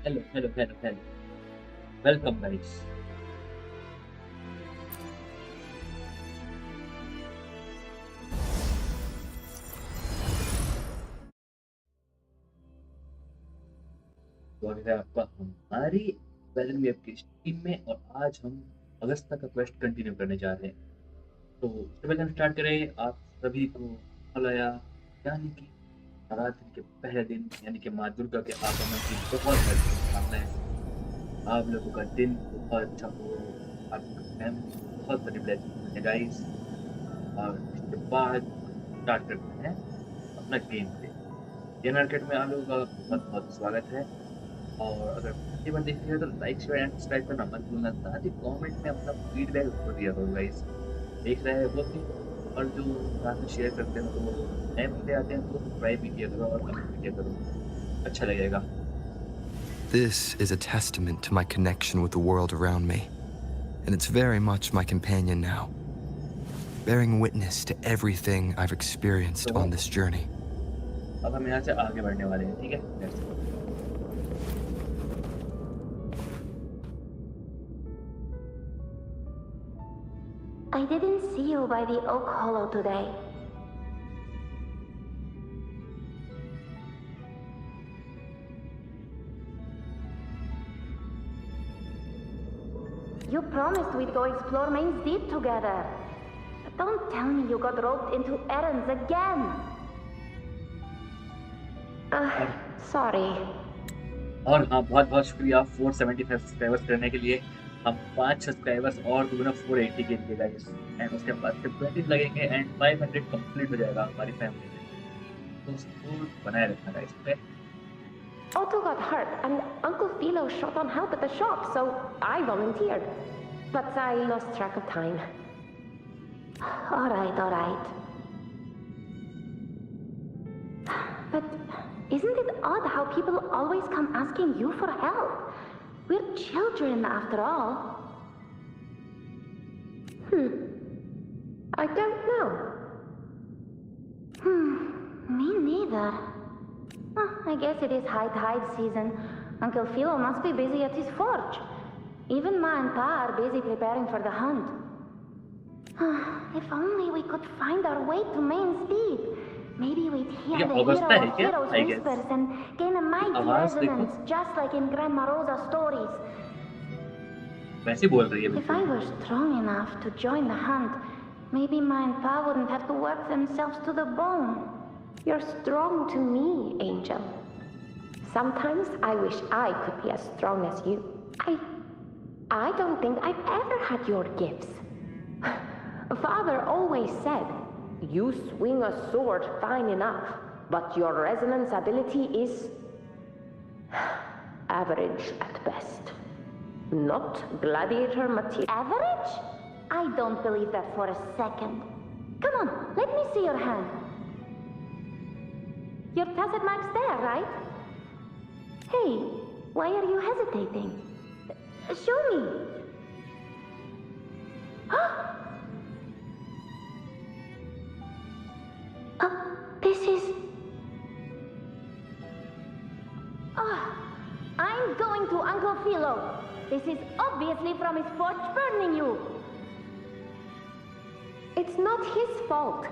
Hello, hello, hello, hello. Welcome, guys. स्वागत है आपका हमारी वैलेंट वेव की स्ट्रीम में और आज हम अगस्ता का क्वेस्ट कंटिन्यू करने जा रहे हैं। तो उससे पहले हम स्टार्ट करें, आप सभी को मलया यानी कि नवरात्रि के पहले दिन यानी कि माँ दुर्गा के आगमन की बहुत सारी शुभकामनाएं। आप लोगों का दिन बहुत अच्छा हो, आपकी फैमिली बहुत सारी ब्लेसिंग्स मिले गाइस। और इसके बाद स्टार्ट करते हैं अपना गेम प्ले। गेम मार्केट में आप लोगों का बहुत बहुत स्वागत है। और अगर पहली बार देख रहे हो तो लाइक शेयर एंड सब्सक्राइब करना मत भूलना, साथ ही कमेंट में अपना फीडबैक जरूर दिया करो गाइस। देख रहे हैं वो भी, और जो साथ में शेयर करते हो तो नए बंदे आते हैं तो सब्सक्राइब भी किया करो और कमेंट भी किया करो, अच्छा लगेगा। This is a testament to my connection with the world around me, and it's very much my companion now, bearing witness to everything I've experienced तो on this journey. अब हम यहाँ से आगे बढ़ने वाले हैं, ठीक है? Let's go. I didn't see you by the oak hollow today. You promised we'd go explore Main's Deep together. But don't tell me you got roped into errands again. Sorry. और हाँ, बहुत बहुत शुक्रिया 475 सब्सक्राइबर्स करने के लिए। हम 5 subscribers और दूंगा 480 के लिए गाइस, एंड उसके बाद फिर 20 लगेंगे एंड 500 कंप्लीट हो जाएगा हमारी फैमिली में। तो सपोर्ट बनाए रखना guys, okay? Otto got hurt and Uncle Philo shot on help at the shop, so I volunteered. But I lost track of time. Alright. But isn't it odd how people always come asking you for help? We're children after all. I don't know. Me neither. I guess it is high tide season. Uncle Philo must be busy at his forge. Even Ma and Pa are busy preparing for the hunt. If only we could find our way to Main's Deep. Maybe we'd hear ये the hero Augusta है of क्या? heroes I guess. whispers and gain a mighty आवाज देखो, resonance, just like in Grandma Rosa's stories. वैसे बोल रही है If I बिल्कुल। were strong enough to join the hunt, maybe Ma and Pa wouldn't have to work themselves to the bone. You're strong to me, Angel. Sometimes I wish I could be as strong as you. I don't think I've ever had your gifts. Father always said, you swing a sword fine enough, but your resonance ability is average at best. Not gladiator material. Average? I don't believe that for a second. Come on, let me see your hand. Your tacit mark's there, right? Hey, why are you hesitating? Show me. This is... I'm going to Uncle Philo. This is obviously from his forge burning you. It's not his fault.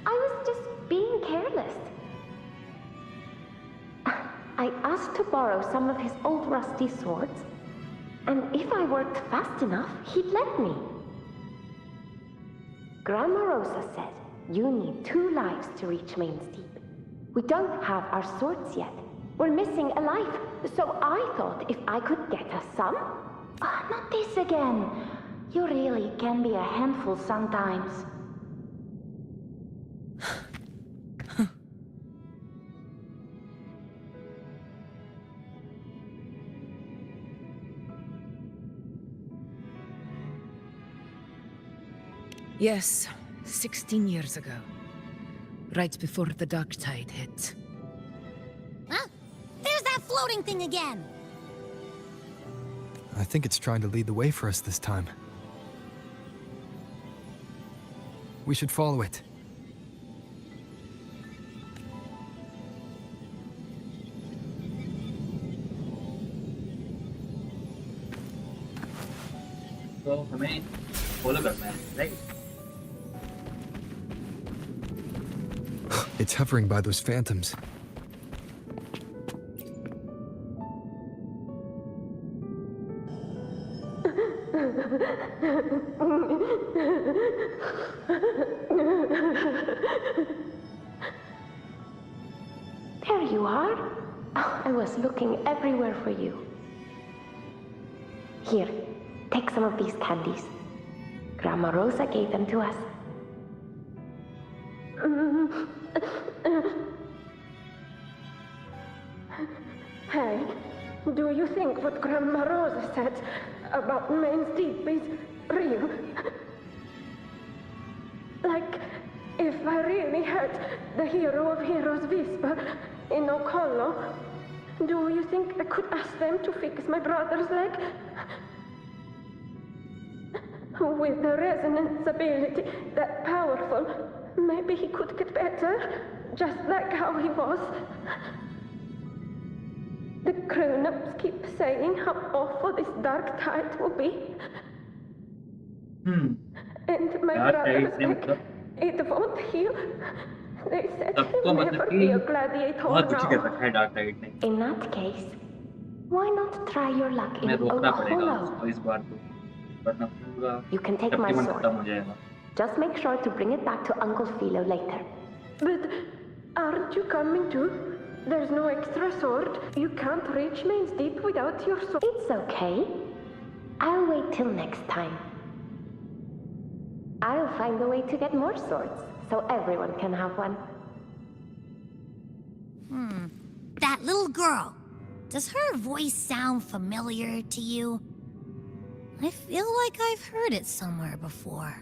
I was just being careless. I asked to borrow some of his old rusty swords, and if I worked fast enough, he'd let me. Grandma Rosa said you need 2 lives to reach Main's Deep. We don't have our swords yet. We're missing a life, so I thought if I could get us some... not this again. You really can be a handful sometimes. Yes, 16 years ago. Right before the dark tide hit. Huh? There's that floating thing again! I think it's trying to lead the way for us this time. We should follow it. हमें follow करना है, right? It's hovering by those phantoms. There you are. Oh, I was looking everywhere for you. Here, take some of these candies. Grandma Rosa gave them to us. Hey, do you think what Grandma Rosa said about Main's Deep is real? Like, if I really heard the hero of heroes whisper in Okolo, do you think I could ask them to fix my brother's leg? With the resonance ability that powerful, maybe he could get better, just like how he was. The grown-ups keep saying how awful this dark tide will be. And my Dark brother's tide ने leg, मतलब it won't heal. They said सबको he'll मतलब never कि be a gladiator बहुत दुखी कर now. रखा है डार्क टाइड ने। In that case, why not try your luck in हमें रोकना पड़ेगा Okolo? उसको इस बार तो, वरना पूरा You can take my Shaktimaan sword. खत्म हो जाएगा। Just make sure to bring it back to Uncle Philo later. But aren't you coming too? There's no extra sword. You can't reach Main's Deep without your sword. It's okay. I'll wait till next time. I'll find a way to get more swords, so everyone can have one. That little girl. Does her voice sound familiar to you? I feel like I've heard it somewhere before.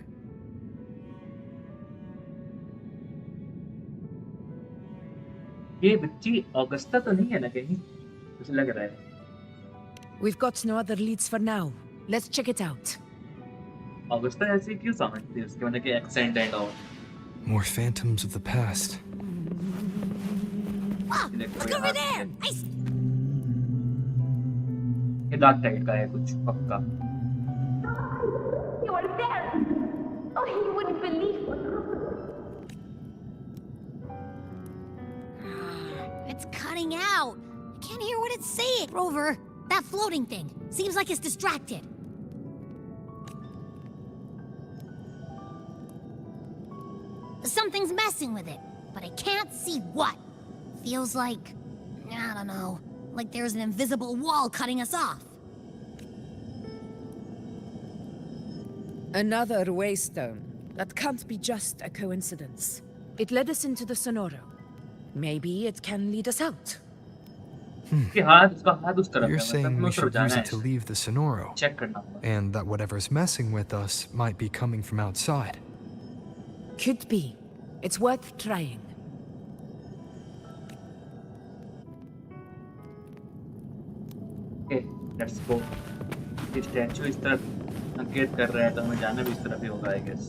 ये बच्ची Augusta तो नहीं है ना कहीं? मुझे लग रहा है। We've got no other leads for now. Let's check it out. Augusta ऐसे क्यों समझती है उसके मतलब कि accent and all? More phantoms of the past. Oh, look over there! ये डार्क टाइड का है कुछ पक्का। You are there! Oh, you wouldn't believe what It's cutting out. I can't hear what it's saying. Rover, that floating thing. Seems like it's distracted. Something's messing with it, but I can't see what. Feels like, I don't know, like there's an invisible wall cutting us off. Another waystone. That can't be just a coincidence. It led us into the Sonoro. Maybe it can lead us out. कि हाथ उसका हाथ उस तरफ है You're मतलब saying हमें we उस तरफ should use जाना it to है। leave the Sonoro, चेक करना होगा। and that whatever's messing with us might be coming from outside. Could be. It's worth trying. Okay, let's go. ये स्टैचू इस तरफ संकेत कर रहा है तो हमें जाना भी इस तरफ ही होगा आई गेस।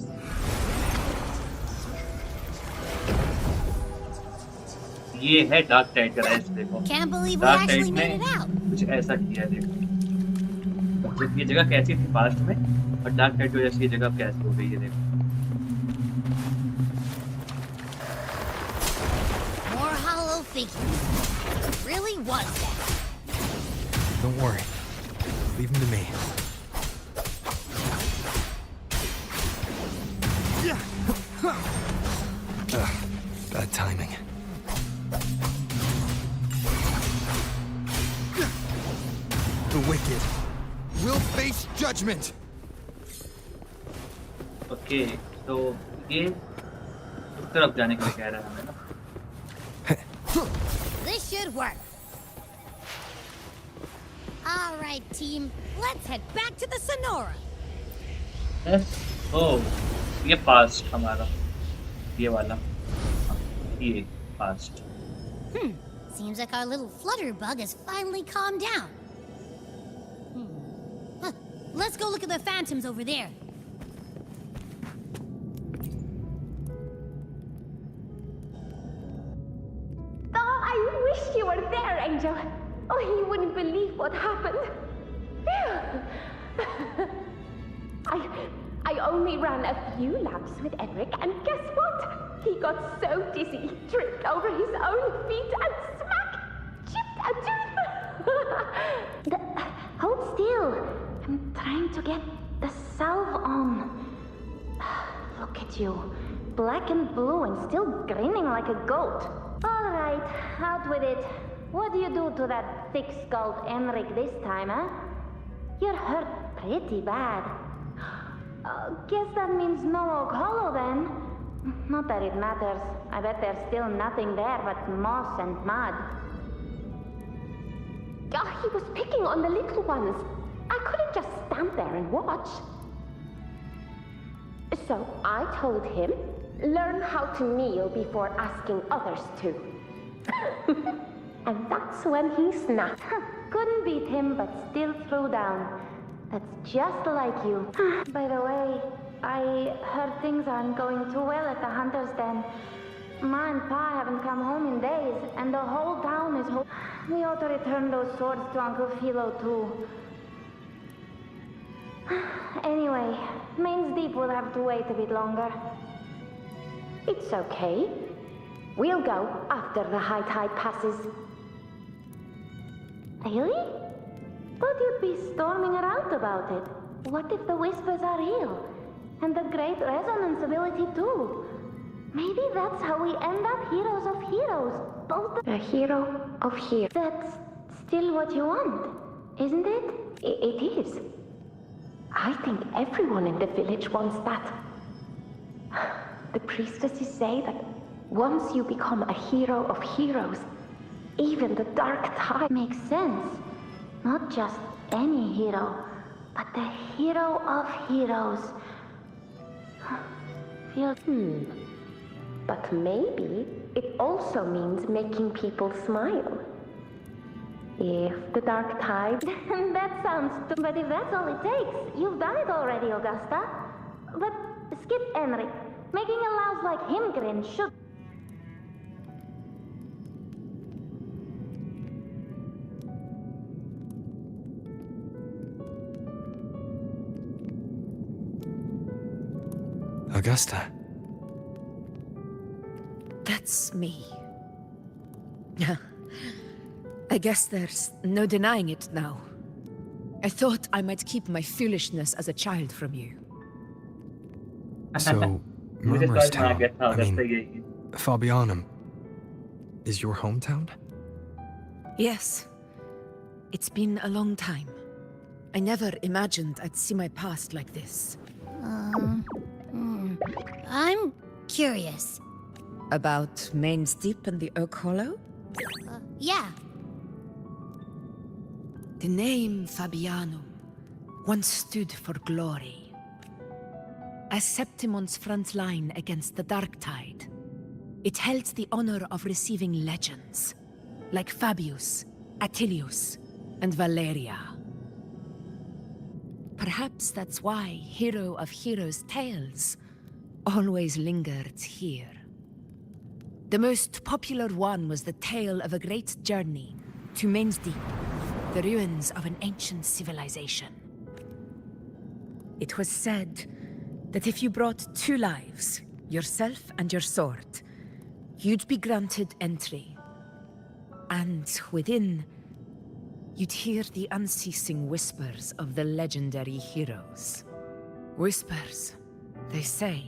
ये है डार्क टाइड का राइज देखो। Can't believe we dark actually tide made ने it out. कुछ ऐसा किया है देखो। ये जगह कैसी थी पास्ट में और डार्क टाइड की वजह से ये जगह कैसी हो गई है देखो। More hollow figures. What really was that? Don't worry. Leave them to me. Bad timing. The wicked will face judgment. Okay, तो ये उस तरफ जाने के लिए कह रहा है हमें ना। This should work. All right, team. Let's head back to the Sonora. ओह, ये पास्ट हमारा, ये वाला, ये past. Seems like our little flutterbug has finally calmed down. Huh. Let's go look at the phantoms over there. Oh, I wish you were there, Angel. Oh, you wouldn't believe what happened. Phew. I only ran a few laps with Edric, and guess what? He got so dizzy, tripped over his own feet, and smack! Chipped a tooth! Hold still. I'm trying to get the salve on. Look at you. Black and blue and still grinning like a goat. All right, out with it. What do you do to that thick-skulled Enric this time, huh? You're hurt pretty bad. Guess that means no Oak Hollow then. Not that it matters. I bet there's still nothing there but moss and mud. He was picking on the little ones. I couldn't just stand there and watch. So I told him, learn how to kneel before asking others to. And that's when he snapped. Couldn't beat him, but still threw down. That's just like you. By the way, I heard things aren't going too well at the Hunter's Den. Ma and Pa haven't come home in days, and the whole town is We ought to return those swords to Uncle Philo, too. Anyway, Main's Deep will have to wait a bit longer. It's okay. We'll go after the high tide passes. Really? Thought you'd be storming around about it. What if the whispers are real? And the great resonance ability too? Maybe that's how we end up heroes of heroes. Both a hero of heroes. That's still what you want, isn't it? It is. I think everyone in the village wants that. The priestesses say that once you become a hero of heroes, even the dark tide makes sense. Not just any hero, but the hero of heroes. Feels... But maybe it also means making people smile. If the dark tide... That sounds stupid, but if that's all it takes, you've done it already, Augusta. But skip Enric. Making a louse like him grin should... Augusta. That's me. I guess there's no denying it now. I thought I might keep my foolishness as a child from you. So, मुझे समझ में आ Murmurstown, गया था I Agusta mean, यही Fabianum, is your hometown? Yes. It's been a long time. I never imagined I'd see my past like this. I'm curious. About Main's Deep and the Oak Hollow? Yeah. The name Fabianum once stood for glory. As Septimon's front line against the Dark Tide, it held the honor of receiving legends, like Fabius, Attilius, and Valeria. Perhaps that's why Hero of Heroes' tales always lingered here. The most popular one was the tale of a great journey to Main's Deep, the ruins of an ancient civilization. It was said that if you brought 2 lives, yourself and your sword, you'd be granted entry. And within, you'd hear the unceasing whispers of the legendary heroes. Whispers, they say,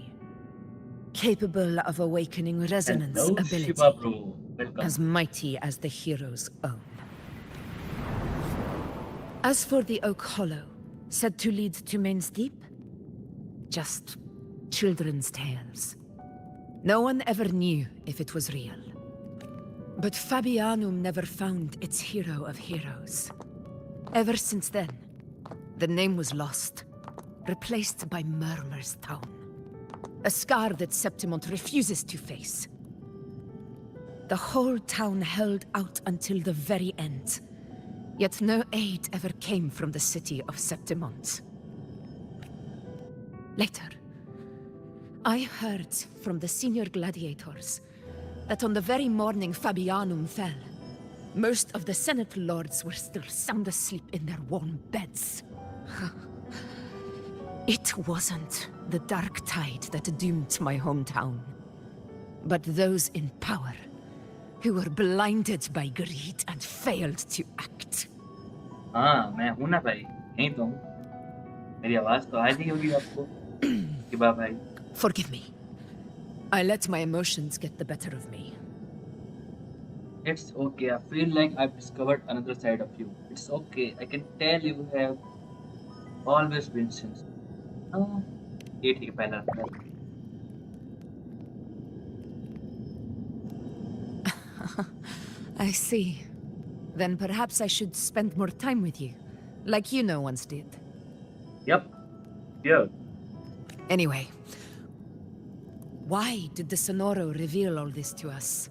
capable of awakening resonance Hello, ability, Shiva bro. Welcome. as mighty as the hero's own. As for the Oak Hollow, said to lead to Main's Deep, just children's tales. No one ever knew if it was real. But Fabianum never found its hero of heroes. Ever since then, the name was lost, replaced by Murmurstown. A scar that Septimont refuses to face. The whole town held out until the very end, yet no aid ever came from the city of Septimont. Later, I heard from the senior gladiators that on the very morning Fabianum fell, most of the Senate lords were still sound asleep in their warm beds. It wasn't the dark tide that doomed my hometown, but those in power who were blinded by greed and failed to act. हाँ मैं हूँ ना भाई, यहीं तो हूँ। मेरी आवाज तो आ रही होगी आपको कि वाह भाई। Forgive me. I let my emotions get the better of me. It's okay. I feel like I've discovered another side of you. It's okay. I can tell you have always been sincere. हाँ, ये ठीक है पहला रास्ता। I see. Then perhaps I should spend more time with you, like you know once did. Yep. Yeah. Anyway, why did the Sonoro reveal all this to us?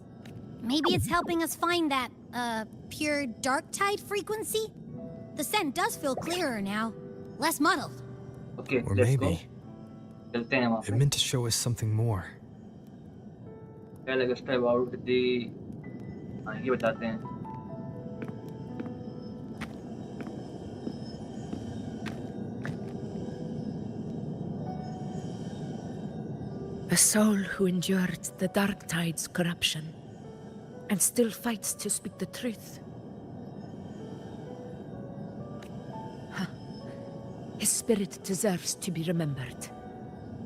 Maybe it's helping us find that, pure dark tide frequency? The scent does feel clearer now. Less muddled. Okay, Or let's go. maybe चलते हैं वहाँ it पे। meant to show us something more. Tell Augusta about the हाँ ये बताते हैं। A soul who endured the dark tide's corruption and still fights to speak the truth. Huh. His spirit deserves to be remembered.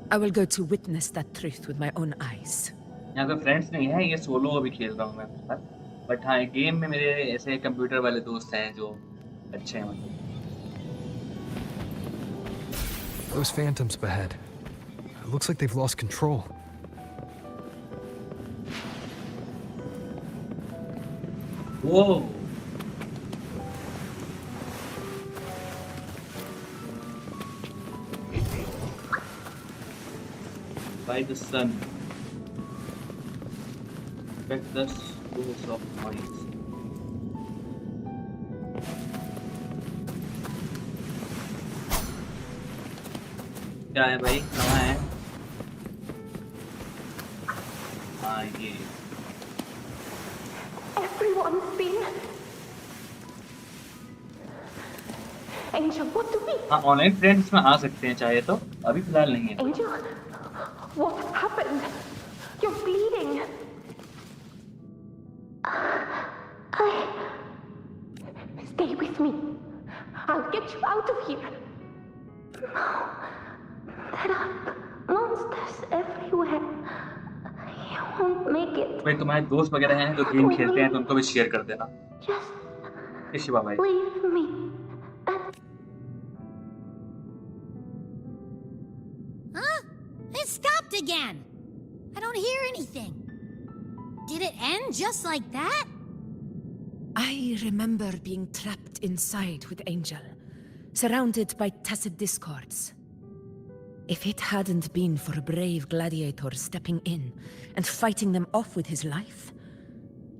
I will go to witness that truth with my own eyes. यहाँ पे friends नहीं है, ये solo अभी खेल रहा हूँ मैं। बट हाँ गेम में मेरे ऐसे कंप्यूटर वाले दोस्त हैं जो अच्छे हैं मतलब। Those phantoms ahead. It looks like they've lost control. Whoa! By the sun. Expect the source of noise. क्या है भाई? कहाँ है? हाँ ये। Everyone's been. Angel, what do we? हाँ ऑनलाइन फ्रेंड्स में आ सकते हैं चाहे तो, अभी फिलहाल नहीं है। Angel, what happened? You're bleeding. Stay with me. I'll get you out of here. No, there are monsters everywhere. You won't make it. भाई तुम्हारे दोस्त वगैरह हैं जो गेम खेलते हैं तो उनको भी शेयर कर देना। Just शिवा भाई। leave me. Huh? It stopped again. I don't hear anything. Did it end just like that? I remember being trapped inside with Angel, surrounded by tacit discords. If it hadn't been for a brave gladiator stepping in and fighting them off with his life,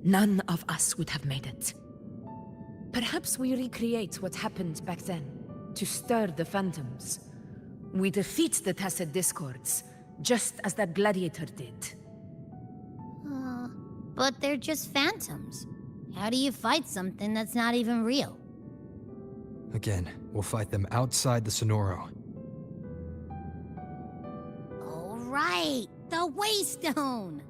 none of us would have made it. Perhaps we recreate what happened back then, to stir the phantoms. We defeat the tacit discords, just as that gladiator did. But they're just phantoms. How do you fight something that's not even real? Again, we'll fight them outside the Sonoro. All right, the Waystone.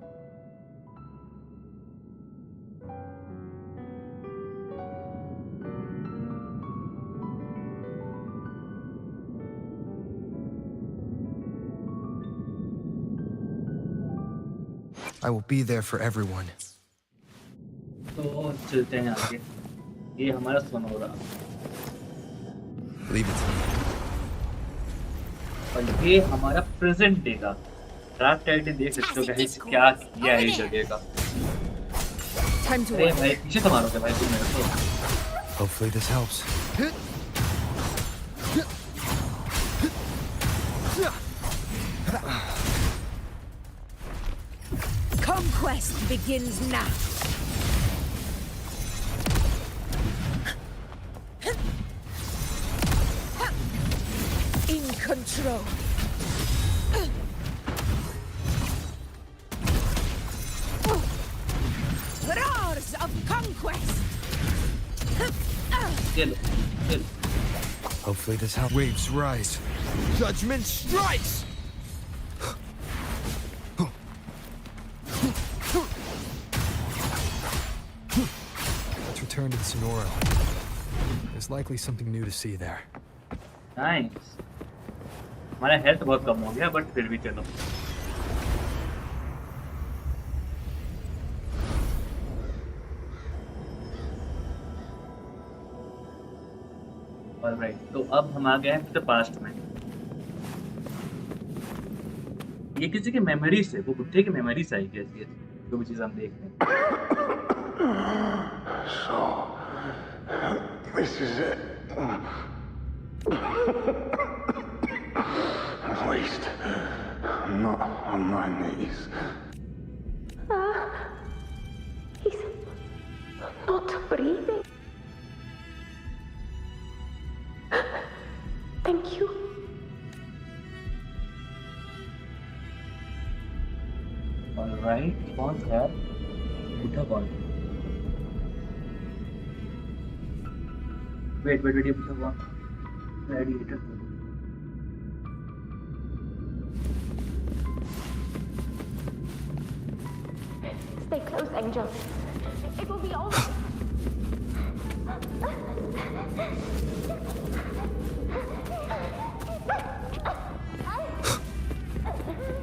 I will be there for everyone. तो चलते हैं आगे। ये हमारा Sonora Leave it to me. और ये हमारा present day का डार्क टाइड देख सकते हो गाइस क्या किया है इस जगह का। Time to अरे work. भाई पीछे तो मारोगे भाई तुम मेरे को। Hopefully this helps. Conquest begins now. In control. Roars of conquest. चलो चलो। Hopefully this helps. Waves rise. Judgment strikes! Let's return to the Sonoro. There's likely something new to see there. Nice. हमारा health बहुत कम हो गया but फिर भी चलो। Alright, तो अब हम आ गए हैं द पास्ट में। ये किसी की मेमोरी से, वो बुढ़े की मेमोरी से आई कैसी है जो भी चीज हम देख रहे हैं। So, this is it. At least, I'm not on my knees. He's not breathing. Thank you. Alright, कौन था बुढ़ा? कौन? वेट, ये बुढ़ा कौन? Gladiator. Stay close, Angel. It will be all right.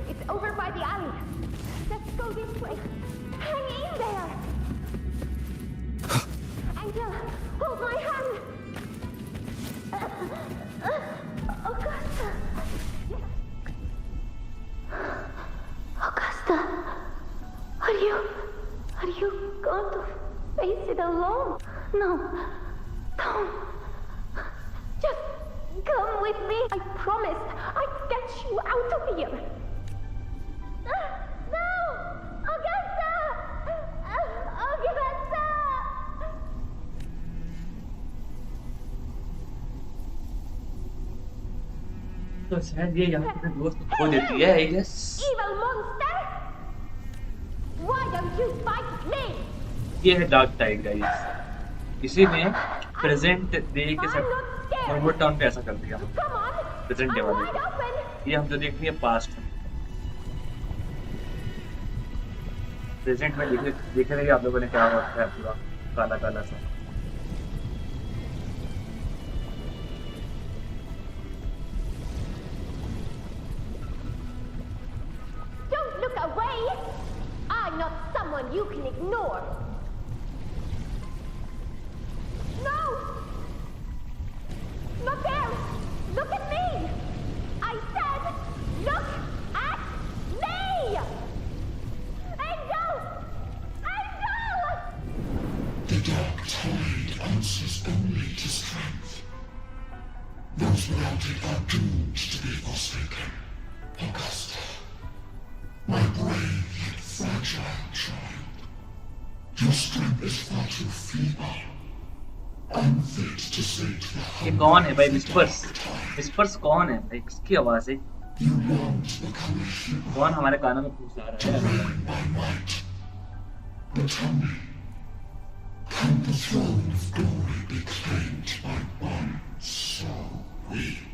It's over by the alley. Let's go this way. Hang in there. Angel, hold my hand. Augusta. Augusta. Are you going to face it alone? No, don't. Just come with me. I promised I'd get you out of here. No! Augusta! Augusta! तो शायद ये यहाँ पे दोस्त खो देती है, I guess। Evil monster! Why don't you fight me? ये है डार्क टाइड गाइस। इसी ने प्रेजेंट डे के साथ फॉरवर्ड टाउन पे ऐसा कर दिया। Come on! Present day I'm वाले wide open! ये हम जो देख रहे हैं पास्ट में। प्रेजेंट में देख रहे हैं आप लोगों ने क्या हुआ है, पूरा काला काला सा। Don't look away! I'm not someone you can ignore. No! Not there! Look at me! I said, look at me! Angel! Angel! The dark tide answers only to strength. Those without it are doomed to be forsaken. Augusta, my brave yet fragile child. Your strength is far too feeble. Unfit to sate the ये hunger कौन है भाई? of the whispers. dark tide. Whispers कौन है भाई? किसकी आवाज है? You won't become a hero कौन हमारे कानों में फूस आ to रहा है? reign by might. But tell me, can the throne of glory be claimed by one so weak?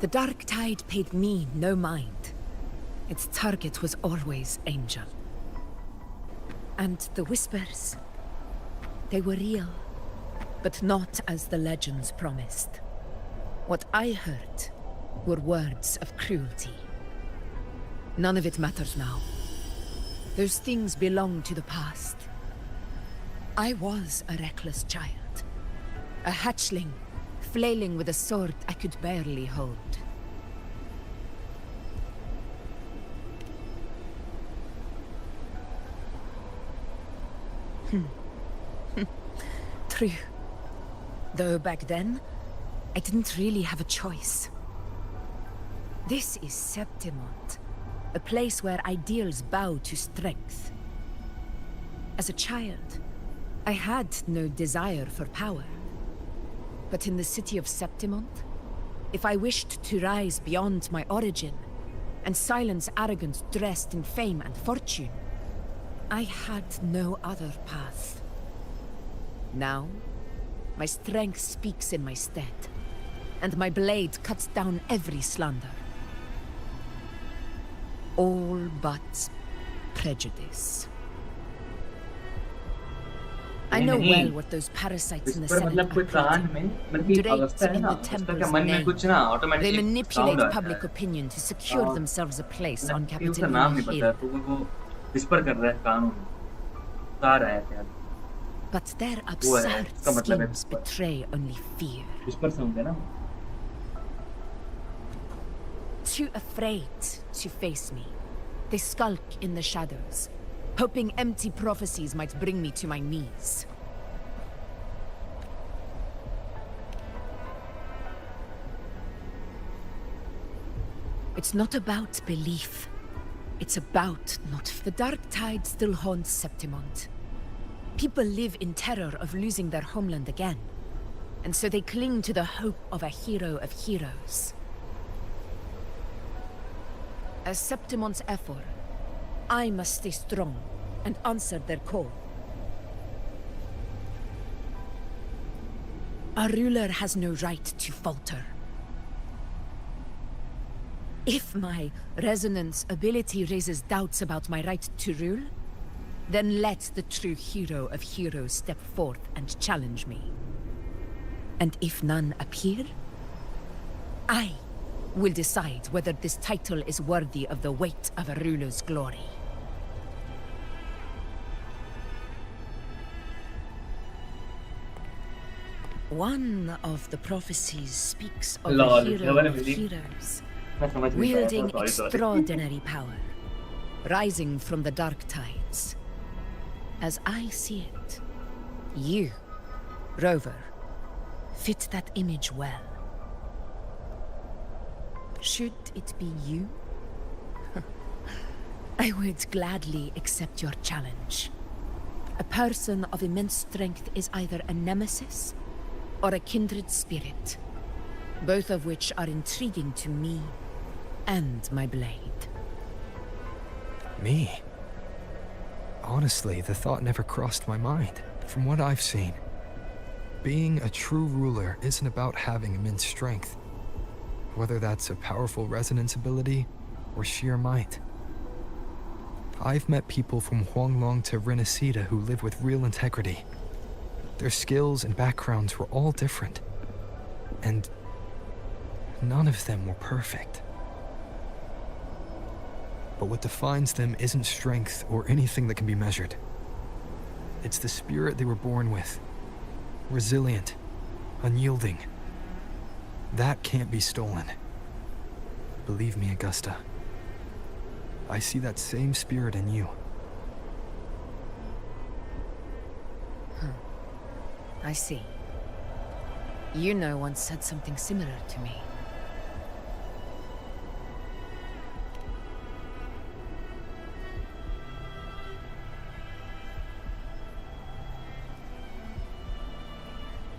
The dark tide paid me no mind. Its target was always Angel. And the whispers, they were real, but not as the legends promised. What I heard were words of cruelty. None of it matters now. Those things belong to the past. I was a reckless child, a hatchling, flailing with a sword I could barely hold. True. Though back then, I didn't really have a choice. This is Septimont, a place where ideals bow to strength. As a child, I had no desire for power. But in the city of Septimont, if I wished to rise beyond my origin and silence arrogance dressed in fame and fortune, I had no other path. Now, my strength speaks in my stead, and my blade cuts down every slander. All but prejudice. I know well what those parasites in the Senate are plotting. Draped in the temple's name, they manipulate public opinion to secure themselves a place on Capitol Hill. But their absurd schemes betray only fear. Too afraid to face me, they skulk in the shadows, hoping empty prophecies might bring me to my knees. It's not about belief. It's about not. The dark tide still haunts Septimont. People live in terror of losing their homeland again, and so they cling to the hope of a hero of heroes. As Septimont's effort, I must stay strong and answer their call. A ruler has no right to falter. If my resonance ability raises doubts about my right to rule, then let the true hero of heroes step forth and challenge me. And if none appear, I will decide whether this title is worthy of the weight of a ruler's glory. One of the prophecies speaks of a hero of heroes, wielding extraordinary power, rising from the dark tides. As I see it, you, Rover, fit that image well. Should it be you? I would gladly accept your challenge. A person of immense strength is either a nemesis or a kindred spirit, both of which are intriguing to me and my blade. Me? Honestly, the thought never crossed my mind. From what I've seen, being a true ruler isn't about having immense strength, whether that's a powerful resonance ability or sheer might. I've met people from Huanglong to Renacida who live with real integrity. Their skills and backgrounds were all different, and none of them were perfect. But what defines them isn't strength or anything that can be measured. It's the spirit they were born with. Resilient, unyielding. That can't be stolen. Believe me, Augusta. I see that same spirit in you. I see. Yuno once said something similar to me.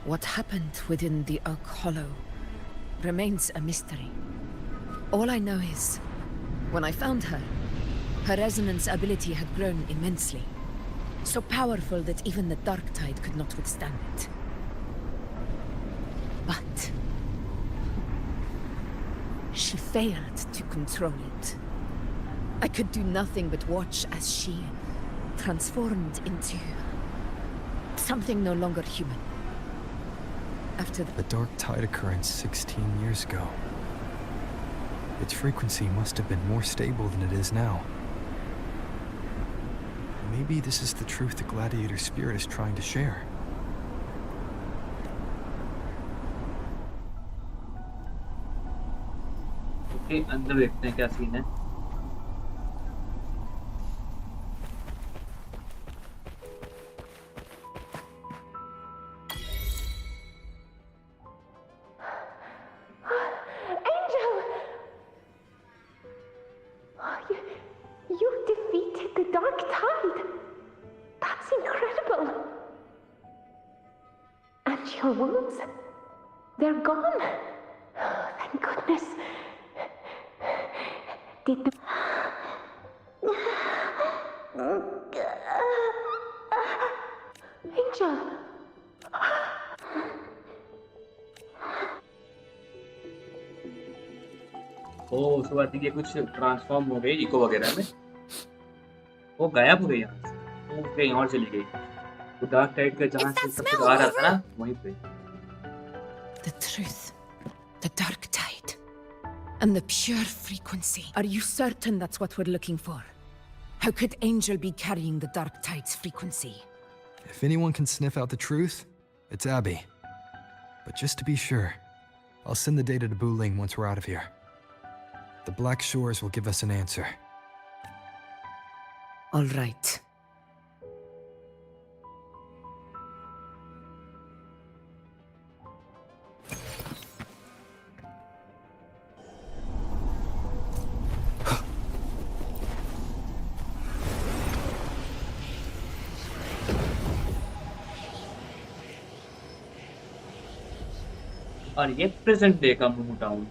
What happened within the Oak Hollow remains a mystery. All I know is, when I found her, her resonance ability had grown immensely. So powerful that even the Dark Tide could not withstand it. But she failed to control it. I could do nothing but watch as she transformed into something no longer human. After the Dark Tide occurrence 16 years ago. Its frequency must have been more stable than it is now. Maybe this is the truth the gladiator spirit is trying to share. Okay, अंदर देखते हैं क्या scene है. dark tide. That's incredible. And your wounds? They're gone. Oh, thank goodness. Did the... Angel. ओ उसके बाद ये कुछ transform हो गई इको वगैरह में, वो गायब हो गई यहाँ से, वो कहीं और चली गई। वो डार्क टाइड का जहाँ से सब कुछ आ रहा था ना वहीं पे। The truth. The dark tide. And the pure frequency. Are you certain that's what we're looking for? How could Angel be carrying the dark tide's frequency? If anyone can sniff out the truth, it's Abby. But just to be sure, I'll send the data to Buling once we're out of here. The Black Shores will give us an answer. All right. और ये present day का move town.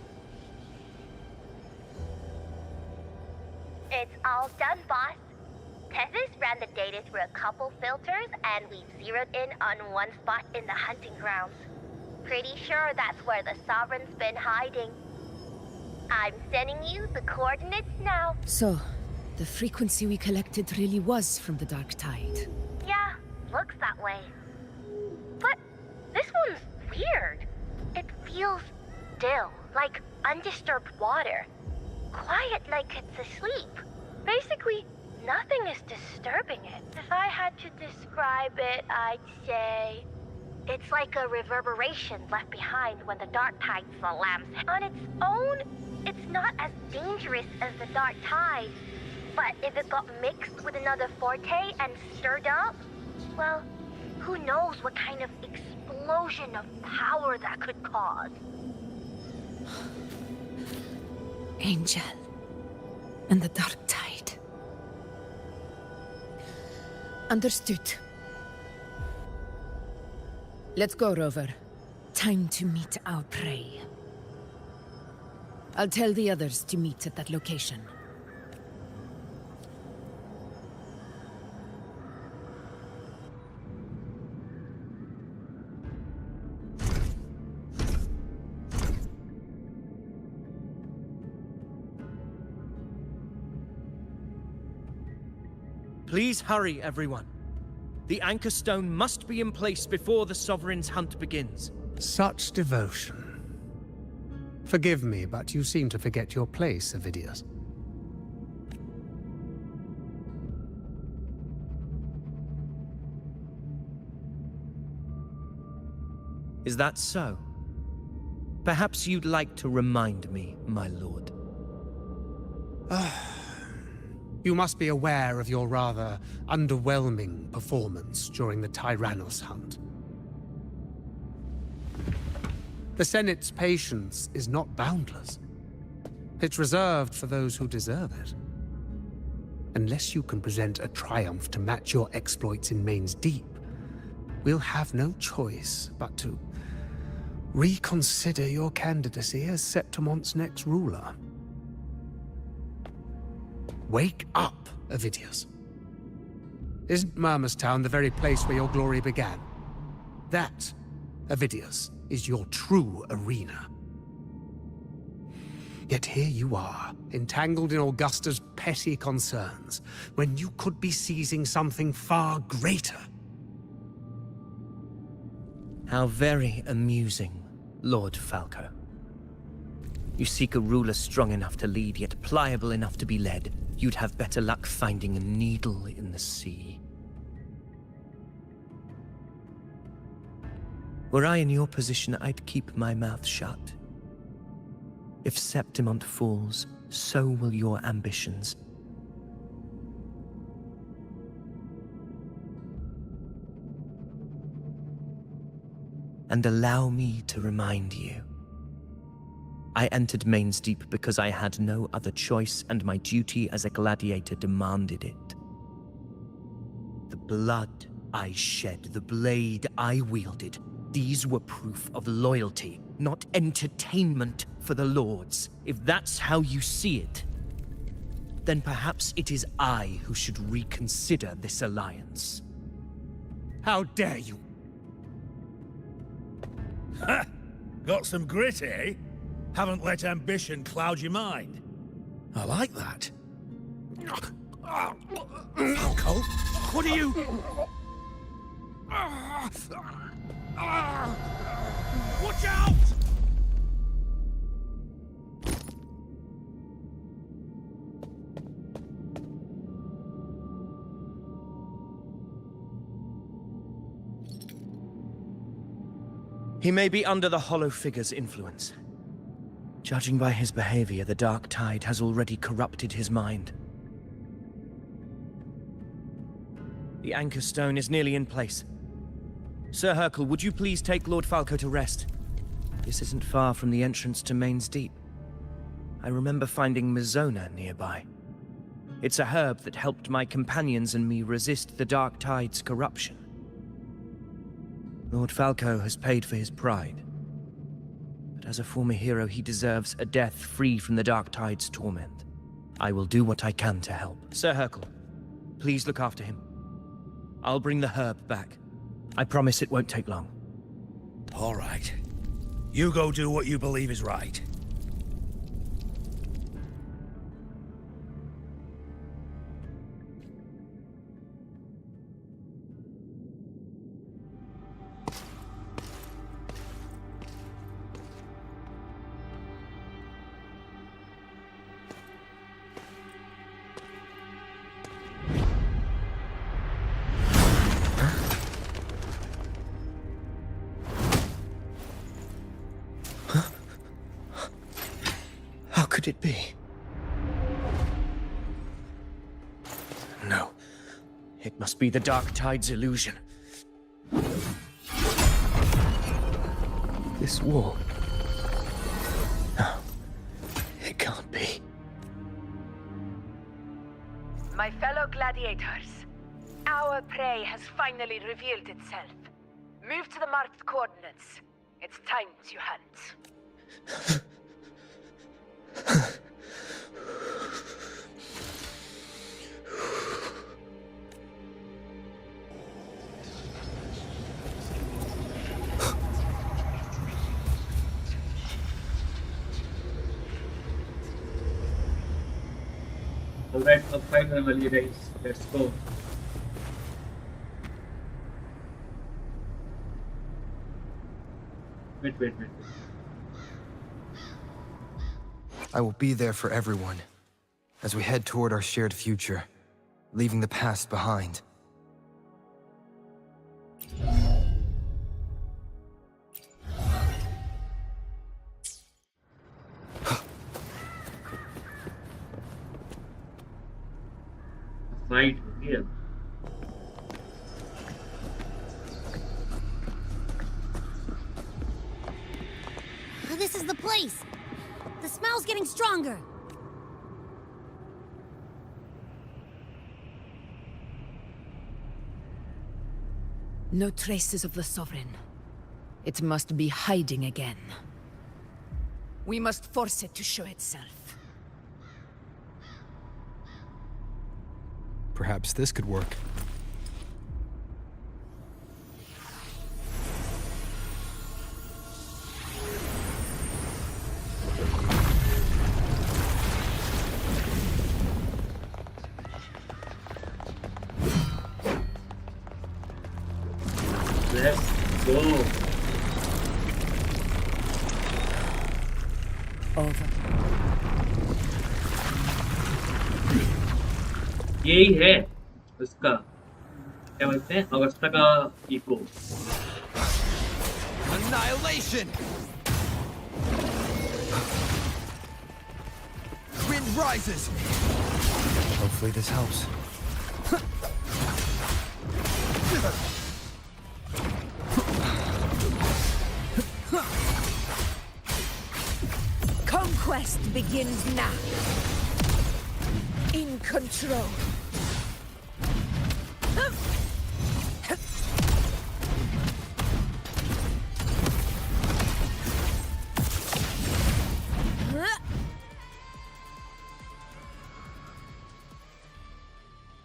It's all done, boss. Tethys ran the data through a couple filters, and we've zeroed in on one spot in the hunting grounds. Pretty sure that's where the Sovereign's been hiding. I'm sending you the coordinates now. So, the frequency we collected really was from the dark tide. Yeah, looks that way. But this one's weird. It feels still, like undisturbed water. Quiet like it's asleep. Basically, nothing is disturbing it. If I had to describe it, I'd say it's like a reverberation left behind when the dark tide slams. On its own, it's not as dangerous as the dark tide. But if it got mixed with another forte and stirred up, well, who knows what kind of explosion of power that could cause. Angel. And the dark tide. Understood. Let's go, Rover. Time to meet our prey. I'll tell the others to meet at that location. Please hurry, everyone. The anchor stone must be in place before the Sovereign's hunt begins. Such devotion. Forgive me, but you seem to forget your place, Avidius. Is that so? Perhaps you'd like to remind me, my lord. You must be aware of your rather underwhelming performance during the Tyrannus hunt. The Senate's patience is not boundless. It's reserved for those who deserve it. Unless you can present a triumph to match your exploits in Main's Deep, we'll have no choice but to reconsider your candidacy as Septimont's next ruler. Wake up, Avidius. Isn't Murmustown the very place where your glory began? That, Avidius, is your true arena. Yet here you are, entangled in Augusta's petty concerns, when you could be seizing something far greater. How very amusing, Lord Falco. You seek a ruler strong enough to lead, yet pliable enough to be led. You'd have better luck finding a needle in the sea. Were I in your position, I'd keep my mouth shut. If Septimont falls, so will your ambitions. And allow me to remind you. I entered Main's Deep because I had no other choice, and my duty as a gladiator demanded it. blood I shed, the blade I wielded, these were proof of loyalty, not entertainment for the Lords. If that's how you see it, then perhaps it is I who should reconsider this alliance. How dare you? Ha! Got some grit, eh? Haven't let ambition cloud your mind. I like that. Falco, what are you... Watch out! He may be under the Hollow Figure's influence. Judging by his behavior, the Dark Tide has already corrupted his mind. The Anchor Stone is nearly in place. Sir Hercule, would you please take Lord Falco to rest? This isn't far from the entrance to Main's Deep. I remember finding Mizona nearby. It's a herb that helped my companions and me resist the Dark Tide's corruption. Lord Falco has paid for his pride. But as a former hero, he deserves a death free from the Dark Tide's torment. I will do what I can to help. Sir Hercule, please look after him. I'll bring the herb back. I promise it won't take long. All right. You go do what you believe is right. How could it be? No. It must be the Dark Tide's illusion. This wall. No. It can't be. My fellow gladiators, our prey has finally revealed itself. Move to the marked coordinates. It's time to hunt. Alright, अब fight होने वाली है guys, let's go. Wait. I will be there for everyone as we head toward our shared future, leaving the past behind. Fight here. This is the place. The smell's getting stronger. No traces of the Sovereign. It must be hiding again. We must force it to show itself. Perhaps this could work. Let's go. Over. यही है उसका, क्या बोलते हैं, Agusta का eco. Annihilation! Wind rises! Hopefully this helps. Conquest begins now. In control.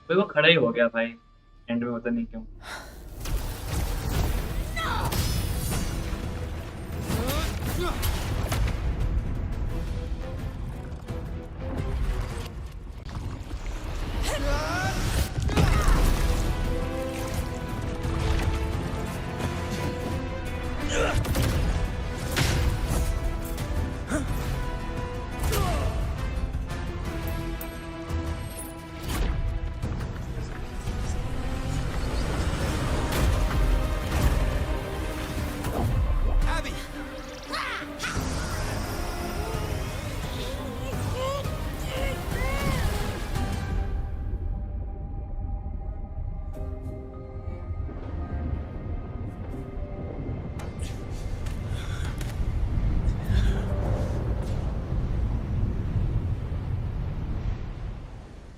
भाई वो खड़ा ही हो गया भाई एंड में, पता नहीं क्यों।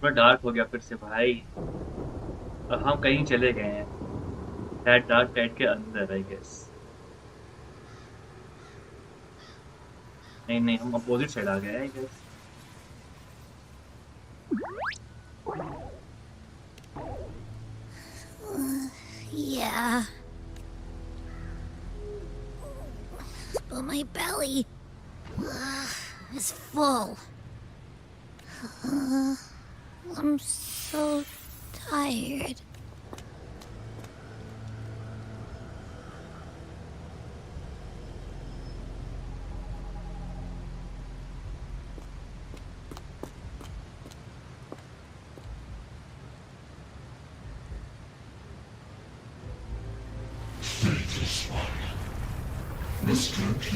पूरा डार्क हो गया फिर से भाई, और हम कहीं चले गए हैं दैट डार्क टाइट के अंदर आई गेस। नहीं नहीं, हम अपोजिट साइड आ गए हैं I guess. Yeah. But my belly is full. I'm so tired. Faithless one. Mr. Q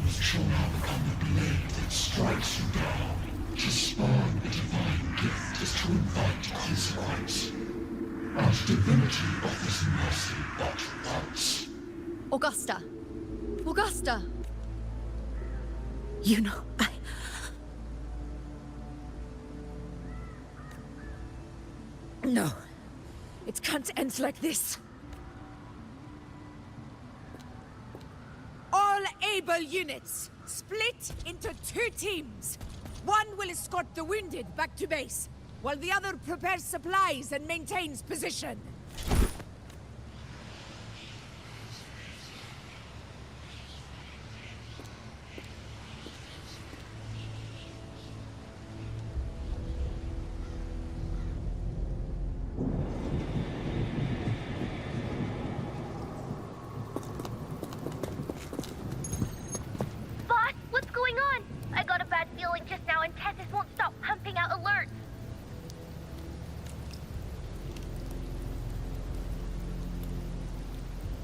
shall now become the blade that strikes you down. To spawn a divine gift is to invite consequence. And divinity offers mercy but once. Augusta! Augusta! You know, No. It can't end like this. All able units, split into 2 teams. One will escort the wounded back to base, while the other prepares supplies and maintains position. Boss, what's going on? I got a bad feeling just now and Tessus won't stop pumping out alerts.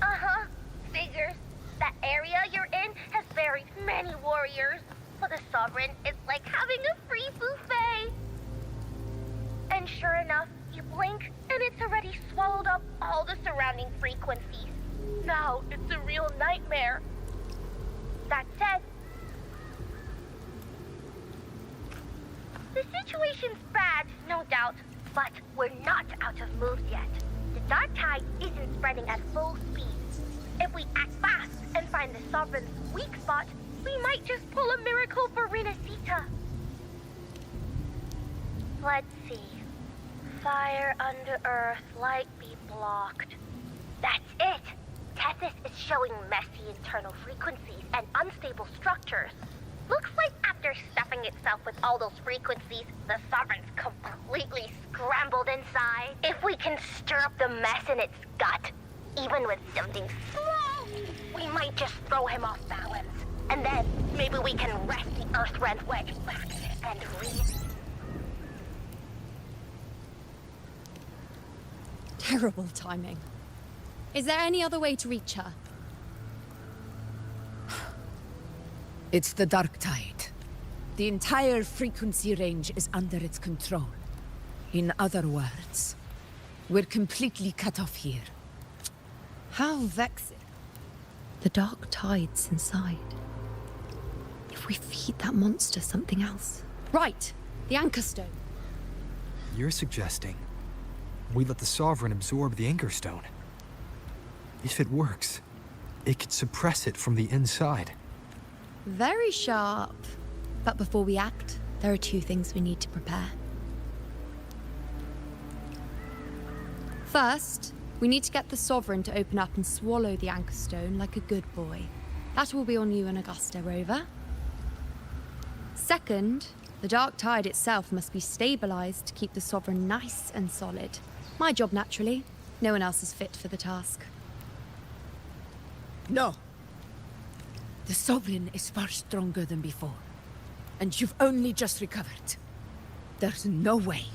Uh-huh. Figures. That area you're in has buried many warriors. For the Sovereign, it's like having a free buffet. And sure enough, you blink and it's already swallowed up all the surrounding frequencies. Now it's a real nightmare. That said, the situation's bad, no doubt, but we're not out of moves yet. The dark tide isn't spreading at full speed. If we act fast and find the Sovereign's weak spot, we might just pull a miracle for Renacita. Let's see. Fire under earth, light be blocked. That's it! Tethys is showing messy internal frequencies and unstable structures. Looks like after stuffing itself with all those frequencies, the Sovereign's completely scrambled inside. If we can stir up the mess in its gut, even with something small, we might just throw him off balance. And then, maybe we can wrest the Earthrend wedge back and Terrible timing. Is there any other way to reach her? It's the dark tide. The entire frequency range is under its control. In other words, we're completely cut off here. How vexing. The dark tide's inside. If we feed that monster something else. Right! The Anchor Stone. You're suggesting we let the Sovereign absorb the Anchor Stone. If it works, it could suppress it from the inside. Very sharp. But before we act, there are 2 things we need to prepare. First, we need to get the Sovereign to open up and swallow the Anchor Stone like a good boy. That will be on you and Augusta, Rover. Second, the Dark Tide itself must be stabilized to keep the Sovereign nice and solid. My job, naturally. No one else is fit for the task. No. The Sovereign is far stronger than before. And you've only just recovered. There's no way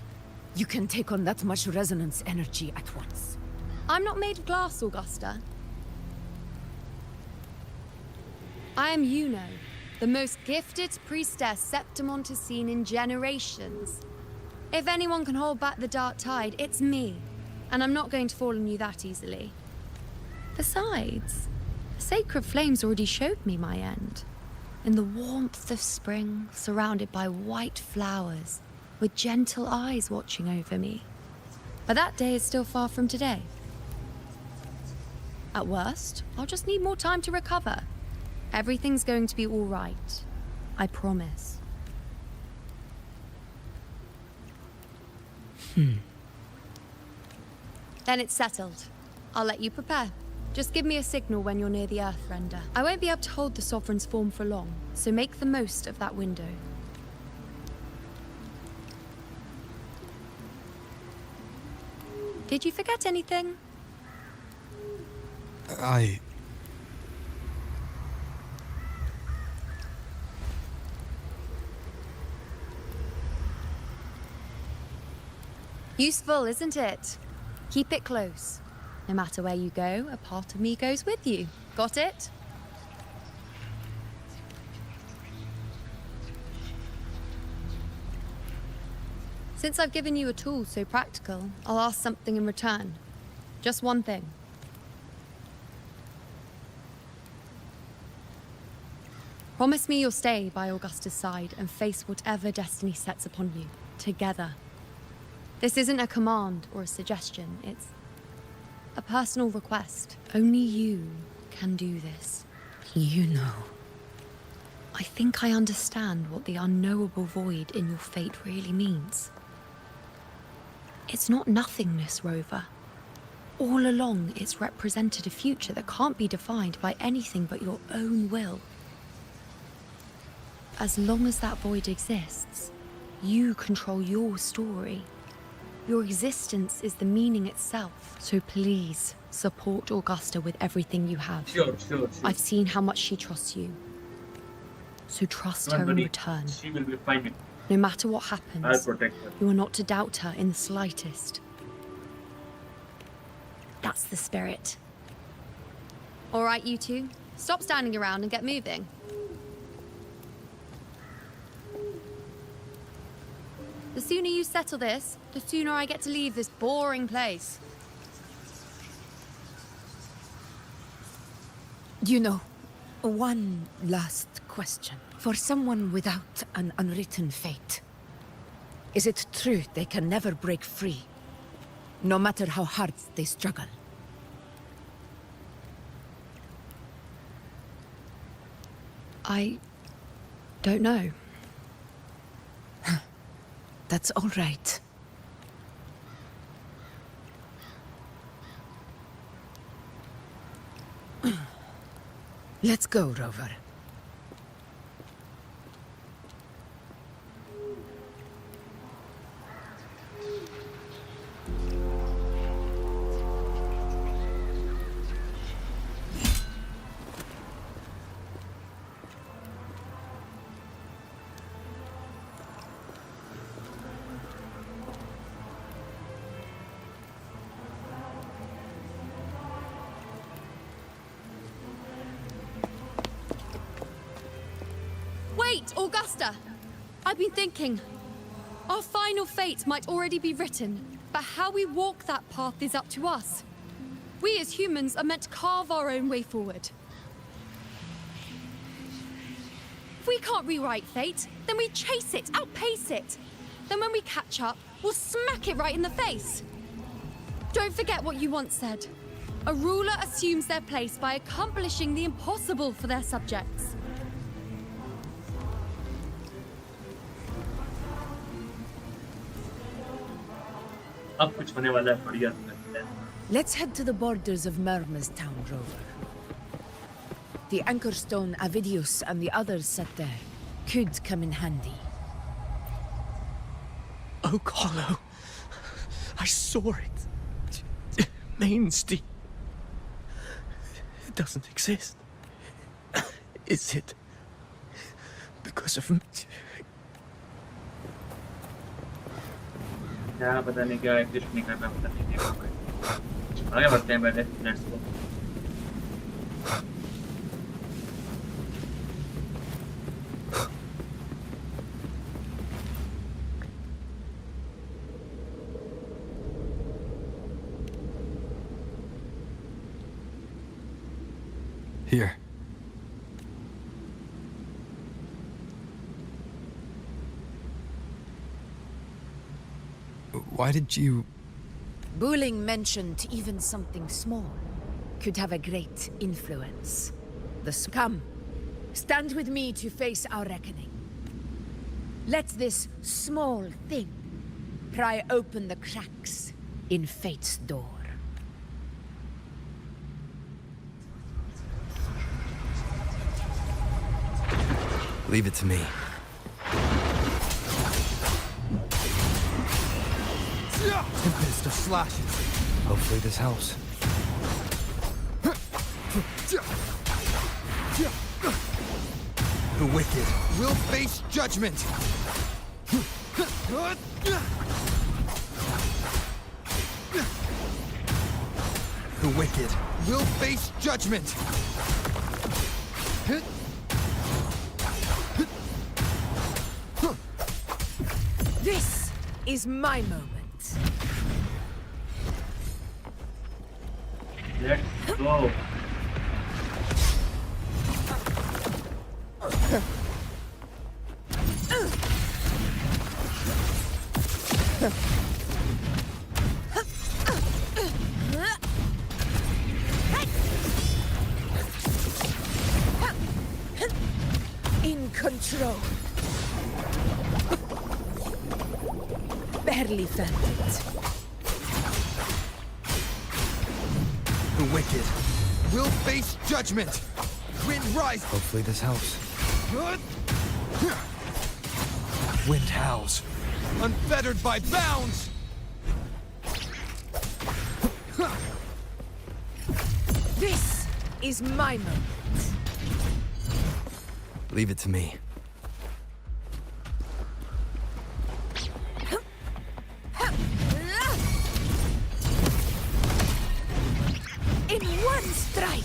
you can take on that much resonance energy at once. I'm not made of glass, Augusta. I am Yuno, the most gifted priestess Septimont has seen in generations. If anyone can hold back the Dark Tide, it's me. And I'm not going to fall on you that easily. Besides, the sacred flames already showed me my end. In the warmth of spring, surrounded by white flowers, with gentle eyes watching over me. But that day is still far from today. At worst, I'll just need more time to recover. Everything's going to be all right. I promise. Then it's settled. I'll let you prepare. Just give me a signal when you're near the Earthrender. I won't be able to hold the Sovereign's form for long, so make the most of that window. Did you forget anything? Useful, isn't it? Keep it close. No matter where you go, a part of me goes with you. Got it? Since I've given you a tool so practical, I'll ask something in return. Just one thing. Promise me you'll stay by Augusta's side and face whatever destiny sets upon you, together. This isn't a command or a suggestion, it's a personal request. Only you can do this. You know. I think I understand what the unknowable void in your fate really means. It's not nothingness, Rover. All along, it's represented a future that can't be defined by anything but your own will. As long as that void exists, you control your story. Your existence is the meaning itself. So please, support Augusta with everything you have. Sure. I've seen how much she trusts you. So trust her in return. She will be fine. No matter what happens, I'll protect her. you are not to doubt her in the slightest. That's the spirit. All right, you two. Stop standing around and get moving. The sooner you settle this, the sooner I get to leave this boring place. You know, one last question. For someone without an unwritten fate, is it true they can never break free, no matter how hard they struggle? I don't know. That's all right. Let's go, Rover. Wait, Augusta! I've been thinking. Our final fate might already be written, but how we walk that path is up to us. We as humans are meant to carve our own way forward. If we can't rewrite fate, then we chase it, outpace it. Then when we catch up, we'll smack it right in the face. Don't forget what you once said. A ruler assumes their place by accomplishing the impossible for their subjects. अब कुछ होने वाला है बढ़िया से। Let's head to the borders of Murma's town, Rover. The anchor stone Avidius and the others set there could come in handy. Oak Hollow. I saw it. Main's Deep. It doesn't exist. Is it because of me? क्या पता नहीं क्या exist नहीं कर रहा, पता नहीं क्या। आगे बढ़ते हैं पहले, let's go. Here. Why did you... Buling mentioned even something small could have a great influence. Come, stand with me to face our reckoning. Let this small thing pry open the cracks in fate's door. Leave it to me. Tempest of slashes. Hopefully this helps. The wicked will face judgment. The wicked will face judgment. This is my moment. Let's go. In control. Barely felt it. The wicked will face judgment. Wind rise. Hopefully this helps. Wind howls. Unfettered by bounds. This is my moment. Leave it to me. In one strike.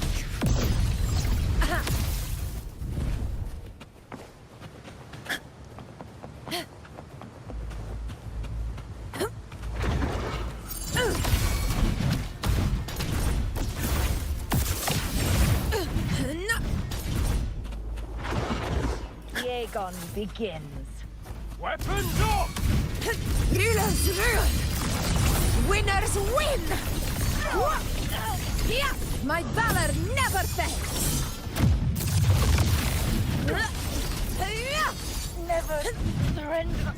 Aegon begins. Weapons up! Rulers rule! Winners win! My valor never fails! Never surrender!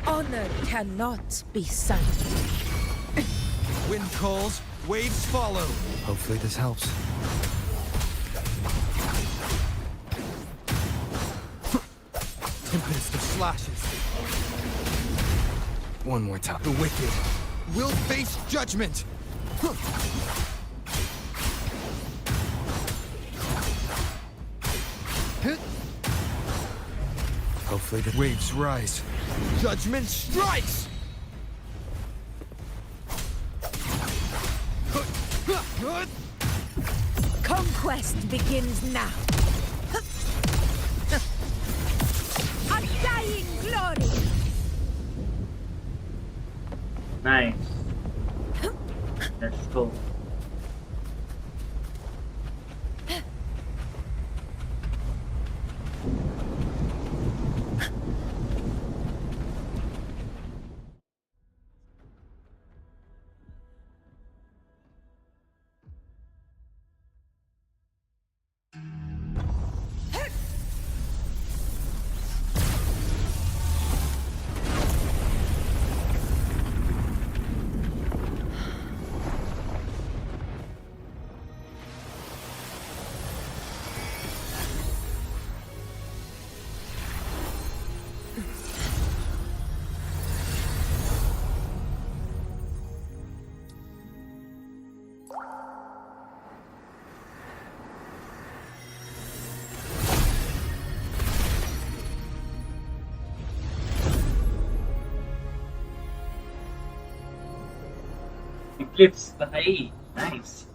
Honor cannot be silent. Wind calls, waves follow. Hopefully this helps. Tempest of slashes. One more time. The wicked will face judgment. Hopefully the waves rise. Judgment strikes! Conquest begins now. Undying glory! Nice. Let's go. Eclipse भाई, nice.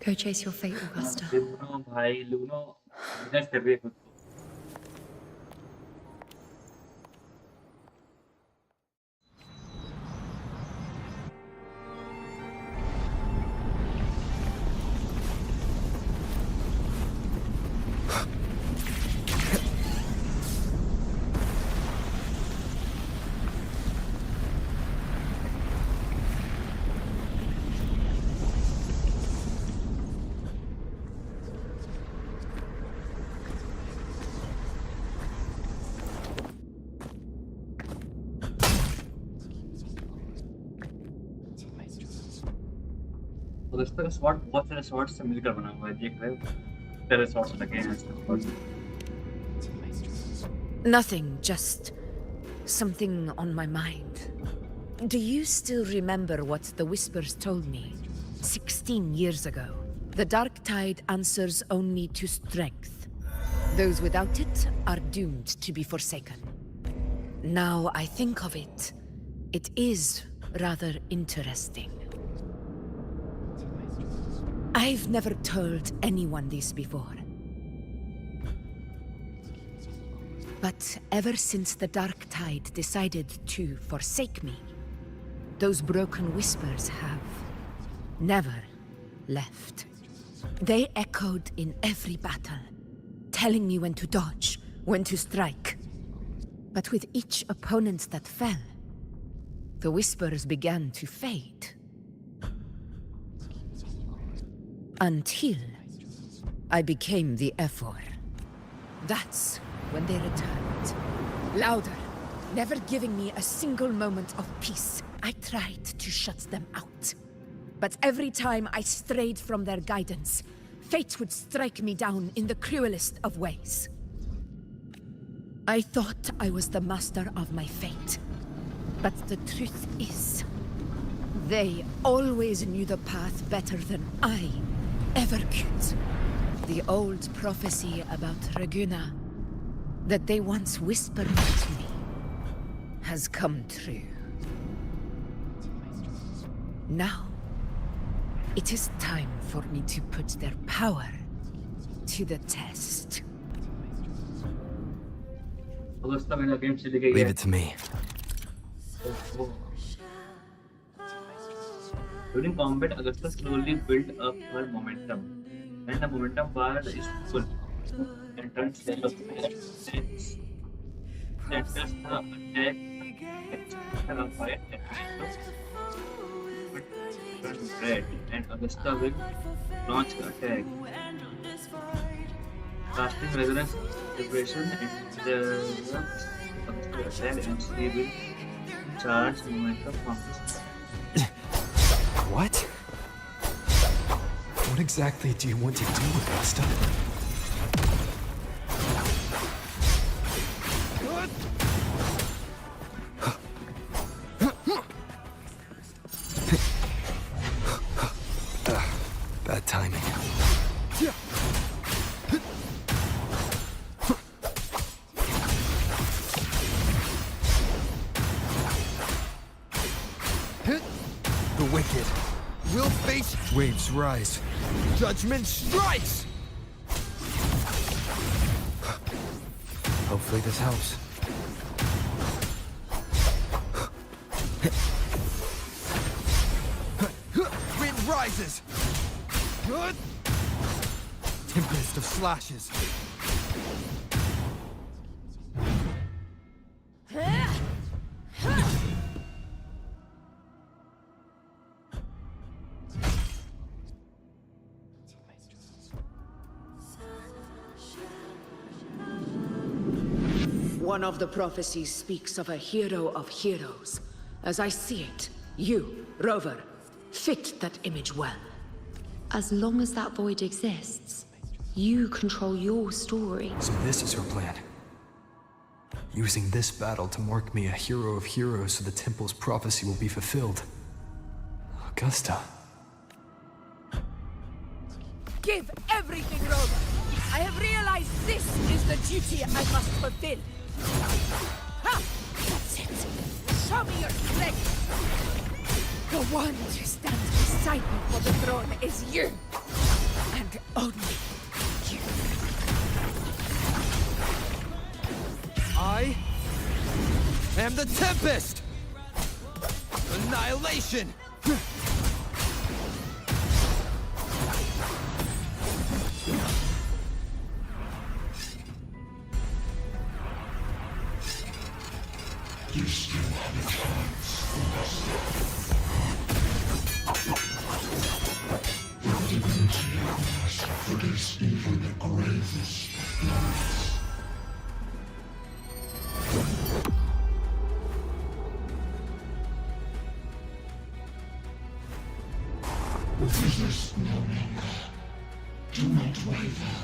Go chase your fate, Augusta. लूनो भाई लूनो, manage कर रही है खुद को. Agusta का sword बहुत सारे स्वॉर्ड से मिलकर बना हुआ है, देख रहे हो? तेरे स्वॉर्ड्स लगे हैं इसके ऊपर. Nothing, just something on my mind. Do you still remember what the Whispers told me 16 years ago? The dark tide answers only to strength. Those without it are doomed to be forsaken. Now I think of it, it is rather interesting. I've never told anyone this before. But ever since the dark tide decided to forsake me, those broken whispers have never left. They echoed in every battle, telling me when to dodge, when to strike. But with each opponent that fell, the whispers began to fade. Until I became the Ephor. That's when they returned. Louder, never giving me a single moment of peace. I tried to shut them out. But every time I strayed from their guidance, fate would strike me down in the cruelest of ways. I thought I was the master of my fate. But the truth is, they always knew the path better than I ever could. The old prophecy about Raguna, that they once whispered to me, has come true. Now, it is time for me to put their power to the test. Augusta मेरा game से लेके Leave गया. it to me. During combat, Augusta slowly built up her momentum. When the momentum bar is full, and turns the sense. That does the attack and fire but turn red, and Augusta will launch the attack. Casting resonance vibration and the Augusta attack, and she will charge momentum from this. What? What exactly do you want to do, Augusta? Bad timing. The wicked will face waves rise. Judgment strikes! Hopefully this helps. Wind rises! Tempest of slashes. One of the prophecies speaks of a hero of heroes. As I see it, you, Rover, fit that image well. As long as that void exists, you control your story. So this is her plan. using this battle to mark me a hero of heroes so the temple's prophecy will be fulfilled. Augusta. Give everything, Rover. I have realized this is the duty I must fulfill. Ha! That's it. Show me your strength. The one to stand beside me for the throne is you. And only you. I am the Tempest! Annihilation! You still have a chance, Augusta. Your divinity must forgive even the gravest blows. Resist no longer. Do not waver.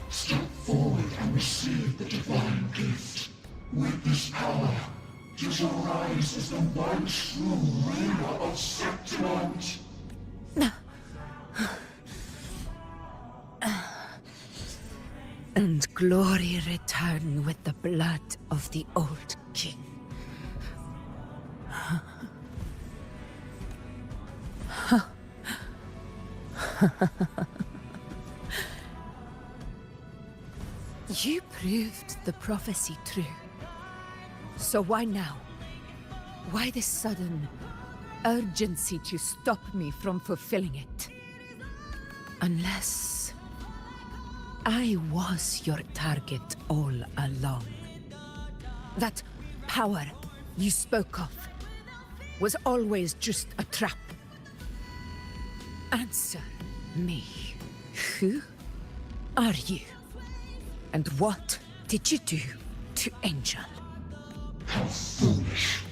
Step forward and receive the divine gift. With this power, you shall rise as the one true ruler of Septimont. And glory return with the blood of the old king. You proved the prophecy true. So why now? Why this sudden urgency to stop me from fulfilling it? Unless I was your target all along. That power you spoke of was always just a trap. Answer me. Who are you? And what did you do to Angel? How foolish,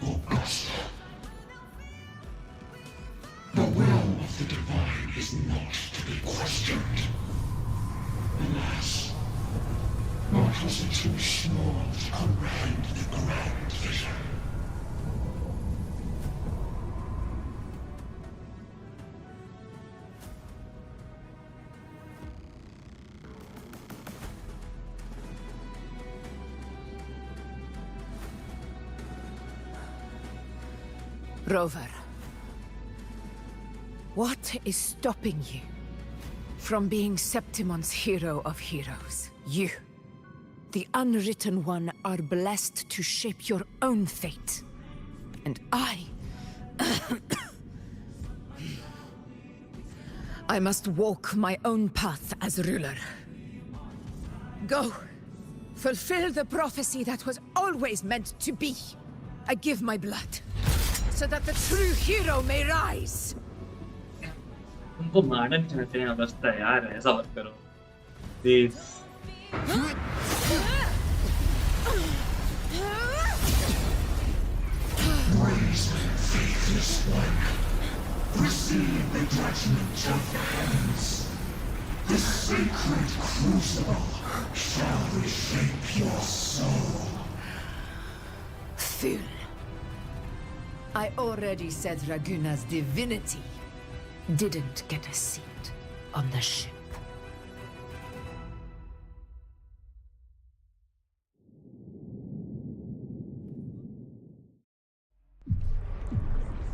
Augusta. The will of the divine is not to be questioned. Alas, mortals are too small to comprehend the grand vision. Rover, what is stopping you from being Septimon's hero of heroes? You, the Unwritten One, are blessed to shape your own fate. And I must walk my own path as ruler. Go, fulfill the prophecy that was always meant to be. I give my blood, so that the true hero may rise. उनको मारना नहीं चाहते हैं Agusta यार, ऐसा मत करो please. Raise faithless one. Receive the judgment of the heavens. The sacred crucible shall reshape your soul. Fool. I already said Raguna's divinity didn't get a seat on the ship.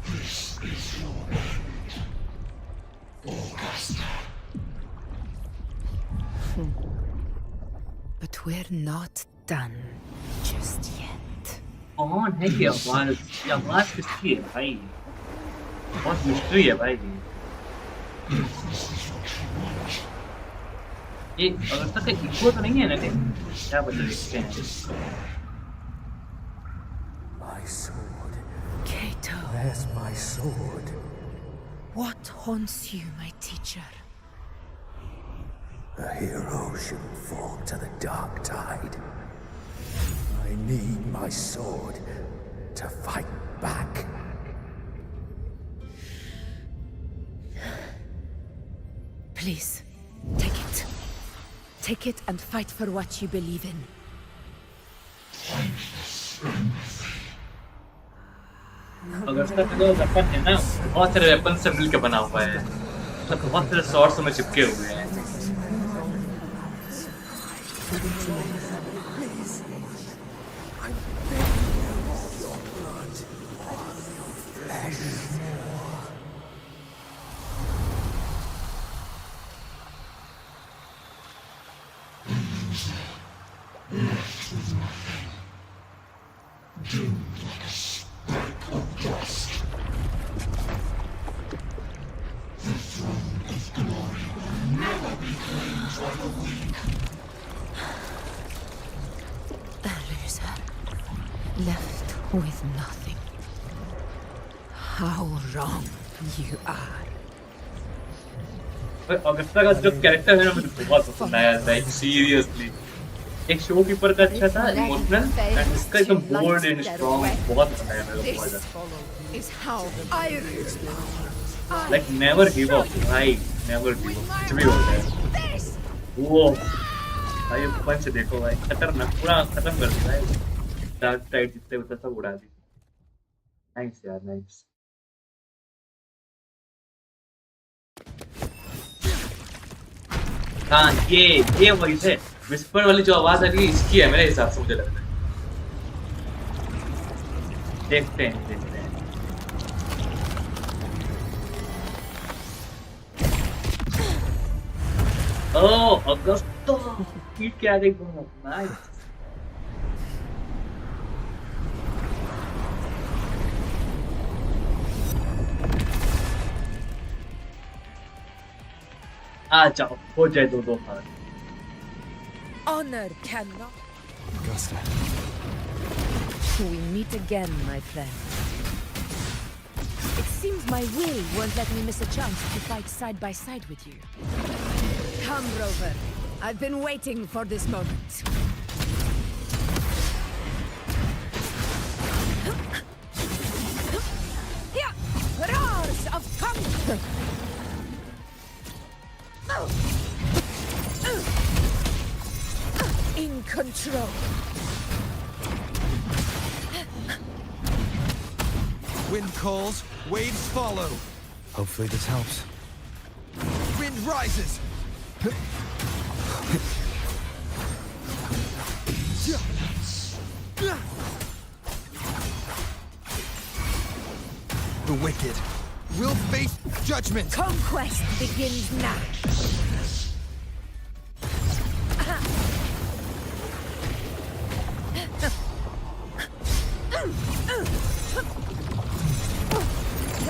This is your end, Augusta. But we're not done just yet. कौन है ये आवाज किसकी है भाई? बहुत mystery है भाई। ये अगस्ता का इको तो नहीं है ना कहीं? क्या बता देखते हैं। My sword. Kato. Where's my sword? What haunts you, my teacher? A hero shouldn't fall to the dark tide. I need my sword to fight back. Please, take it. Take it and fight for what you believe in. Fight Augusta का जो weapon है ना, बहुत सारे weapon से मिलकर बना हुआ है, मतलब बहुत सारे स्वॉर्ड्स में चिपके हुए हैं। A loser, left with nothing. How wrong you are. Augusta का जो कैरेक्टर है ना मुझे बहुत पसंद आया, लाइक सीरियसली एक शोकीपर का अच्छा था, इमोशनल, एंड इसका एकदम बोल्ड एंड स्ट्रांग, बहुत पसंद आया मेरे को बहुत ज्यादा। Like never give up, right, never give up, कुछ भी हो जाए। वो भाई पंच देखो भाई, खतरनाक, पूरा खत्म कर दिया है, डार्क साइड जितने होता सब उड़ा दी। नाइस यार, नाइस। हाँ ये वही है, विस्पर वाली जो आवाज आ रही है इसकी है मेरे हिसाब से, मुझे लगता है। देखते हैं देखते हैं। ओह अगस्तो, हीट क्या देखो, नाइस। आ जाओ, हो जाए दो हाथ। Honor cannot. Augusta. We meet again, my friend. It seems my will won't let me miss a chance to fight side by side with you. Come, Rover. I've been waiting for this moment. Here! Roars of comfort! In control. Wind calls, waves follow. Hopefully this helps. Wind rises. The wicked will face judgment. Conquest begins now.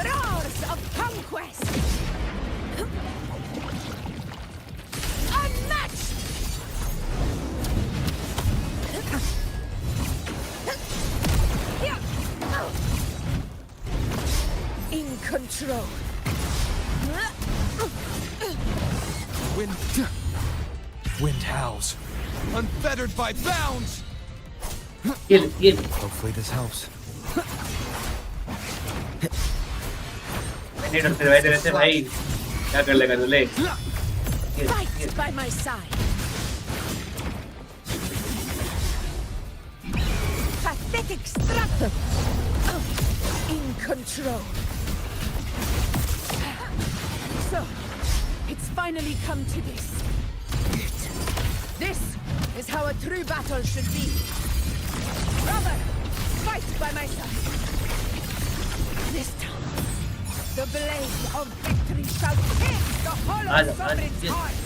Roars of conquest! Unmatched! In control. Wind howls, unfettered by bounds. Kill. Hopefully this helps. नहीं डरते भाई, तेरे से भाई क्या कर लेगा तू, ले। Fight by my side. Pathetic struggle. In control. So, it's finally come to this. This is how a true battle should be. Brother, fight by my side. This time, the blade of victory shall pierce the hollow sovereign's heart.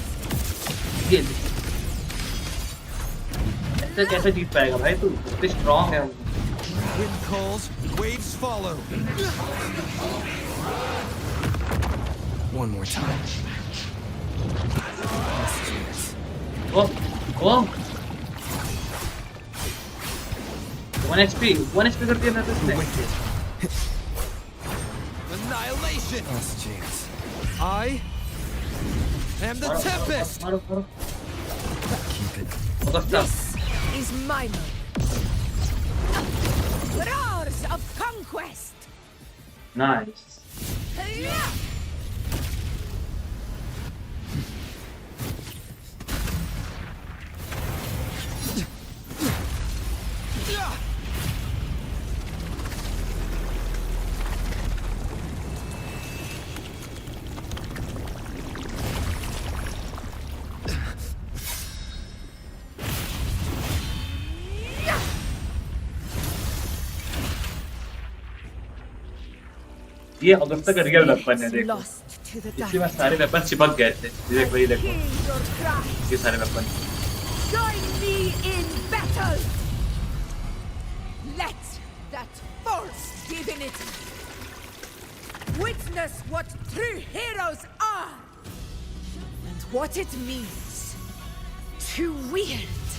ऐसे कैसे जीत पाएगा भाई तू, इतनी strong है। Wind calls, waves follow. One more time. Oh, 1 HP कर दिया ना तुझने। Annihilation. Last chance. I am the tempest. मारो। Keep it. Augusta. This is my moment. Roars of conquest. Nice. ये अगुस्ता का रियल वेपन है, Spirits देखो lost to the इसके बाद dark सारे वेपन tide. चिपक गए थे। ये देखो, ये देखो, Hear your cry. ये सारे weapon. Join me in battle. Let that false divinity witness what true heroes are and what it means to wield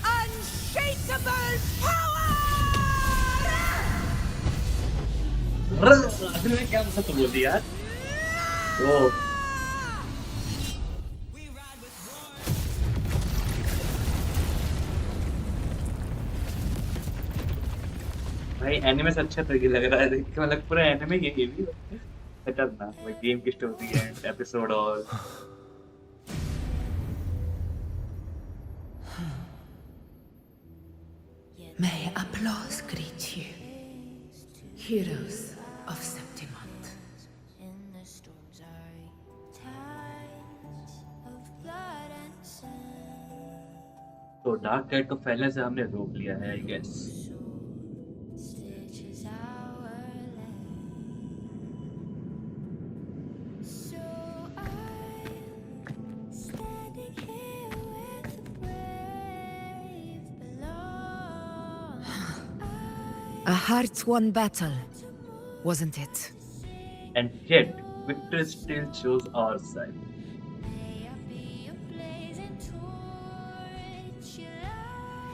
unshakable power. आखिर में क्या मतलब बोल दिया यार? ओ भाई एनिमे से अच्छा तो ये लग रहा है देख के, मतलब पूरा एनिमे ये भी खतरनाक भाई, गेम की स्टोरी है, एपिसोड और May applause greet you, heroes of Septimont. तो डार्क टाइड को फैलने से हमने रोक लिया है I guess. A hard-won battle, wasn't it? And yet victory still chose our side.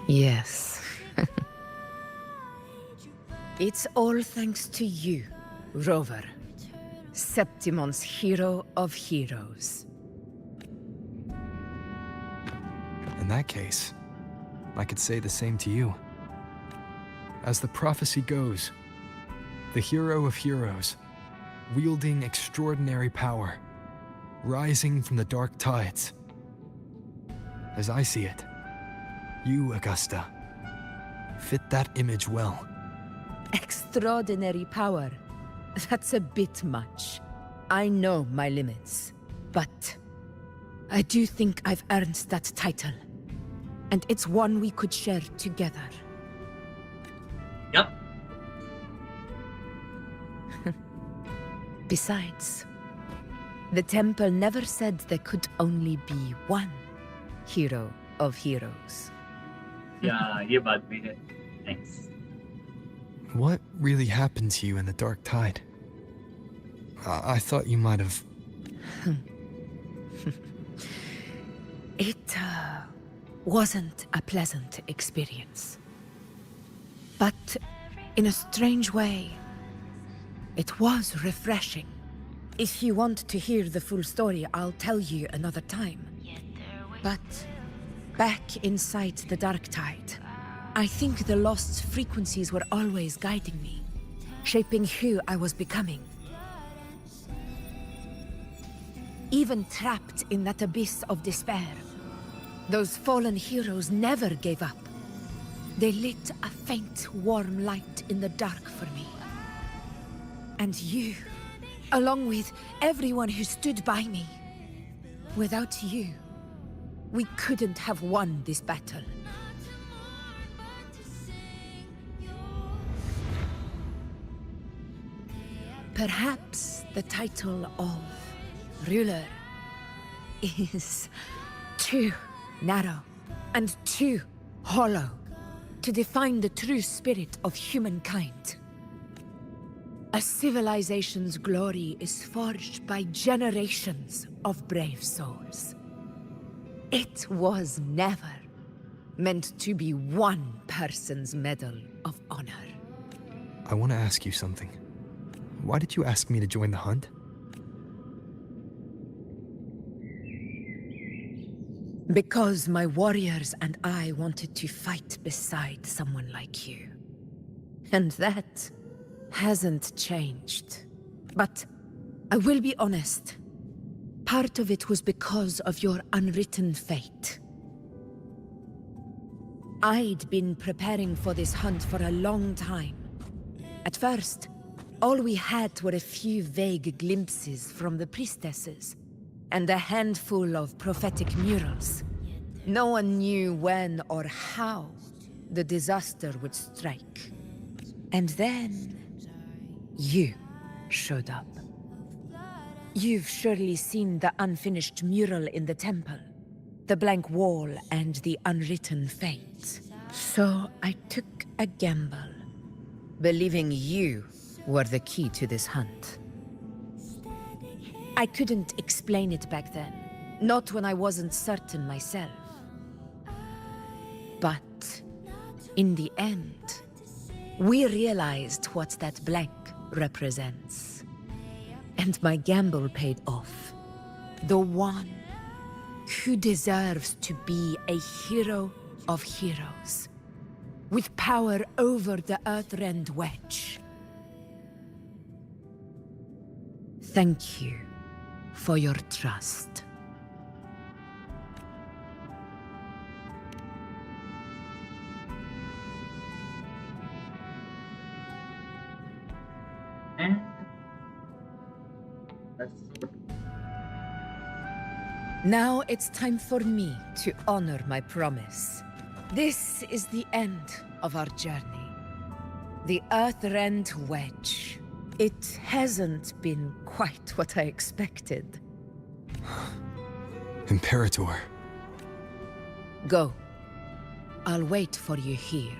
Yes. It's all thanks to you, Rover. Septimon's hero of heroes. In that case, I could say the same to you. As the prophecy goes, the hero of heroes, wielding extraordinary power, rising from the dark tides. As I see it, you, Augusta, fit that image well. Extraordinary power. That's a bit much. I know my limits. But I do think I've earned that title. And it's one we could share together. Yep. Besides, the temple never said there could only be one hero of heroes. Yeah, ये बात भी है. Thanks. What really happened to you in the dark tide? I thought you might have... It wasn't a pleasant experience. But in a strange way, it was refreshing. If you want to hear the full story, I'll tell you another time. But back inside the dark tide, I think the lost frequencies were always guiding me, shaping who I was becoming. Even trapped in that abyss of despair, those fallen heroes never gave up. They lit a faint, warm light in the dark for me. And you, along with everyone who stood by me. Without you, we couldn't have won this battle. Perhaps the title of ruler is too narrow and too hollow to define the true spirit of humankind. A civilization's glory is forged by generations of brave souls. It was never meant to be one person's medal of honor. I want to ask you something. Why did you ask me to join the hunt? Because my warriors and I wanted to fight beside someone like you. And that hasn't changed. But I will be honest. Part of it was because of your unwritten fate. I'd been preparing for this hunt for a long time. At first, all we had were a few vague glimpses from the priestesses, and a handful of prophetic murals. No one knew when or how the disaster would strike. And then, you showed up. You've surely seen the unfinished mural in the temple, the blank wall and the unwritten fate. So I took a gamble, believing you were the key to this hunt. I couldn't explain it back then, not when I wasn't certain myself. But in the end, we realized what that blank represents. And my gamble paid off. The one who deserves to be a hero of heroes, with power over the Earthrend Wedge. Thank you for your trust. And that's so Now it's time for me to honor my promise. This is the end of our journey. The Earthrend Wedge. It hasn't been quite what I expected. Imperator. Go. I'll wait for you here.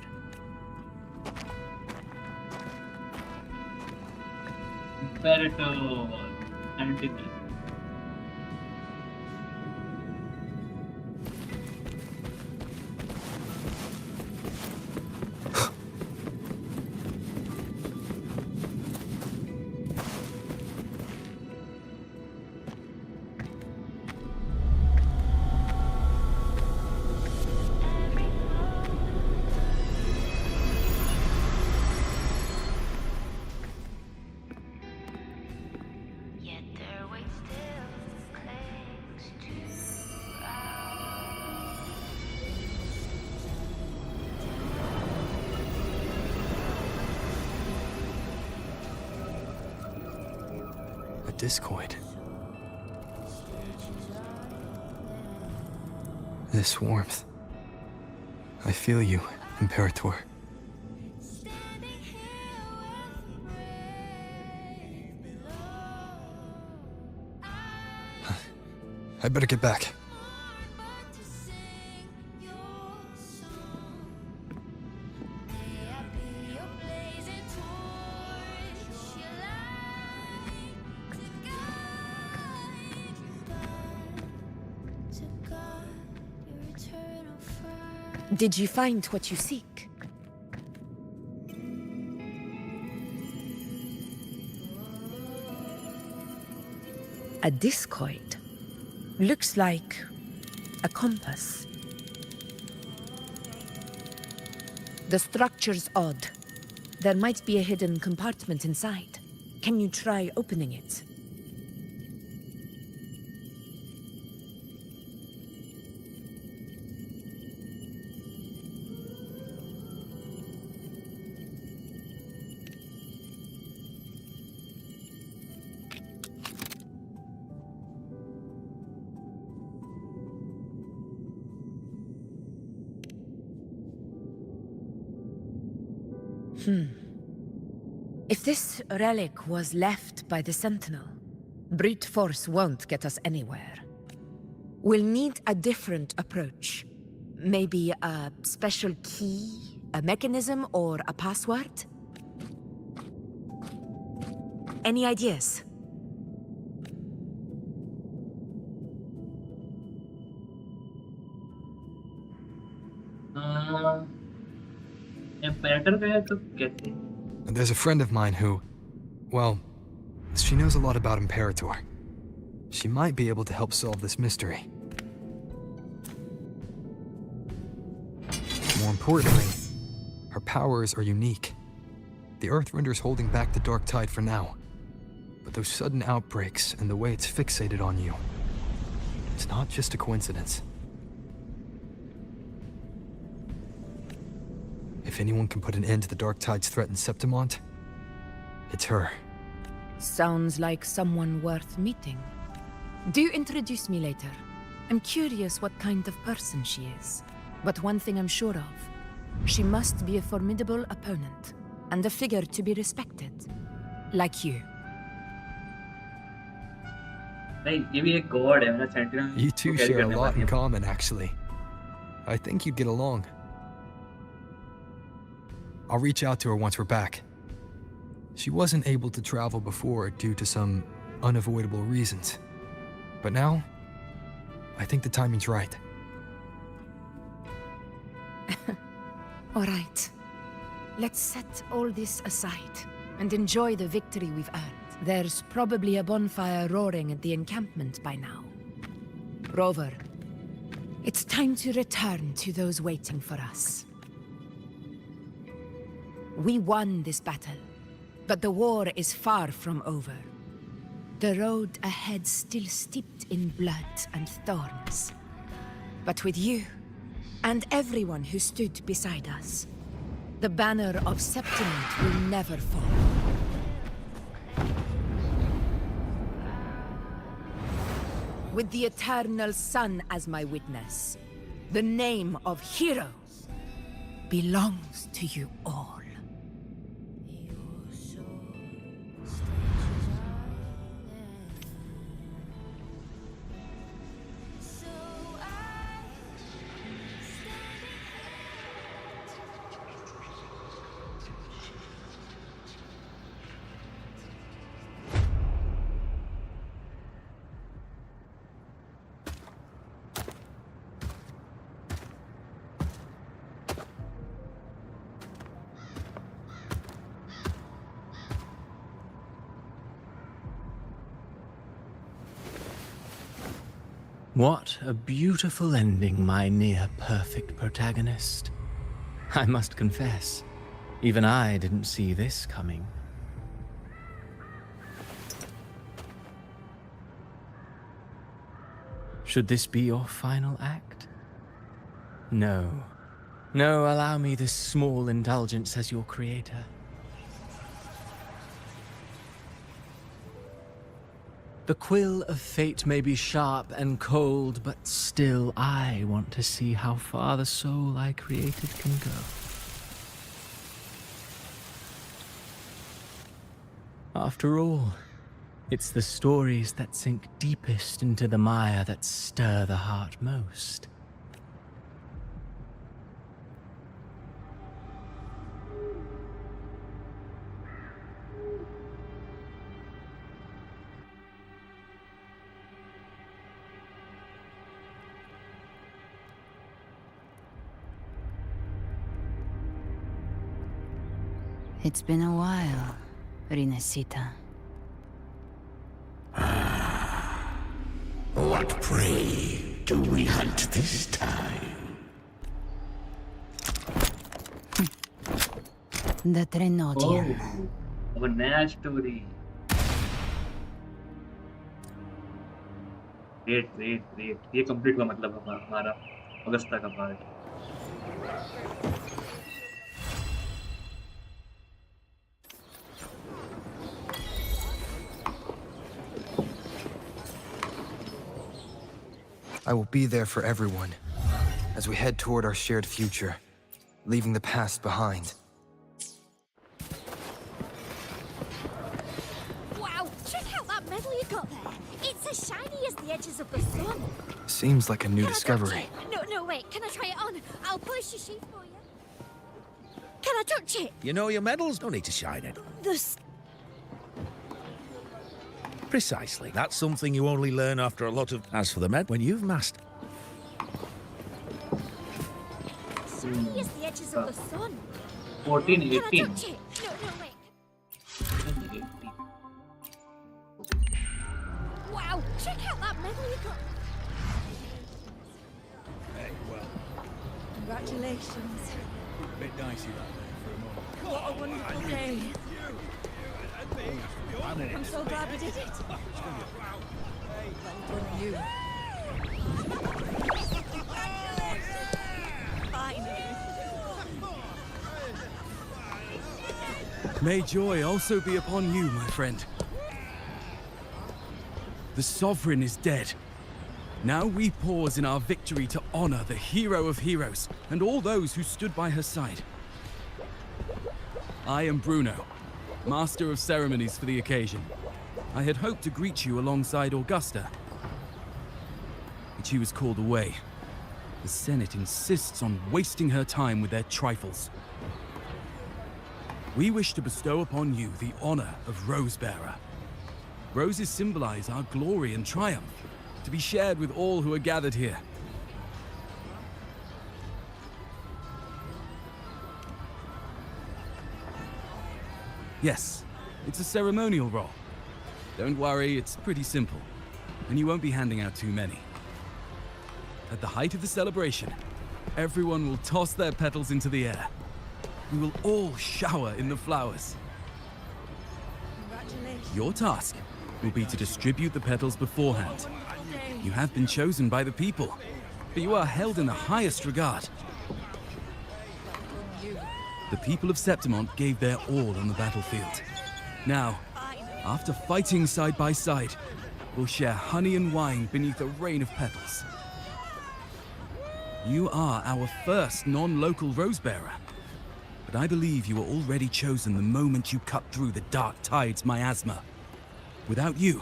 Imperator. Antique. Yet their weight still clings to ground. A discoid. This warmth. I feel you, Imperator. I better get back. Did you find what you seek? A discoid. Looks like a compass. The structure's odd. There might be a hidden compartment inside. Can you try opening it? If this relic was left by the Sentinel, brute force won't get us anywhere. We'll need a different approach. Maybe a special key, a mechanism, or a password? Any ideas? Imperator का है तो कैसे? There's a friend of mine who, well, she knows a lot about Imperator. She might be able to help solve this mystery. More importantly, her powers are unique. The Earthrender's holding back the Dark Tide for now. But those sudden outbreaks and the way it's fixated on you, it's not just a coincidence. If anyone can put an end to the Dark Tide's threat in Septimont, it's her. Sounds like someone worth meeting. Do introduce me later. I'm curious what kind of person she is. But one thing I'm sure of, she must be a formidable opponent, and a figure to be respected. Like you. नहीं ये भी एक God है मतलब sentinel You को two carry share a करने lot वाली in है। common, actually. I think you'd get along. I'll reach out to her once we're back. She wasn't able to travel before due to some unavoidable reasons. But now, I think the timing's right. All right. Let's set all this aside and enjoy the victory we've earned. There's probably a bonfire roaring at the encampment by now. Rover, it's time to return to those waiting for us. We won this battle, but the war is far from over. The road ahead still steeped in blood and thorns. But with you, and everyone who stood beside us, the banner of Septimate will never fall. With the eternal sun as my witness, the name of hero belongs to you all. What a beautiful ending, my near-perfect protagonist. I must confess, even I didn't see this coming. Should this be your final act? No. No, allow me this small indulgence as your creator. The quill of fate may be sharp and cold, but still I want to see how far the soul I created can go. After all, it's the stories that sink deepest into the mire that stir the heart most. It's been a while, Rinesita. What prey do we hunt this time? The Trenodian. अब नया story. Great great great ये complete हुआ मतलब हमारा Agusta का part. I will be there for everyone as we head toward our shared future, leaving the past behind. Wow, check out that medal you got there. It's as shiny as the edges of the sun. Seems like a new Can I touch discovery. it? No, wait. Can I try it on? I'll polish your sheath for you. Can I touch it? You know your medals? Don't need to shine it. Precisely. That's something you only learn after a lot of... As for the med, when you've mastered... Shiny as the edges of the sun. 14, Can I 18. touch it? No, wait. Wow, check out that medal you got. Hey, well, Congratulations. a bit dicey that day for a moment. What a wonderful day. I'm so glad we did it. Well done, you. Finally. May joy also be upon you, my friend. The Sovereign is dead. Now we pause in our victory to honor the hero of heroes and all those who stood by her side. I am Bruno, Master of Ceremonies for the occasion. I had hoped to greet you alongside Augusta, but she was called away. The Senate insists on wasting her time with their trifles. We wish to bestow upon you the honor of Rosebearer. Roses symbolize our glory and triumph, to be shared with all who are gathered here. Yes, it's a ceremonial role. Don't worry, it's pretty simple, and you won't be handing out too many. At the height of the celebration, everyone will toss their petals into the air. We will all shower in the flowers. Your task will be to distribute the petals beforehand. You have been chosen by the people, but you are held in the highest regard. The people of Septimont gave their all on the battlefield. Now, after fighting side by side, we'll share honey and wine beneath a rain of petals. You are our first non-local Rosebearer, but I believe you were already chosen the moment you cut through the Dark Tide's miasma. Without you,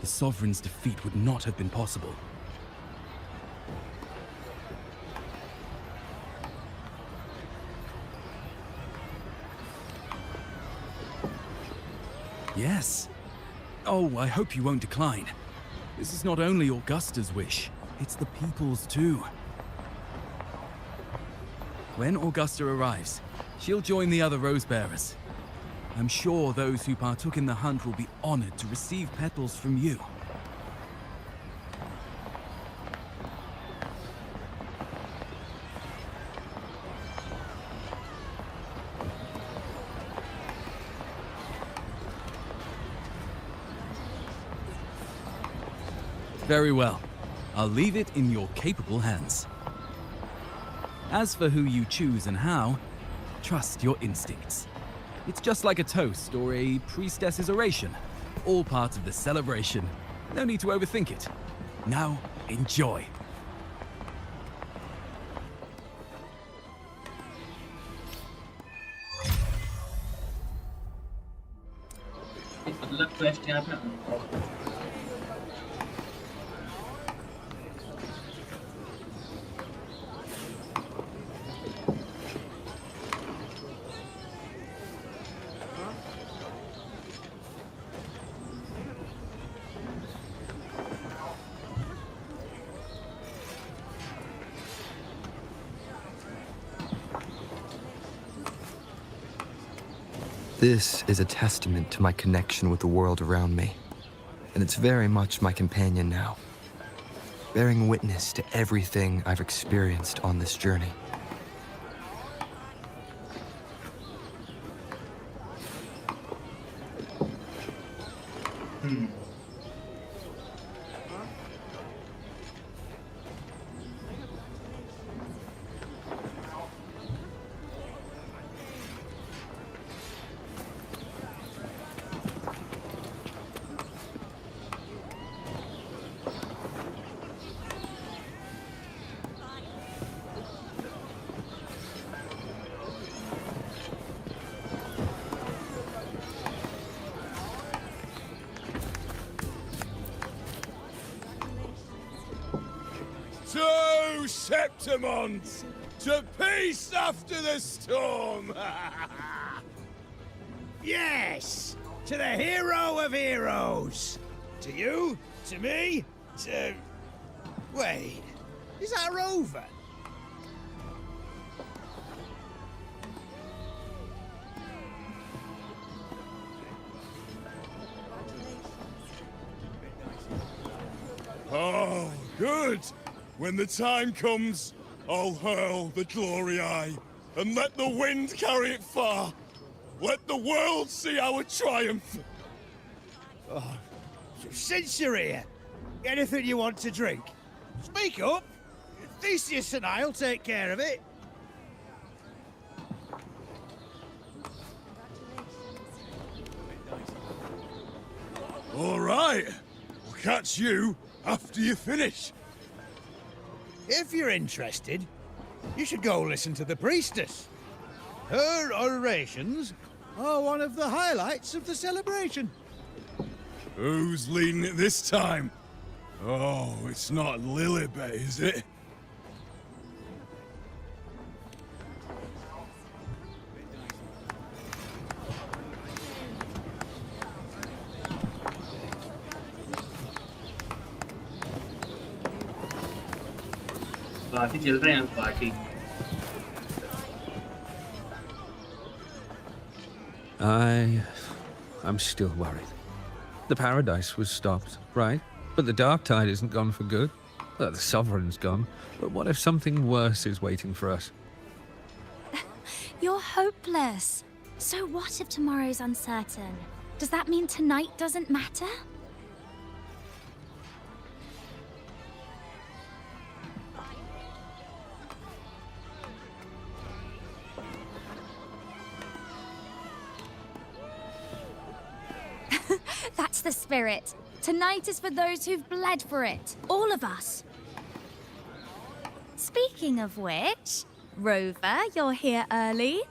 the Sovereign's defeat would not have been possible. Yes. Oh, I hope you won't decline. This is not only Augusta's wish, it's the people's too. When Augusta arrives, she'll join the other Rosebearers. I'm sure those who partook in the hunt will be honored to receive petals from you. Very well. I'll leave it in your capable hands. As for who you choose and how, trust your instincts. It's just like a toast or a priestess's oration, all part of the celebration. No need to overthink it. Now, enjoy. अगला quest यहाँ पे This is a testament to my connection with the world around me, and it's very much my companion now, bearing witness to everything I've experienced on this journey. To Septimont! To peace after the storm! Yes! To the hero of heroes! To you, to me, to... Wait, is that a rover? Oh, good! When the time comes, I'll hurl the glory eye, and let the wind carry it far. Let the world see our triumph. Oh, since you're here, anything you want to drink? Speak up. Theseus and I'll take care of it. All right. We'll catch you after you finish. If you're interested, you should go listen to the priestess. Her orations are one of the highlights of the celebration. Who's leading it this time? Oh, it's not Lilibet, is it? Party चल रहे हैं party I'm still worried. The paradise was stopped, right? But the dark tide isn't gone for good. The sovereign's gone. But what if something worse is waiting for us? You're hopeless. So what if tomorrow's uncertain? Does that mean tonight doesn't matter? That's the spirit. Tonight is for those who've bled for it. All of us. Speaking of which, Rover, you're here early.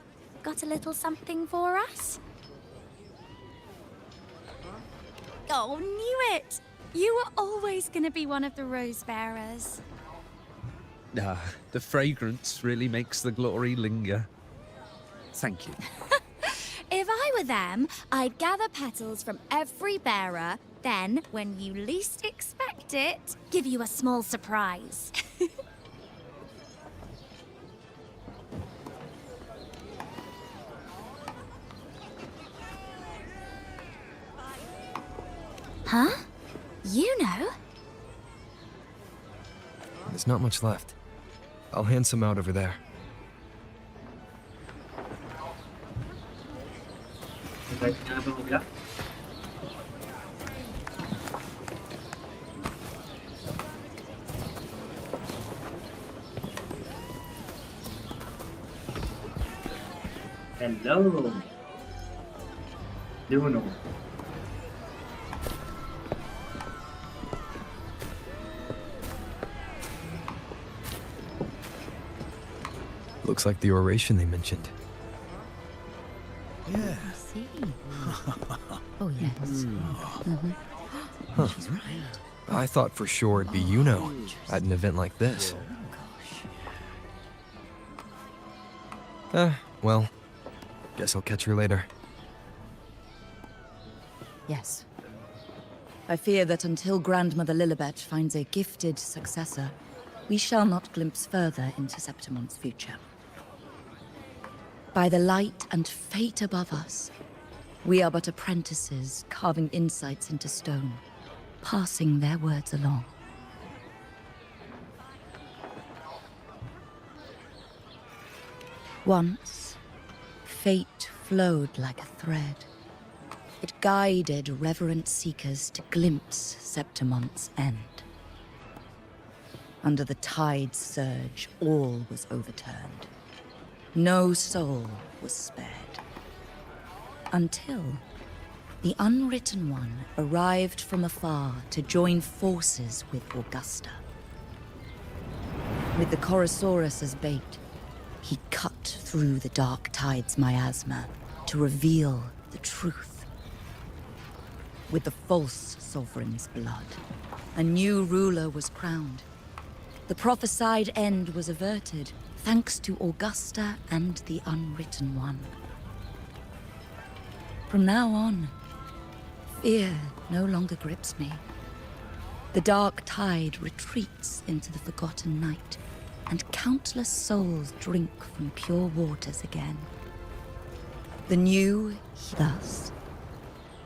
Got a little something for us? Oh, knew it! You were always gonna be one of the rose bearers. The fragrance really makes the glory linger. Thank you. If I were them, I'd gather petals from every bearer, then, when you least expect it, give you a small surprise. Huh? You know? There's not much left. I'll hand some out over there. Hello. Juno. Looks like the oration they mentioned. Yeah. I see. Oh, yes. Huh. I thought for sure it'd be Yuno at an event like this. Well, guess I'll catch her later. Yes. I fear that until Grandmother Lilibet finds a gifted successor, we shall not glimpse further into Septimon's future. By the light and fate above us, we are but apprentices carving insights into stone, passing their words along. Once, fate flowed like a thread. It guided reverent seekers to glimpse Septimon's end. Under the tide's surge, all was overturned. No soul was spared. Until the Unwritten One arrived from afar to join forces with Augusta. With the Chorosaurus as bait, he cut through the dark tide's miasma to reveal the truth. With the false sovereign's blood, a new ruler was crowned. The prophesied end was averted, thanks to Augusta and the Unwritten One. From now on, fear no longer grips me. The dark tide retreats into the forgotten night, and countless souls drink from pure waters again. The new, thus.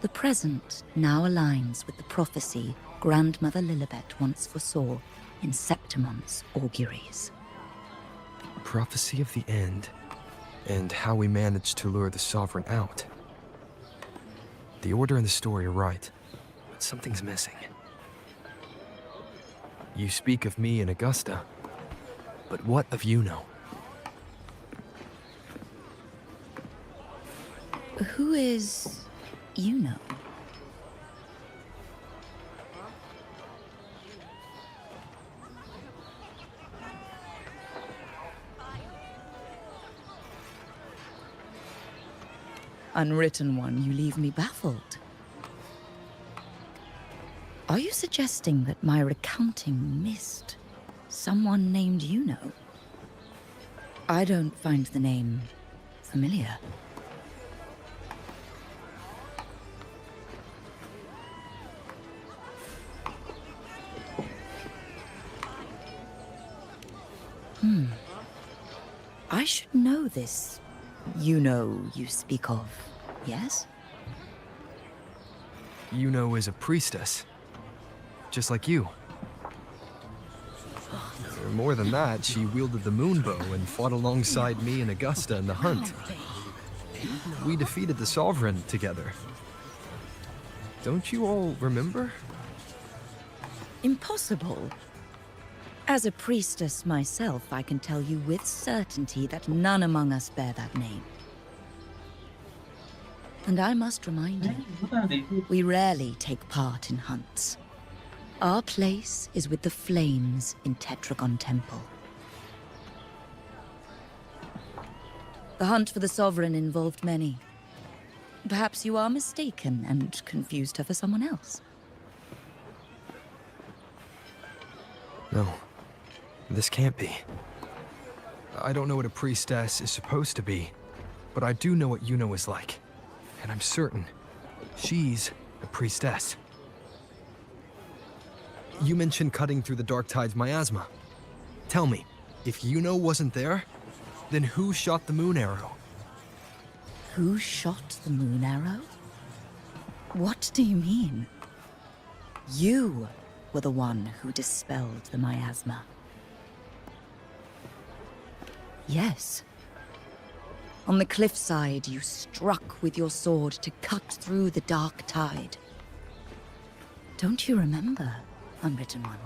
The present now aligns with the prophecy Grandmother Lilibet once foresaw in Septimon's auguries. Prophecy of the end, and how we managed to lure the Sovereign out. The order and the story are right, but something's missing. You speak of me and Augusta, but what of Yuno? Who is Yuno? Unwritten One, you leave me baffled. Are you suggesting that my recounting missed someone named Yuno? I don't find the name familiar. I should know this Yuno you speak of, yes? Yuno is a priestess. Just like you. More than that, she wielded the moonbow and fought alongside me and Augusta in the hunt. We defeated the Sovereign together. Don't you all remember? Impossible. As a priestess myself, I can tell you with certainty that none among us bear that name. And I must remind you, we rarely take part in hunts. Our place is with the flames in Tetragon Temple. The hunt for the Sovereign involved many. Perhaps you are mistaken and confused her for someone else. No. This can't be. I don't know what a priestess is supposed to be, but I do know what Yuno is like. And I'm certain she's a priestess. You mentioned cutting through the Dark Tide's miasma. Tell me, if Yuno wasn't there, then who shot the moon arrow? Who shot the moon arrow? What do you mean? You were the one who dispelled the miasma. Yes. On the cliffside, you struck with your sword to cut through the Dark Tide. Don't you remember, Unwritten One?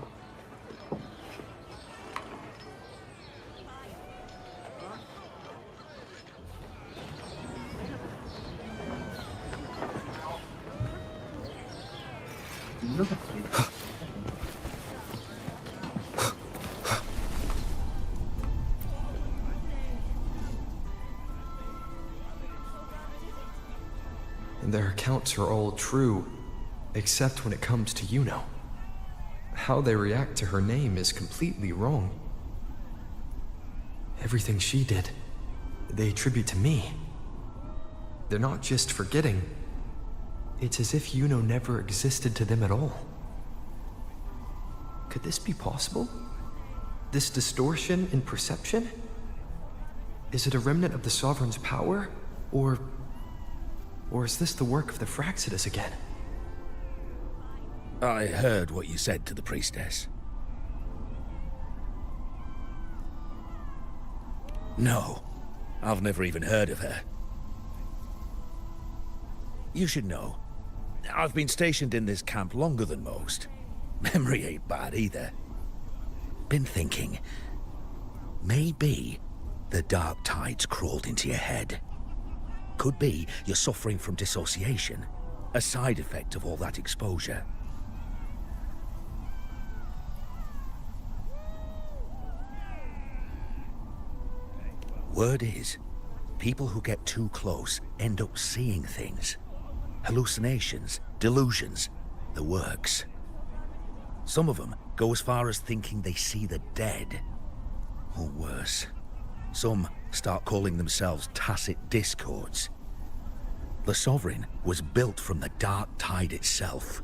Their accounts are all true, except when it comes to Yuno. How they react to her name is completely wrong. Everything she did, they attribute to me. They're not just forgetting. It's as if Yuno never existed to them at all. Could this be possible? This distortion in perception? Is it a remnant of the Sovereign's power? Or is this the work of the Fraxidus again? I heard what you said to the priestess. No, I've never even heard of her. You should know, I've been stationed in this camp longer than most. Memory ain't bad either. Been thinking, maybe the Dark Tide's crawled into your head. Could be you're suffering from dissociation, a side effect of all that exposure. Word is, people who get too close end up seeing things. Hallucinations, delusions, the works. Some of them go as far as thinking they see the dead. Or worse, some start calling themselves tacit discords. The Sovereign was built from the Dark Tide itself.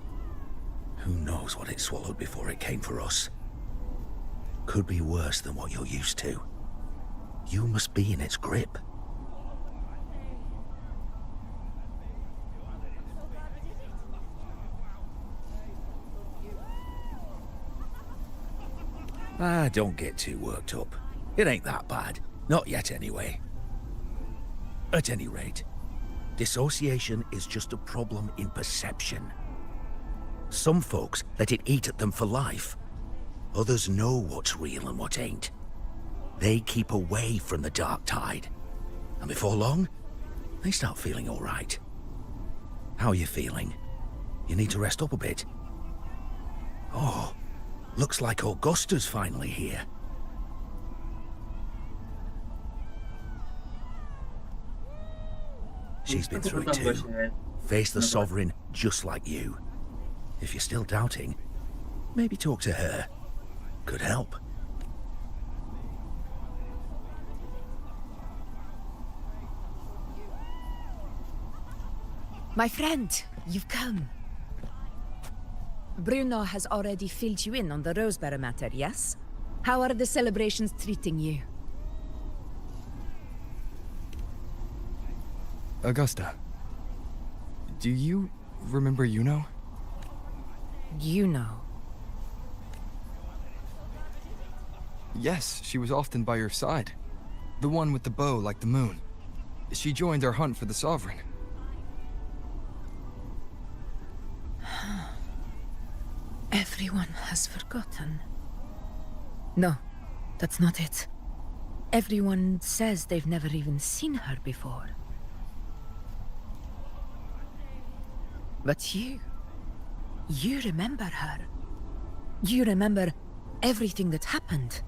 Who knows what it swallowed before it came for us? Could be worse than what you're used to. You must be in its grip. Don't get too worked up. It ain't that bad. Not yet, anyway. At any rate, dissociation is just a problem in perception. Some folks let it eat at them for life. Others know what's real and what ain't. They keep away from the Dark Tide. And before long, they start feeling all right. How are you feeling? You need to rest up a bit. Oh, looks like Augusta's finally here. She's been through it too. Faced the Sovereign just like you. If you're still doubting, maybe talk to her. Could help. My friend, you've come. Bruno has already filled you in on the Rosebearer matter, yes? How are the celebrations treating you? Augusta, do you remember Yuno? Yuno? Yes, she was often by your side. The one with the bow like the moon. She joined our hunt for the Sovereign. Everyone has forgotten. No, that's not it. Everyone says they've never even seen her before. But you remember her. You remember everything that happened.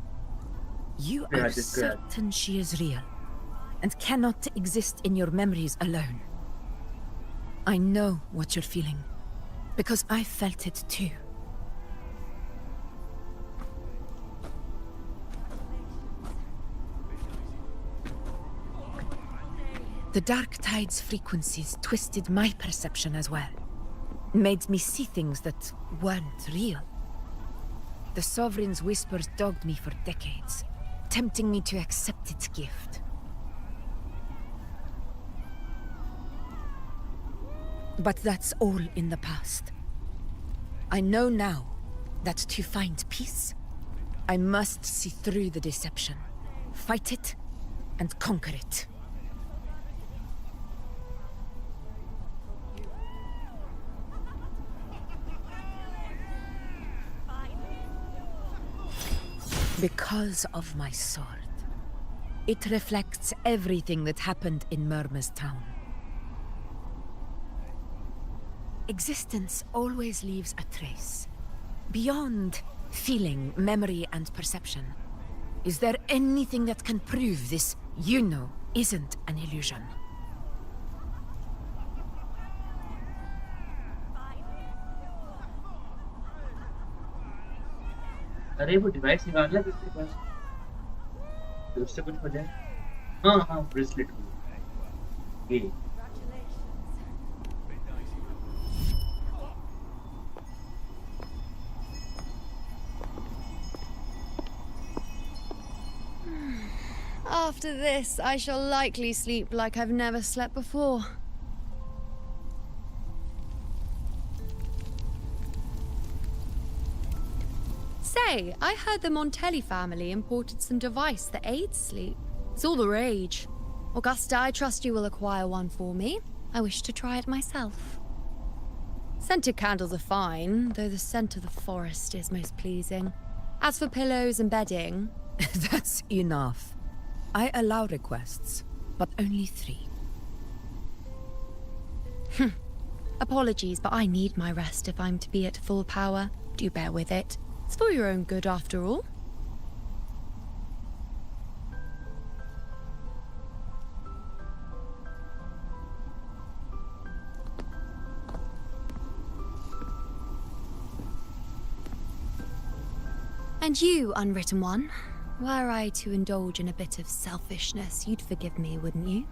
You are certain she is real, and cannot exist in your memories alone. I know what you're feeling, because I felt it too. The Dark Tide's frequencies twisted my perception as well. Made me see things that weren't real. The Sovereign's whispers dogged me for decades, tempting me to accept its gift. But that's all in the past. I know now that to find peace, I must see through the deception, fight it, and conquer it. Because of my sword. It reflects everything that happened in Murma's town. Existence always leaves a trace. Beyond feeling, memory, and perception. Is there anything that can prove this Yuno isn't an illusion? अरे वो device निकाल लिया किसके पास तो उससे कुछ हो जाए हाँ हाँ ब्रेसलेट ये After this, I shall likely sleep like I've never slept before. Say, I heard the Montelli family imported some device that aids sleep. It's all the rage. Augusta, I trust you will acquire one for me. I wish to try it myself. Scented candles are fine, though the scent of the forest is most pleasing. As for pillows and bedding... That's enough. I allow requests, but only 3. Apologies, but I need my rest if I'm to be at full power. Do bear with it. It's for your own good, after all. And you, Unwritten One, were I to indulge in a bit of selfishness, you'd forgive me, wouldn't you?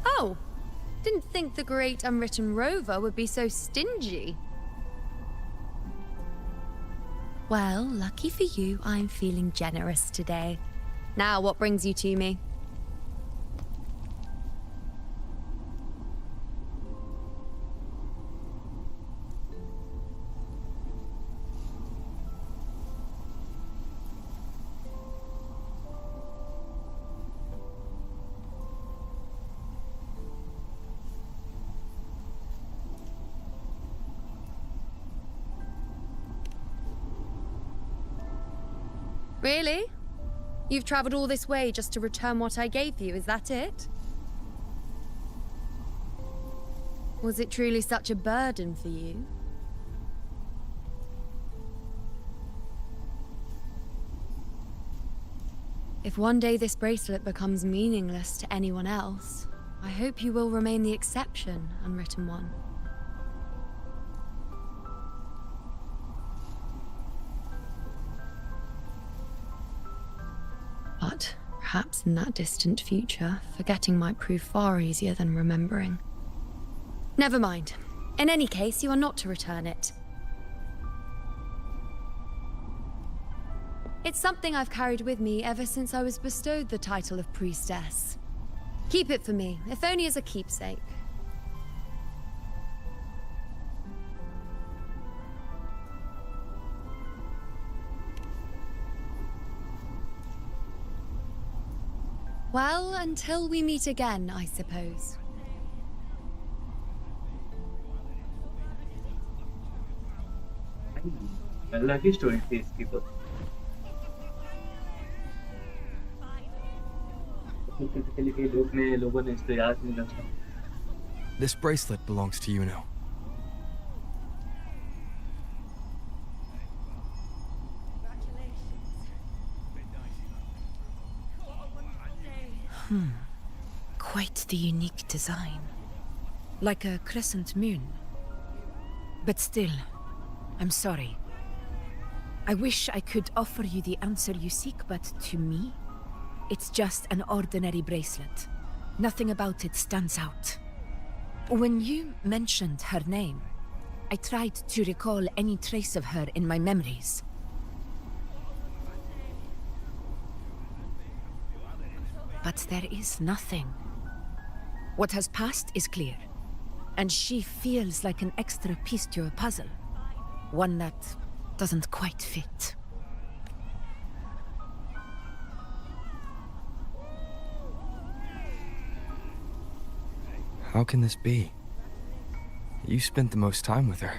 Oh, didn't think the great Unwritten Rover would be so stingy. Well, lucky for you, I'm feeling generous today. Now, what brings you to me? Really? You've traveled all this way just to return what I gave you, is that it? Was it truly such a burden for you? If one day this bracelet becomes meaningless to anyone else, I hope you will remain the exception, unwritten one. But perhaps in that distant future, forgetting might prove far easier than remembering. Never mind. In any case, you are not to return it. It's something I've carried with me ever since I was bestowed the title of priestess. Keep it for me, if only as a keepsake. Well, until we meet again, I suppose. Lucky story थी इसकी तो physically लोगों ने इसको याद नहीं रखा. This bracelet belongs to Yuno. Quite the unique design. Like a crescent moon. But still, I'm sorry. I wish I could offer you the answer you seek, but to me, it's just an ordinary bracelet. Nothing about it stands out. When you mentioned her name, I tried to recall any trace of her in my memories. But there is nothing. What has passed is clear, and she feels like an extra piece to a puzzle. One that doesn't quite fit. How can this be? You spent the most time with her.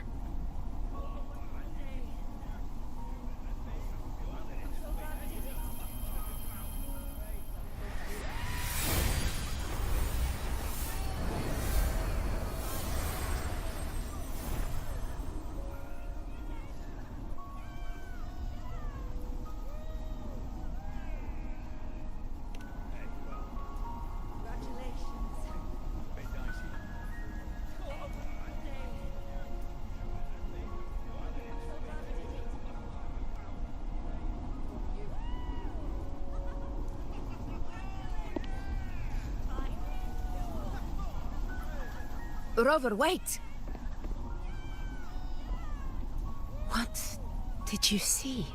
Rover, wait! What did you see?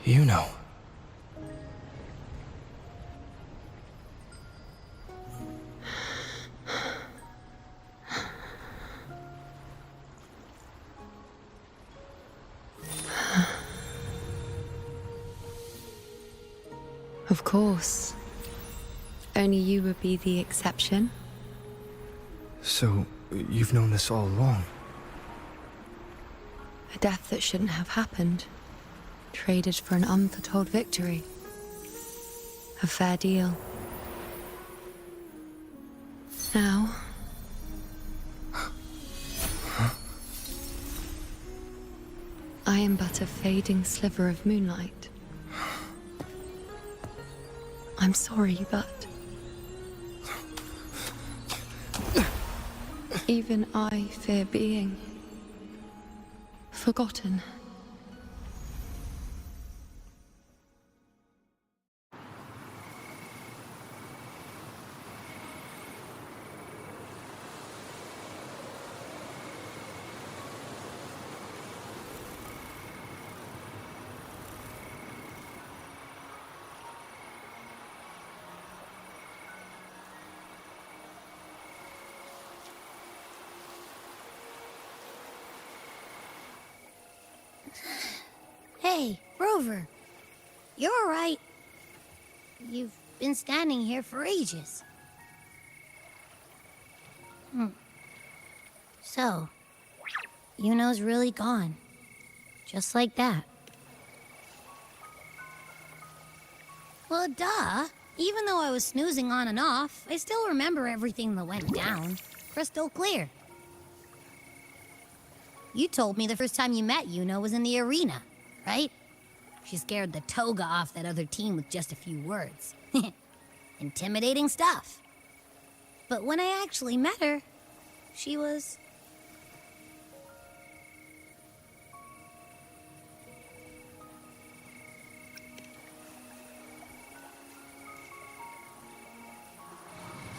You know. Of course. Only you would be the exception. So, you've known this all along? A death that shouldn't have happened. Traded for an unforetold victory. A fair deal. Now... I am but a fading sliver of moonlight. I'm sorry, but... even I fear being... forgotten. Hey, Rover. You're all right. You've been standing here for ages. So, Yuno's really gone. Just like that. Well, duh. Even though I was snoozing on and off, I still remember everything that went down. Crystal clear. You told me the first time you met Yuno was in the arena, right? She scared the toga off that other team with just a few words. Intimidating stuff. But when I actually met her, she was...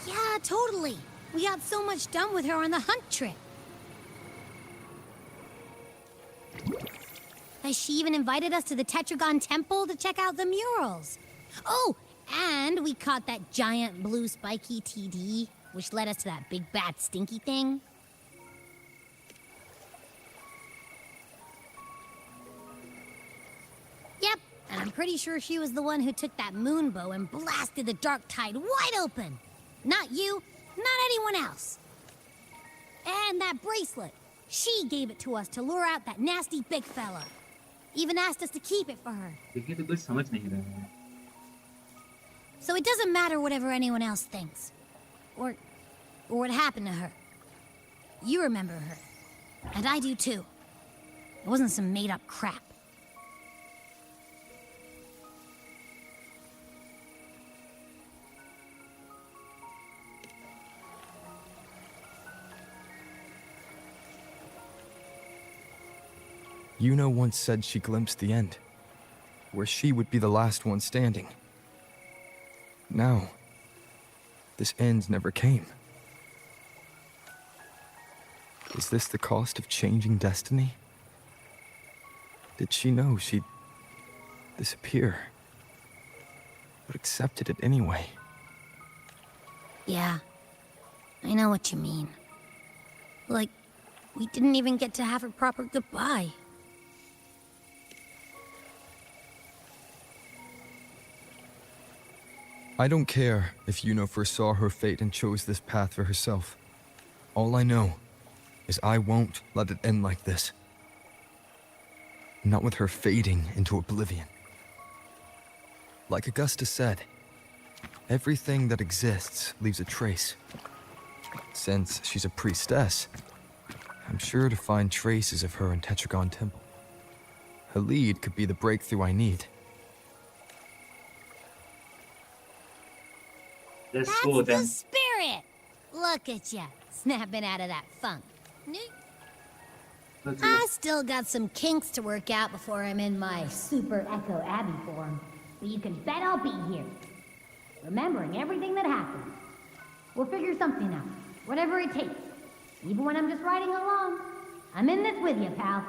Yeah, totally. We got so much done with her on the hunt trip. She even invited us to the Tetragon Temple to check out the murals. Oh, and we caught that giant blue spiky TD, which led us to that big bad stinky thing. Yep, and I'm pretty sure she was the one who took that moon bow and blasted the dark tide wide open. Not you, not anyone else. And that bracelet. She gave it to us to lure out that nasty big fella. Even asked us to keep it for her. देखिए तो कुछ समझ नहीं रहा है. So it doesn't matter whatever anyone else thinks. Or what happened to her. You remember her. And I do too. It wasn't some made-up crap. Yuno once said she glimpsed the end, where she would be the last one standing. Now, this end never came. Is this the cost of changing destiny? Did she know she'd disappear, but accepted it anyway? Yeah, I know what you mean. Like, we didn't even get to have a proper goodbye. I don't care if Yuno foresaw her fate and chose this path for herself. All I know is I won't let it end like this. Not with her fading into oblivion. Like Augusta said, everything that exists leaves a trace. Since she's a priestess, I'm sure to find traces of her in Tetragon Temple. Her lead could be the breakthrough I need. Let's That's go the then. spirit! Look at ya, snapping out of that funk. I still got some kinks to work out before I'm in my Super Echo Abbey form. But you can bet I'll be here. Remembering everything that happened. We'll figure something out. Whatever it takes. Even when I'm just riding along. I'm in this with you, pal.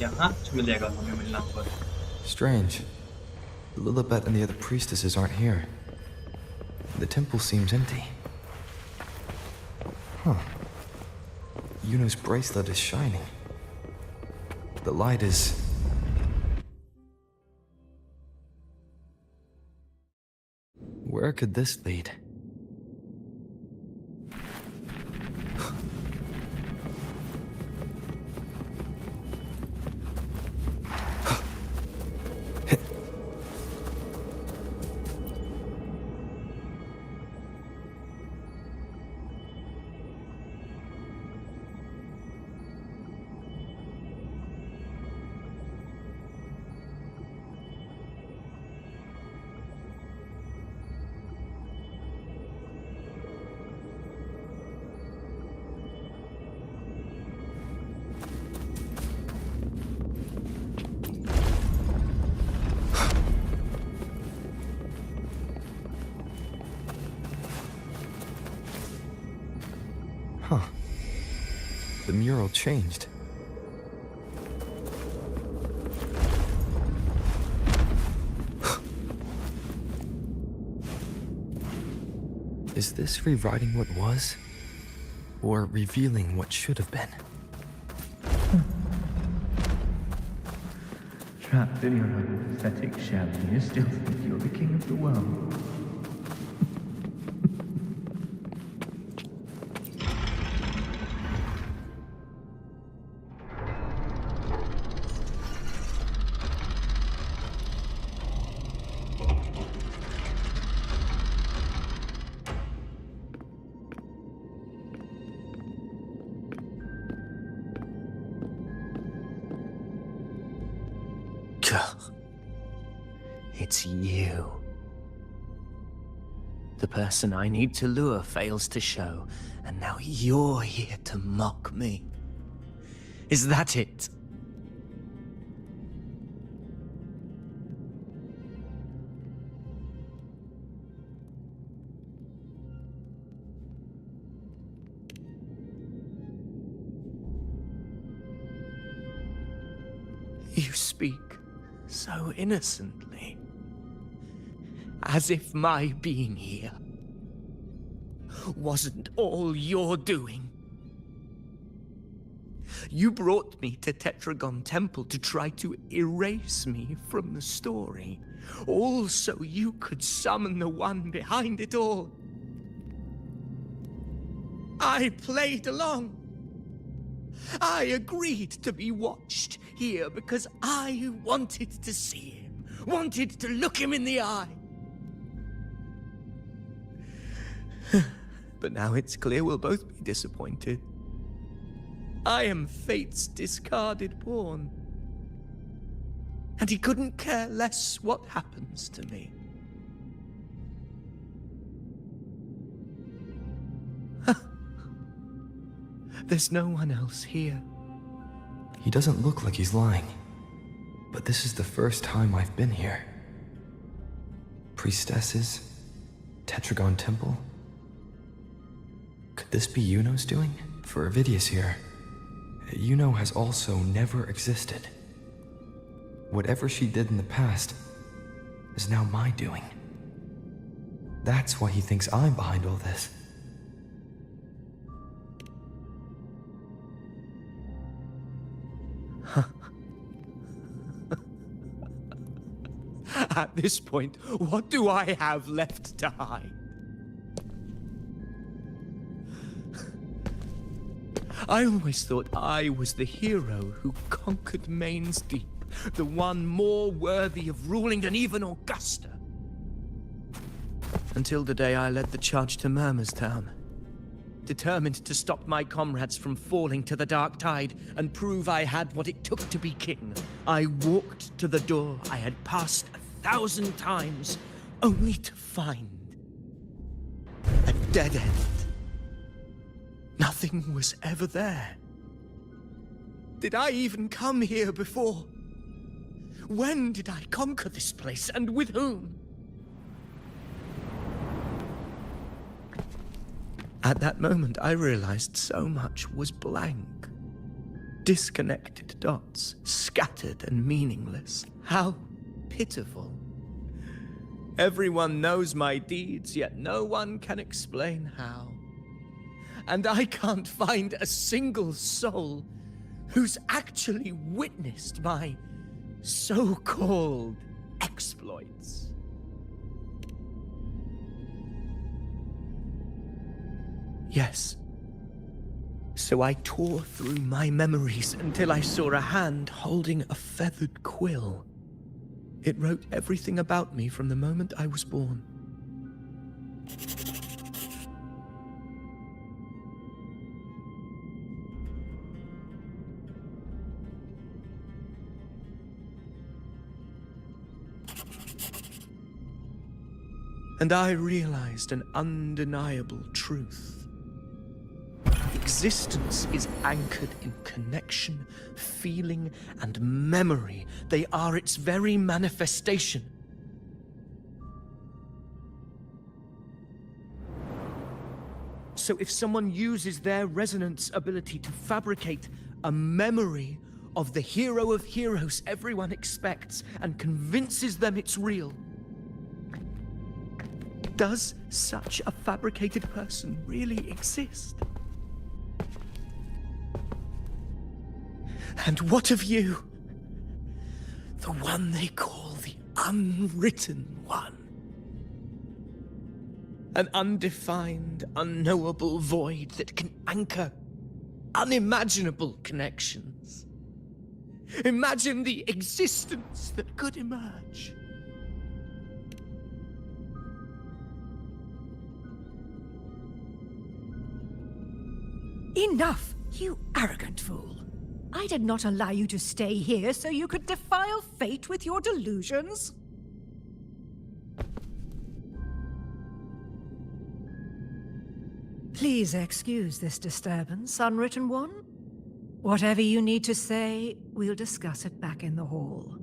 यहाँ मिलेगा हमें मिलना होगा. Strange. Lilibet and the other priestesses aren't here. The temple seems empty. Huh. Yuno's bracelet is shining. The light is... Where could this lead? mural changed. Is this rewriting what was? Or revealing what should have been? Trapped in your own pathetic shell, and you still think you're the king of the world. It's you. The person I need to lure fails to show, and now you're here to mock me. Is that it? You speak so innocently, as if my being here wasn't all you're doing. You brought me to Tetragon Temple to try to erase me from the story, all so you could summon the one behind it all. I played along. I agreed to be watched here because I wanted to see him, wanted to look him in the eye. But now it's clear we'll both be disappointed. I am fate's discarded pawn. And he couldn't care less what happens to me. There's no one else here. He doesn't look like he's lying. But this is the first time I've been here. Priestesses? Tetragon Temple? Could this be Yuno's doing? For Avidius here, Yuno has also never existed. Whatever she did in the past is now my doing. That's why he thinks I'm behind all this. At this point, what do I have left to hide? I always thought I was the hero who conquered Main's Deep, the one more worthy of ruling than even Augusta. Until the day I led the charge to Murmur's Town, determined to stop my comrades from falling to the dark tide and prove I had what it took to be king. I walked to the door I had passed 1,000 times, only to find a dead end. Nothing was ever there. Did I even come here before? When did I conquer this place, and with whom? At that moment, I realized so much was blank. Disconnected dots, scattered and meaningless. How pitiful. Everyone knows my deeds, yet no one can explain how. And I can't find a single soul who's actually witnessed my so-called exploits. Yes. So I tore through my memories until I saw a hand holding a feathered quill. It wrote everything about me from the moment I was born. And I realized an undeniable truth. Existence is anchored in connection, feeling, and memory. They are its very manifestation. So if someone uses their resonance ability to fabricate a memory of the hero of heroes everyone expects and convinces them it's real, does such a fabricated person really exist? And what of you? The one they call the Unwritten One. An undefined, unknowable void that can anchor unimaginable connections. Imagine the existence that could emerge. Enough, you arrogant fool. I did not allow you to stay here so you could defile fate with your delusions. Please excuse this disturbance, Unwritten One. Whatever you need to say, we'll discuss it back in the hall.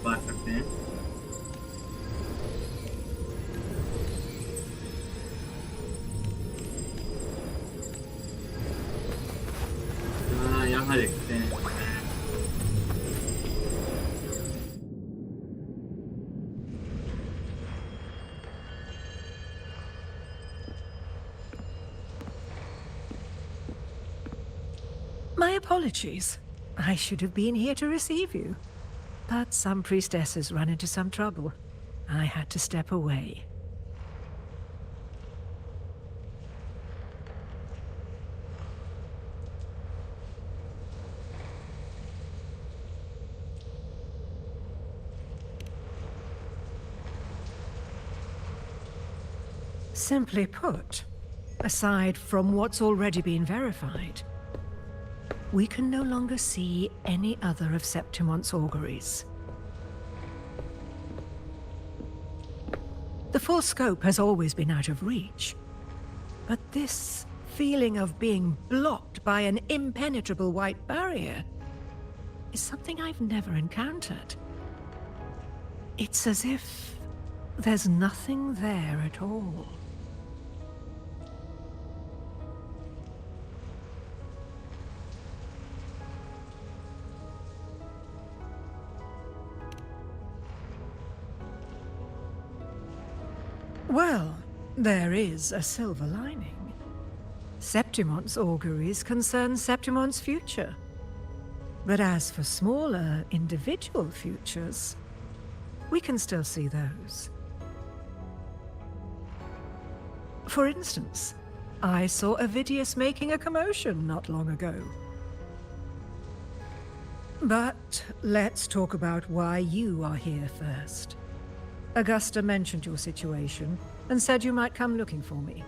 बात करते हैं। यहाँ देखते हैं। My apologies. I should have been here to receive you. But some priestesses run into some trouble. I had to step away. Simply put, aside from what's already been verified, we can no longer see any other of Septimon's auguries. The full scope has always been out of reach, but this feeling of being blocked by an impenetrable white barrier is something I've never encountered. It's as if there's nothing there at all. Well, there is a silver lining. Septimon's auguries concern Septimon's future. But as for smaller, individual futures, we can still see those. For instance, I saw Avidius making a commotion not long ago. But let's talk about why you are here first. Augusta mentioned your situation and said you might come looking for me.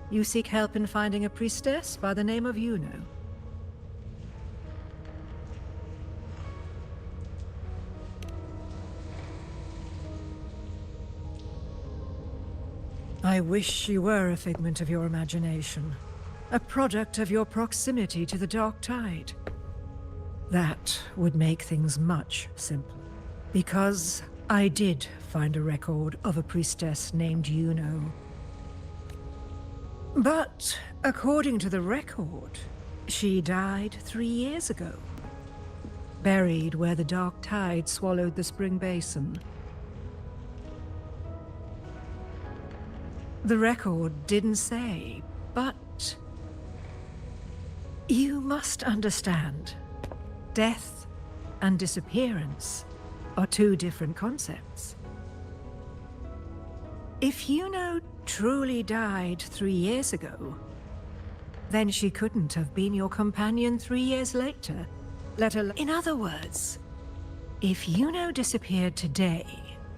You seek help in finding a priestess by the name of Yuno. I wish she were a figment of your imagination, a product of your proximity to the Dark Tide. That would make things much simpler, because I did find a record of a priestess named Yuno. But according to the record, she died 3 years ago, buried where the Dark Tide swallowed the Spring Basin. The record didn't say, but you must understand, death and disappearance are two different concepts. If Yuno truly died 3 years ago, then she couldn't have been your companion 3 years later, let alone... In other words, if Yuno disappeared today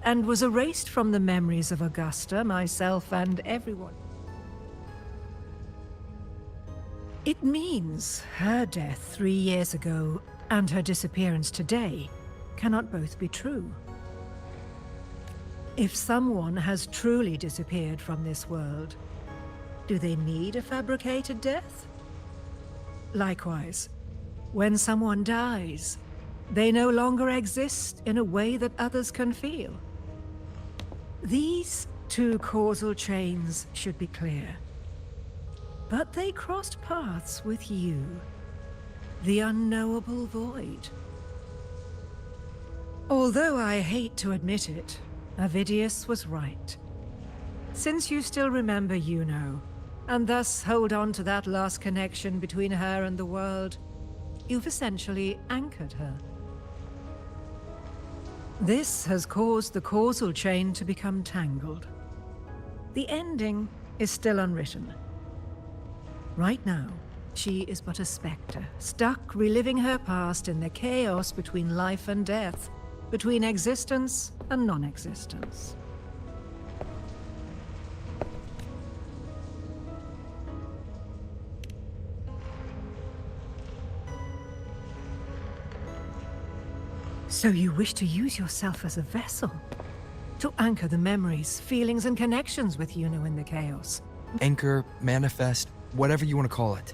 and was erased from the memories of Augusta, myself, and everyone, It means her death 3 years ago and her disappearance today cannot both be true. If someone has truly disappeared from this world, do they need a fabricated death? Likewise, when someone dies, they no longer exist in a way that others can feel. These two causal chains should be clear. But they crossed paths with you, the unknowable void. Although I hate to admit it, Avidius was right. Since you still remember Yuno, and thus hold on to that last connection between her and the world, you've essentially anchored her. This has caused the causal chain to become tangled. The ending is still unwritten. Right now, she is but a spectre, stuck reliving her past in the chaos between life and death, between existence and non-existence. So you wish to use yourself as a vessel, to anchor the memories, feelings, and connections with Yuno in the chaos. Anchor, manifest, whatever you want to call it.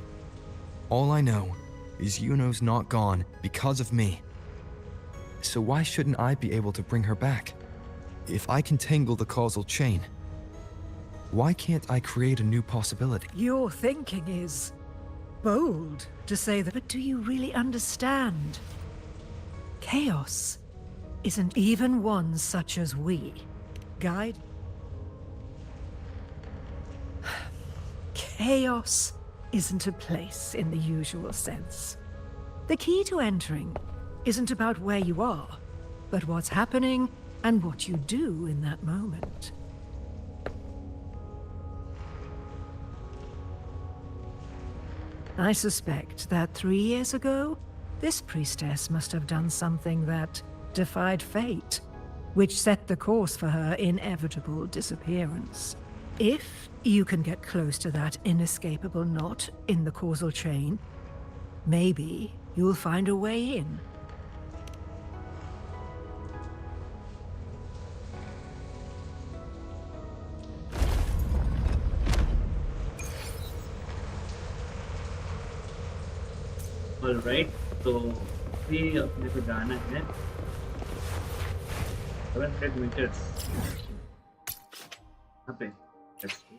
All I know is Yuno's not gone because of me. So why shouldn't I be able to bring her back? If I can tangle the causal chain, why can't I create a new possibility? Your thinking is bold to say that, but do you really understand? Chaos isn't even one such as we. Guide? Chaos isn't a place in the usual sense. The key to entering isn't about where you are, but what's happening and what you do in that moment. I suspect that 3 years ago, this priestess must have done something that defied fate, which set the course for her inevitable disappearance. If you can get close to that inescapable knot in the causal chain, maybe you'll find a way in. Alright, तो ये अपने को जाना है 700 meters यहाँ पे let's go.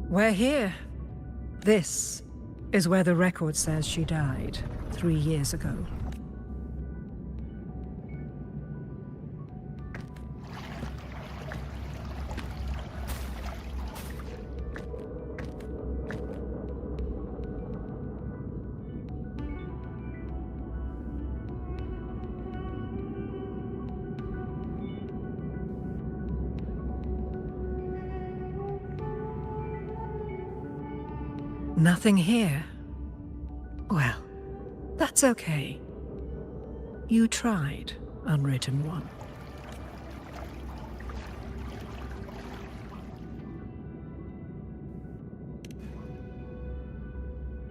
We're here. This is where the record says she died 3 years ago. Nothing here. Well, that's okay. You tried, Unwritten One.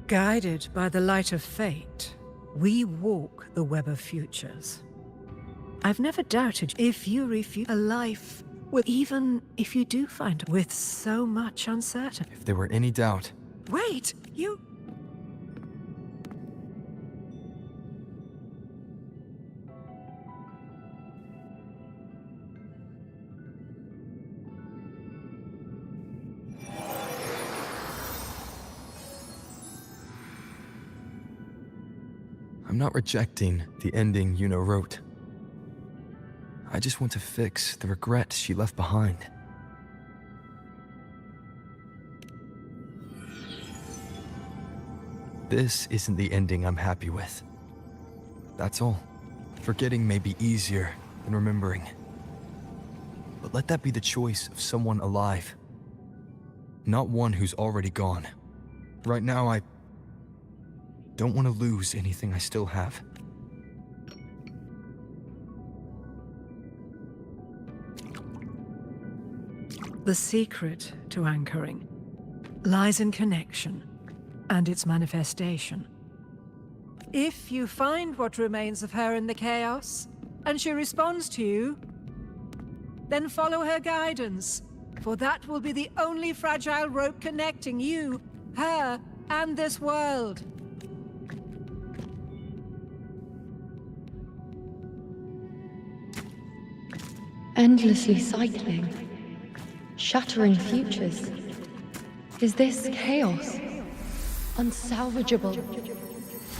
Guided by the light of fate, we walk the web of futures. I've never doubted if you refuse a life, with even if you do find with so much uncertainty. If there were any doubt, Wait, you... I'm not rejecting the ending Yuno wrote. I just want to fix the regret she left behind. This isn't the ending I'm happy with. That's all. Forgetting may be easier than remembering. But let that be the choice of someone alive, not one who's already gone. Right now, I don't want to lose anything I still have. The secret to anchoring lies in connection and its manifestation. If you find what remains of her in the chaos, and she responds to you, then follow her guidance, for that will be the only fragile rope connecting you, her, and this world. Endlessly cycling, shattering futures. Is this chaos? Unsalvageable,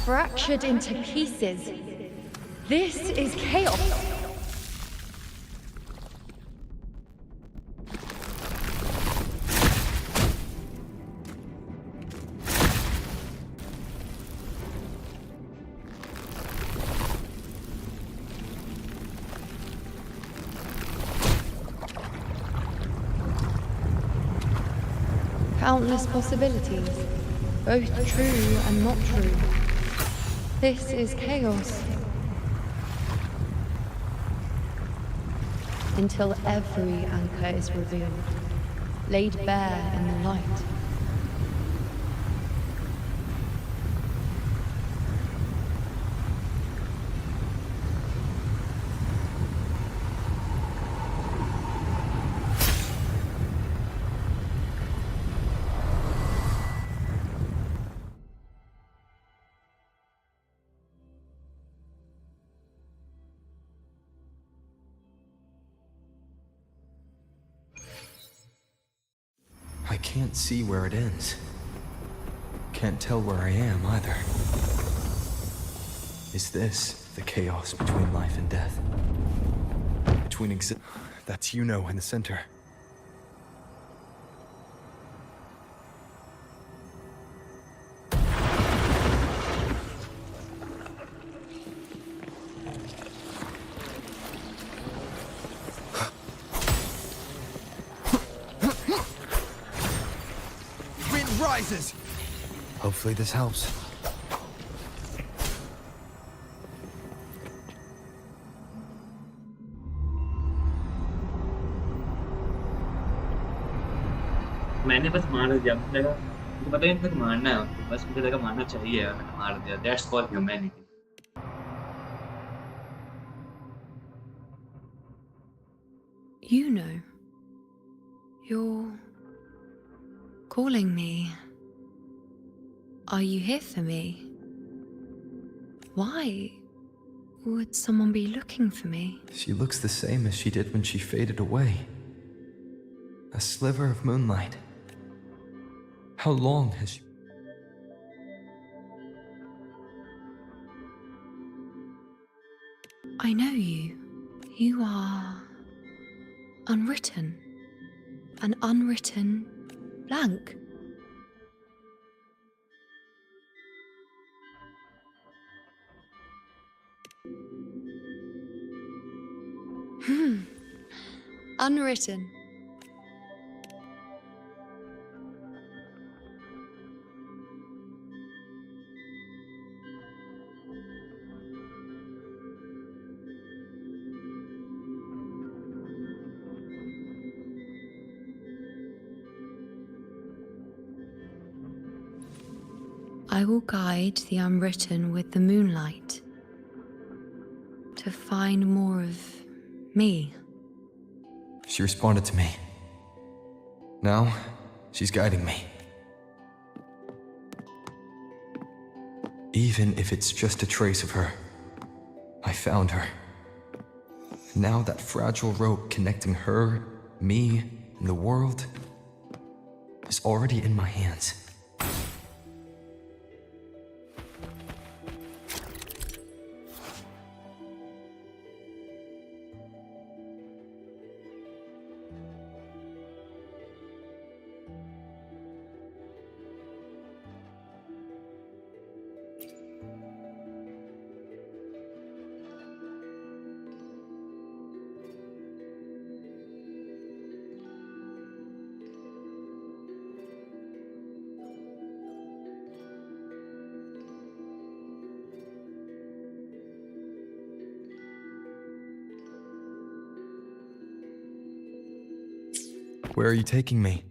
fractured into pieces. This is chaos. Countless possibilities, both true and not true. This is chaos. Until every anchor is revealed, laid bare in the light. I can't see where it ends. Can't tell where I am either. Is this the chaos between life and death? Between That's Yuno in the center. Rises. Hopefully this helps. मैंने बस मार दिया, मुझे लगा मुझे पता ही नहीं था कि मारना है उनको, बस मुझे लगा मारना चाहिए यार, मैंने मार दिया. That's called humanity. You know, you're calling me. Are you here for me? Why would someone be looking for me? She looks the same as she did when she faded away. A sliver of moonlight. How long has she... I know you. You are unwritten. An unwritten blank. Unwritten. I will guide the unwritten with the moonlight to find more of me. She responded to me. Now, she's guiding me. Even if it's just a trace of her, I found her. Now that fragile rope connecting her, me, and the world is already in my hands. Where are you taking me?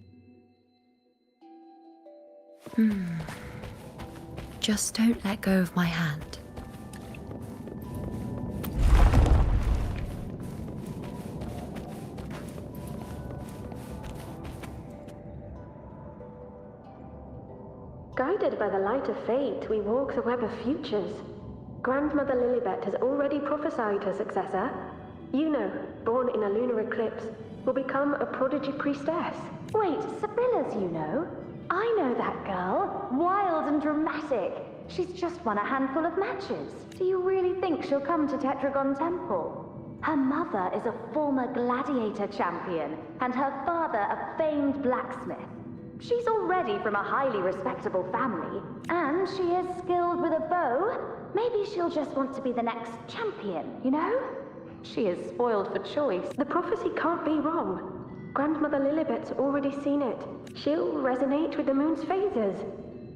Just don't let go of my hand. Guided by the light of fate, we walk the web of futures. Grandmother Lilibet has already prophesied her successor. Juno, born in a lunar eclipse, will become a prodigy priestess. Wait, Sibylla's, you know? I know that girl. Wild and dramatic. She's just won a handful of matches. Do you really think she'll come to Tetragon Temple? Her mother is a former gladiator champion, and her father a famed blacksmith. She's already from a highly respectable family, and she is skilled with a bow. Maybe she'll just want to be the next champion, you know? She is spoiled for choice. The prophecy can't be wrong. Grandmother Lilibet's already seen it. She'll resonate with the moon's phases.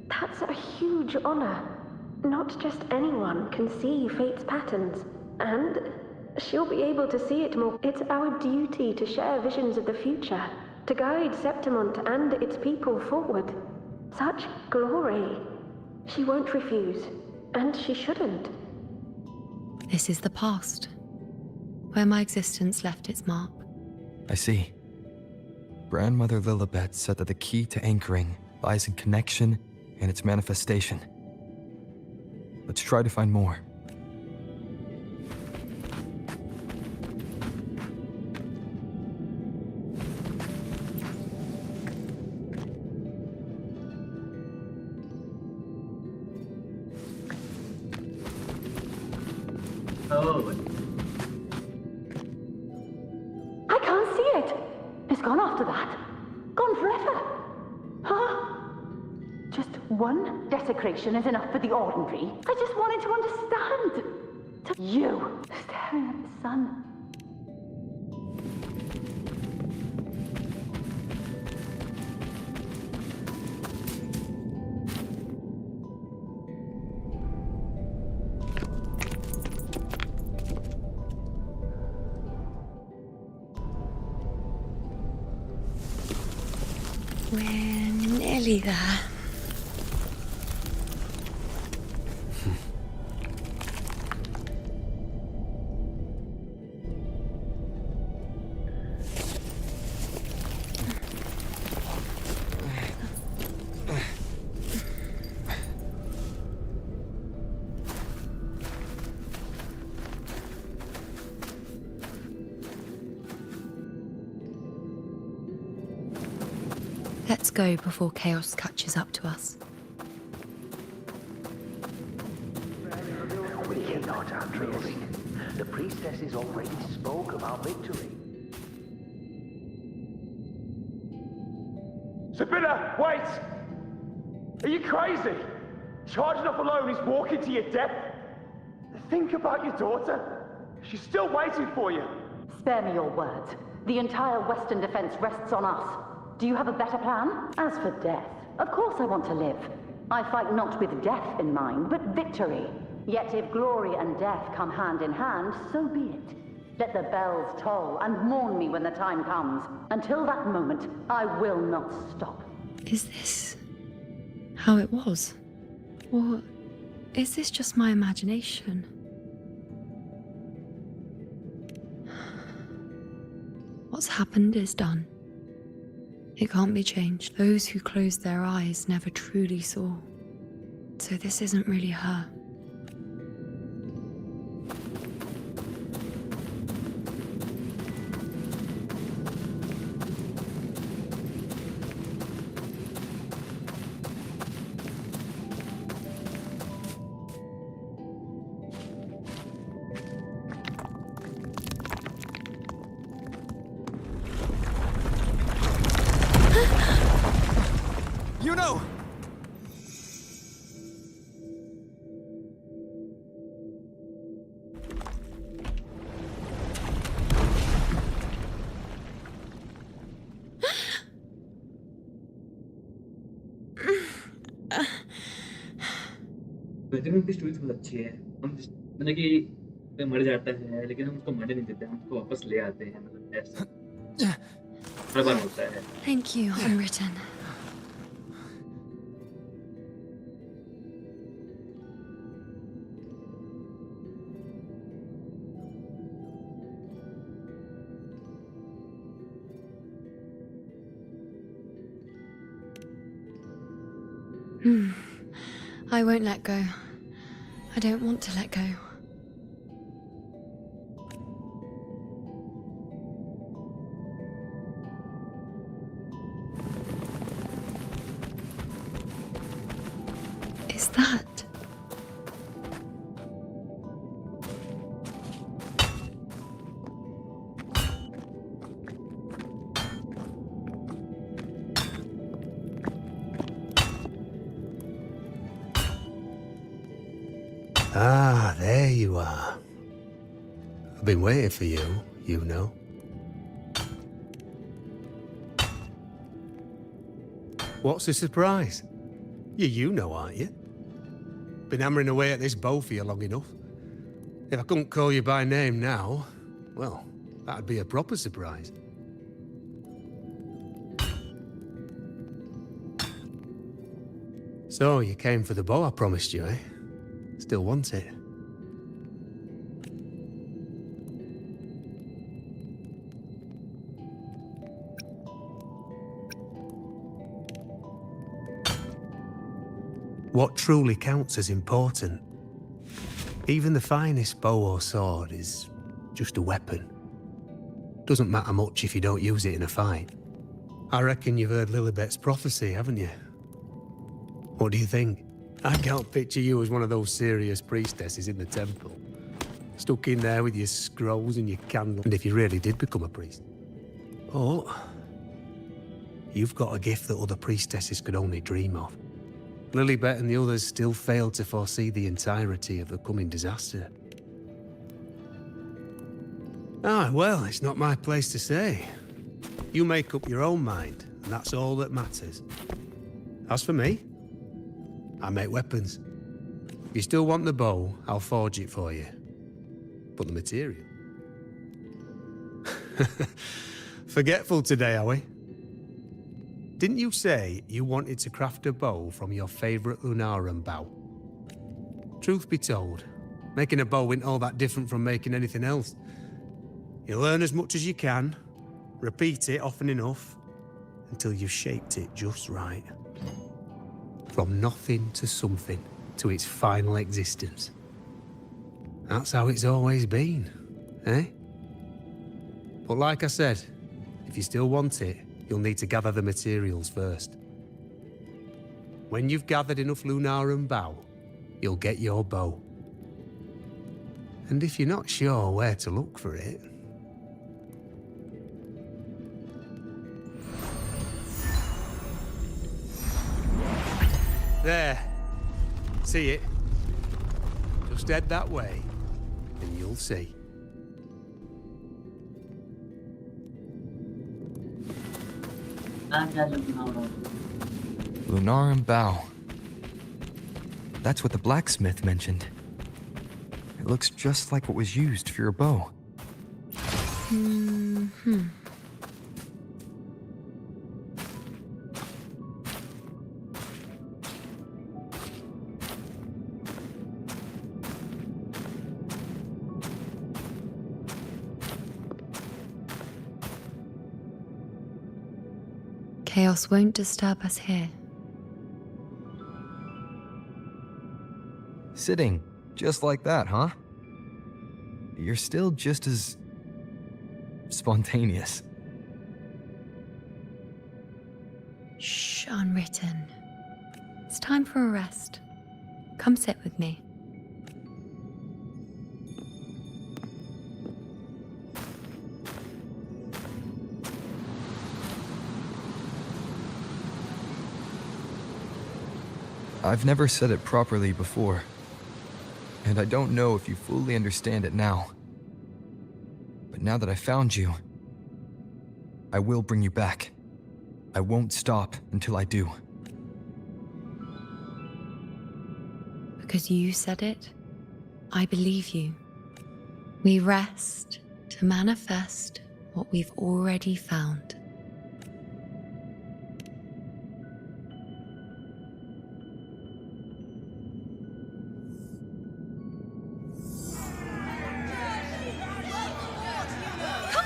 That's a huge honor. Not just anyone can see fate's patterns. And she'll be able to see it more. It's our duty to share visions of the future, to guide Septimont and its people forward. Such glory. She won't refuse, and she shouldn't. This is the past, where my existence left its mark. I see. Grandmother Lilibet said that the key to anchoring lies in connection and its manifestation. Let's try to find more. Oh, I can't see it! It's gone after that. Gone forever. Huh? Just one desecration is enough for the ordinary. I just wanted to understand. You, staring at the sun. We're nearly there. Let's go before chaos catches up to us. We cannot outdraw. The priestesses already spoke of our victory. Sibylla, wait! Are you crazy? Charging off alone is walking to your death. Think about your daughter. She's still waiting for you. Spare me your words. The entire Western defense rests on us. Do you have a better plan? As for death, of course I want to live. I fight not with death in mind, but victory. Yet if glory and death come hand in hand, so be it. Let the bells toll and mourn me when the time comes. Until that moment, I will not stop. Is this how it was? Or is this just my imagination? What's happened is done. It can't be changed. Those who closed their eyes never truly saw. So this isn't really her. You know! Veteran की story बहुत अच्छी है। हम मतलब कि कोई मर जाता है लेकिन हम उसको मरने नहीं देते, हम उसको वापस ले आते हैं, मतलब ऐसा। हर बार होता है। Thank you, Unwritten. I won't let go. I don't want to let go. Is that? Ah, there you are. I've been waiting for you, you know. What's the surprise? You know, aren't you? Been hammering away at this bow for you long enough. If I couldn't call you by name now, well, that'd be a proper surprise. So, you came for the bow I promised you, eh? Still want it? What truly counts as important? Even the finest bow or sword is just a weapon. Doesn't matter much if you don't use it in a fight. I reckon you've heard Lilibet's prophecy, haven't you? What do you think? I can't picture you as one of those serious priestesses in the temple. Stuck in there with your scrolls and your candle. And if you really did become a priest. Oh, you've got a gift that other priestesses could only dream of. Lilibet and the others still failed to foresee the entirety of the coming disaster. Ah, well, it's not my place to say. You make up your own mind, and that's all that matters. As for me, I make weapons. If you still want the bow, I'll forge it for you. But the material? Forgetful today, are we? Didn't you say you wanted to craft a bow from your favorite Lunarum bow? Truth be told, making a bow isn't all that different from making anything else. You learn as much as you can, repeat it often enough, until you've shaped it just right. From nothing to something, to its final existence. That's how it's always been, eh? But like I said, if you still want it, you'll need to gather the materials first. When you've gathered enough Lunarum bow, you'll get your bow. And if you're not sure where to look for it... There. See it? Just head that way, and you'll see. Lunarum bow. That's what the blacksmith mentioned. It looks just like what was used for your bow. Chaos won't disturb us here. Sitting, just like that, huh? You're still just as... spontaneous. Shh, Unwritten. It's time for a rest. Come sit with me. I've never said it properly before, and I don't know if you fully understand it now. But now that I found you, I will bring you back. I won't stop until I do. Because you said it, I believe you. We rest to manifest what we've already found.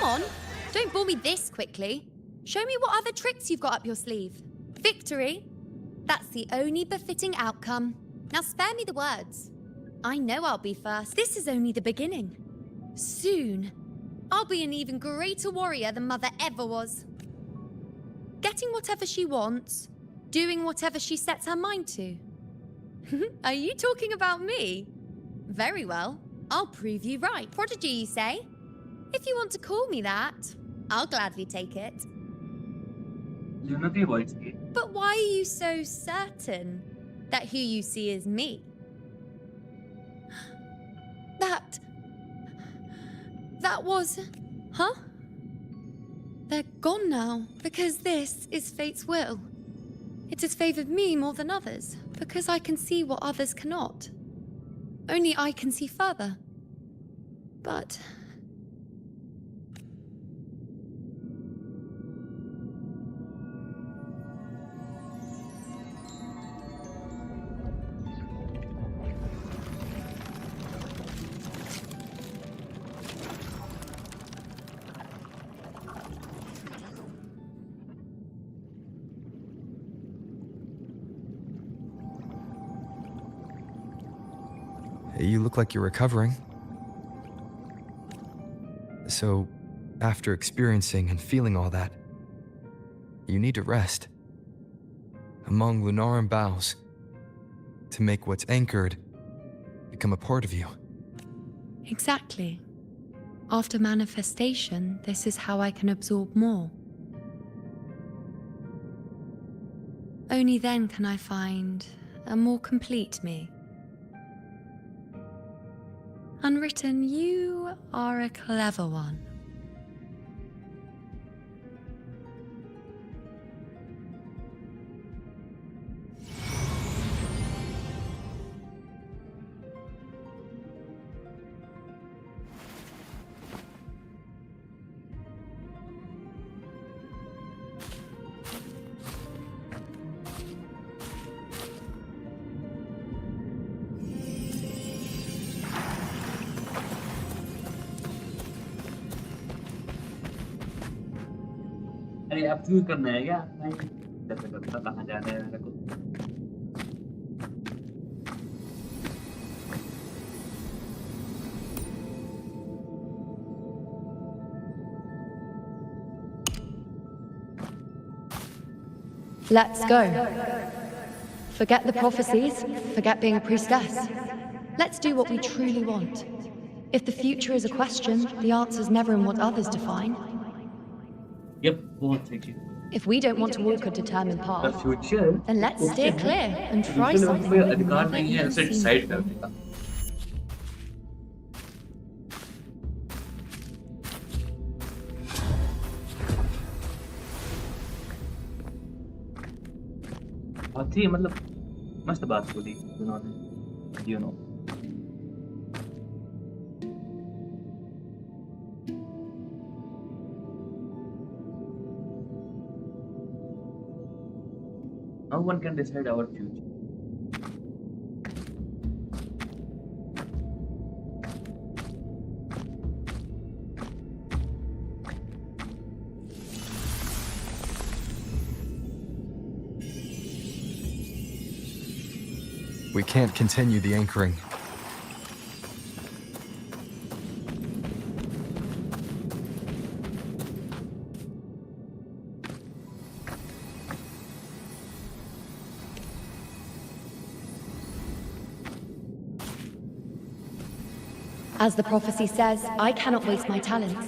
Come on, don't bore me this quickly. Show me what other tricks you've got up your sleeve. Victory? That's the only befitting outcome. Now spare me the words. I know I'll be first. This is only the beginning. Soon, I'll be an even greater warrior than Mother ever was. Getting whatever she wants, doing whatever she sets her mind to. Are you talking about me? Very well, I'll prove you right. Prodigy, you say? If you want to call me that, I'll gladly take it. But why are you so certain that who you see is me? That was... Huh? They're gone now, because this is fate's will. It has favored me more than others, because I can see what others cannot. Only I can see further. But... You look like you're recovering. So, after experiencing and feeling all that, you need to rest. Among Lunaran boughs, to make what's anchored become a part of you. Exactly. After manifestation, this is how I can absorb more. Only then can I find a more complete me. Unwritten, you are a clever one. अरे अब choose करना है क्या? नहीं कैसे करता, कहाँ जाना है मेरे को? Let's go. Forget the prophecies, forget being a priestess. Let's do what we truly want. If the future is a question, the answer's never in what others define. Yep, बहुत सही चीज़. If we don't want to walk a determined The path, future. then let's steer clear and try दूसरे लोगों something को we've अधिकार never नहीं है even उसे seen decide before. करने का. बहुत ही मतलब मस्त बात बोली उन्होंने, you know. No one can decide our future. We can't continue the anchoring. As the prophecy says, I cannot waste my talents.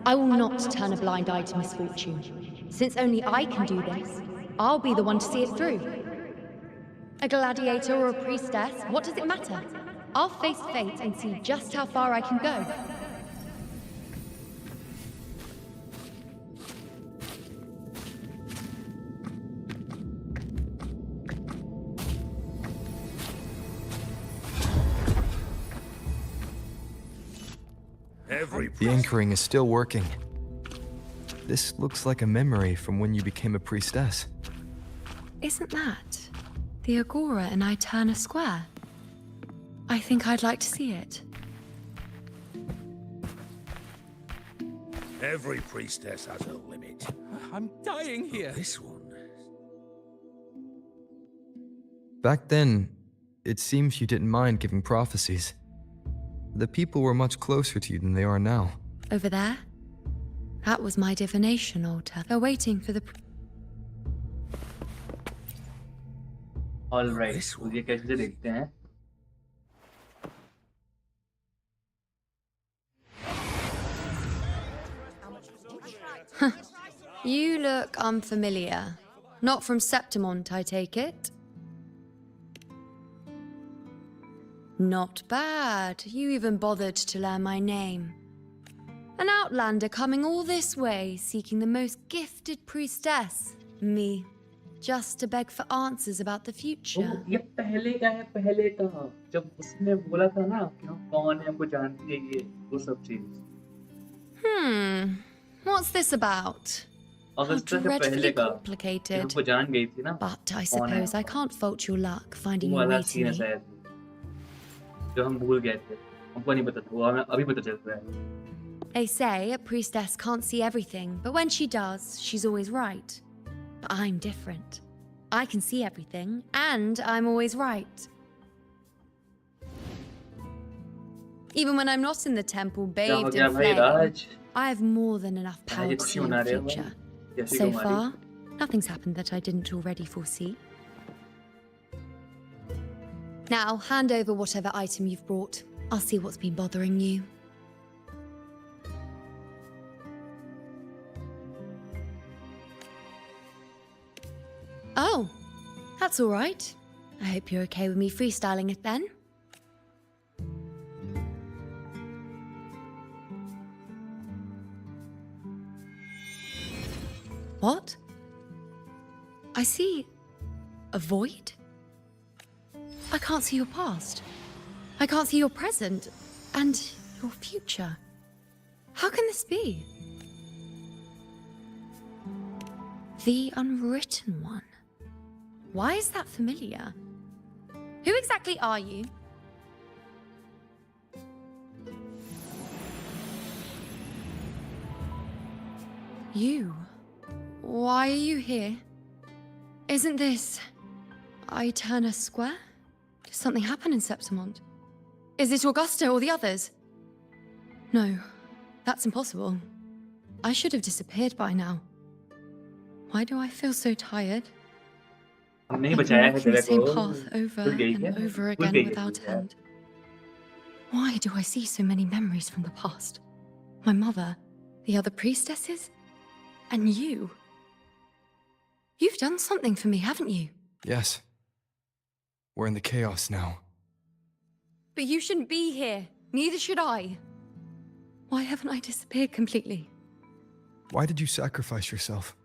I will not turn a blind eye to misfortune. Since only I can do this, I'll be the one to see it through. A gladiator or a priestess, what does it matter? I'll face fate and see just how far I can go. The anchoring is still working. This looks like a memory from when you became a priestess. Isn't that the Agora in Eterna Square? I think I'd like to see it. Every priestess has a limit. I'm dying here. This one. Back then, it seems you didn't mind giving prophecies. The people were much closer to you than they are now. Over there? That was my divination altar. They're waiting for the... All right, तो ये कैसे देखते हैं? You look unfamiliar. Not from Septimont, I take it? Not bad. You even bothered to learn my name. An outlander coming all this way, seeking the most gifted priestess, me, just to beg for answers about the future. ये पहले का है, पहले का जब उसने बोला था ना कि हम कौन है, हमको जानती है ये वो सब चीज. What's this about? Augusta से पहले Dreadfully का complicated. हमको जान गई थी ना. But I कौन है? suppose I can't fault your luck finding वो your वाला way सीन to है me. शायद जो हम भूल गए थे. हमको नहीं पता था, वो हमें अभी पता चल रहा है. They say a priestess can't see everything, but when she does, she's always right. But I'm different. I can see everything, and I'm always right. Even when I'm not in the temple, bathed in flame, I have more than enough power to see in the future. So far, nothing's happened that I didn't already foresee. Now, hand over whatever item you've brought. I'll see what's been bothering you. Oh, that's all right. I hope you're okay with me freestyling it then. What? I see a void? I can't see your past. I can't see your present and your future. How can this be? The Unwritten One. Why is that familiar? Who exactly are you? You? Why are you here? Isn't this... Eterna Square? Did something happen in Septimont? Is it Augusta or the others? No, that's impossible. I should have disappeared by now. Why do I feel so tired? हमने ही I've बचाया been है walking the तेरे same को. path over भूल गई and क्या? over भूल again गई है without तू यार. end. Why do I see so many memories from the past? My mother, the other priestesses, and you. You've done something for me, haven't you? Yes. We're in the chaos now. But you shouldn't be here. Neither should I. Why haven't I disappeared completely? Why did you sacrifice yourself?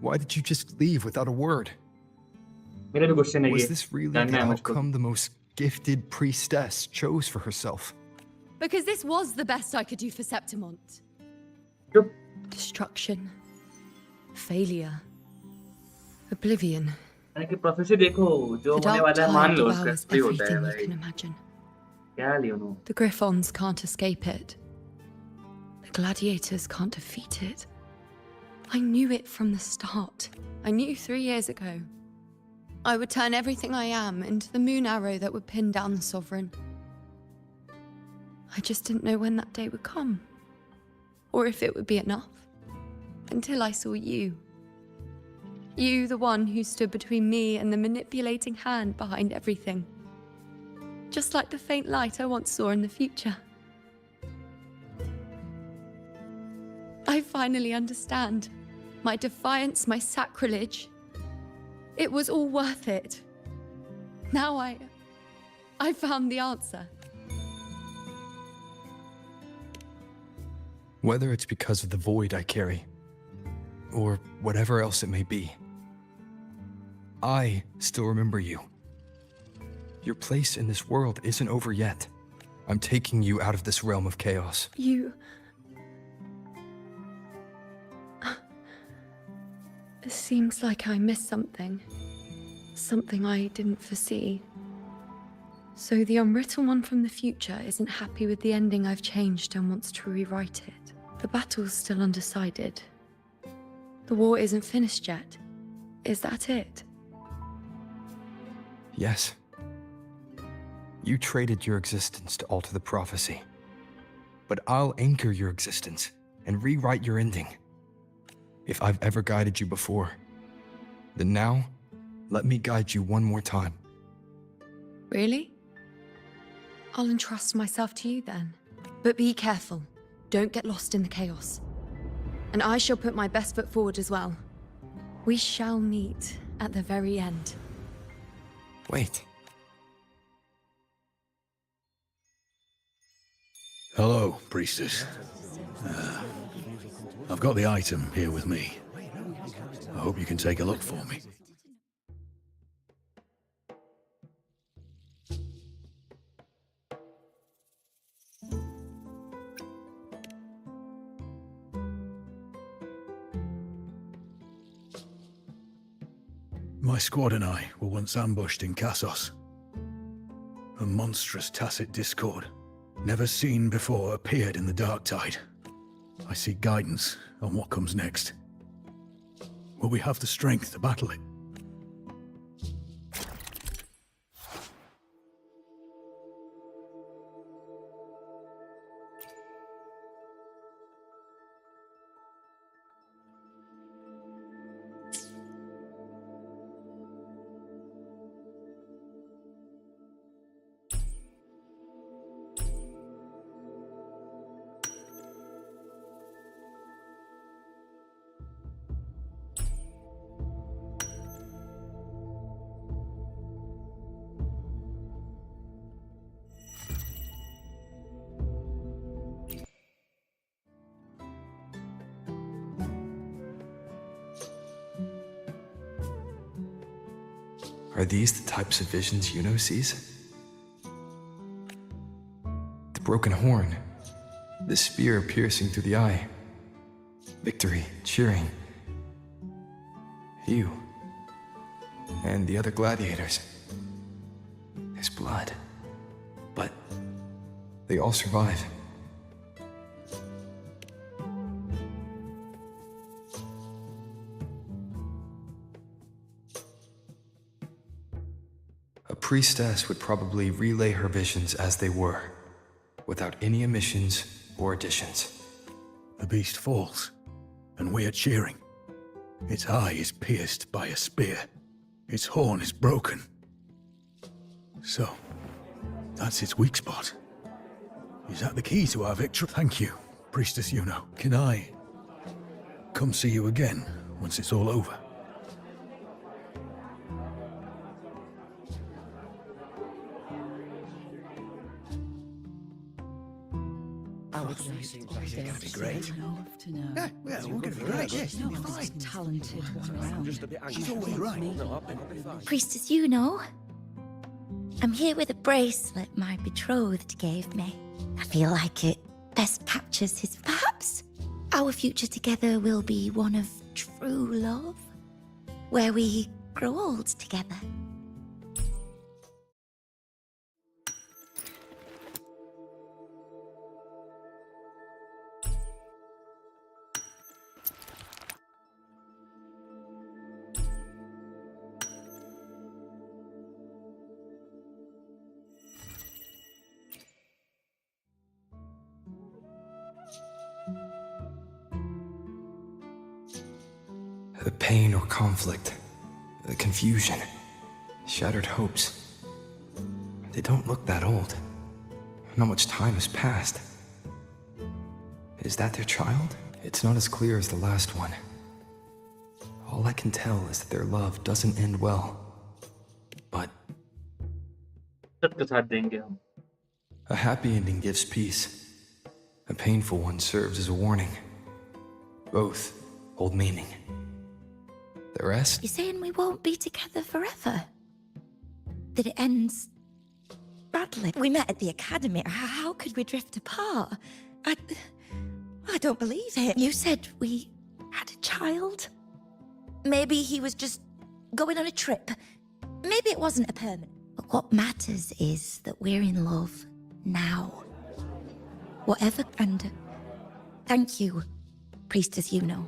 Why did you just leave without a word? मेरा भी question है ये. Was this really जानना the है मुझको. outcome the most gifted priestess chose for herself? Because this was the best I could do for Septimont. Destruction. Failure. Oblivion. यानी कि professor देखो जो The होने dark वाला है मान tide लो उसका devours सही होता है everything you भाई. can imagine. क्या लियो The Griffons can't escape it. The gladiators can't defeat it. I knew it from the start. I knew 3 years ago. I would turn everything I am into the moon arrow that would pin down the Sovereign. I just didn't know when that day would come. Or if it would be enough. Until I saw you. You, the one who stood between me and the manipulating hand behind everything. Just like the faint light I once saw in the future. I finally understand. My defiance, my sacrilege. It was all worth it. Now I found the answer. Whether it's because of the void I carry, or whatever else it may be, I still remember you. Your place in this world isn't over yet. I'm taking you out of this realm of chaos. You... It seems like I missed something. Something I didn't foresee. So the Unwritten One from the future isn't happy with the ending I've changed and wants to rewrite it. The battle's still undecided. The war isn't finished yet. Is that it? Yes. You traded your existence to alter the prophecy. But I'll anchor your existence and rewrite your ending. If I've ever guided you before, then now, let me guide you one more time. Really? I'll entrust myself to you then. But be careful. Don't get lost in the chaos. And I shall put my best foot forward as well. We shall meet at the very end. Wait. Hello, priestess. I've got the item here with me. I hope you can take a look for me. My squad and I were once ambushed in Kassos. A monstrous tacit discord, never seen before, appeared in the dark tide. I seek guidance on what comes next. Will we have the strength to battle it? Are these the types of visions Yuno sees? The broken horn, the spear piercing through the eye, victory cheering, you, and the other gladiators. There's blood, but they all survive. A priestess would probably relay her visions as they were, without any omissions or additions. The beast falls, and we are cheering. Its eye is pierced by a spear. Its horn is broken. So, that's its weak spot. Is that the key to our victory? Thank you, Priestess Yuno. Can I come see you again once it's all over? That'd be great. Yeah, we'll get it right. Yeah, she'll be fine. Talented one around. She's always right. Priestess Yuno, I'm here with a bracelet my betrothed gave me. I feel like it best captures his. Perhaps our future together will be one of true love, where we grow old together. The pain or conflict, the confusion, shattered hopes. They don't look that old. Not much time has passed. Is that their child? It's not as clear as the last one. All I can tell is that their love doesn't end well. But सबके साथ देंगे हम. a happy ending gives peace. A painful one serves as a warning. Both hold meaning. The rest? You're saying we won't be together forever? That it ends badly? We met at the academy. How could we drift apart? I don't believe it. You said we had a child? Maybe he was just going on a trip. Maybe it wasn't a permanent. But what matters is that we're in love now. Whatever, and Thank you, Priestess Yuno.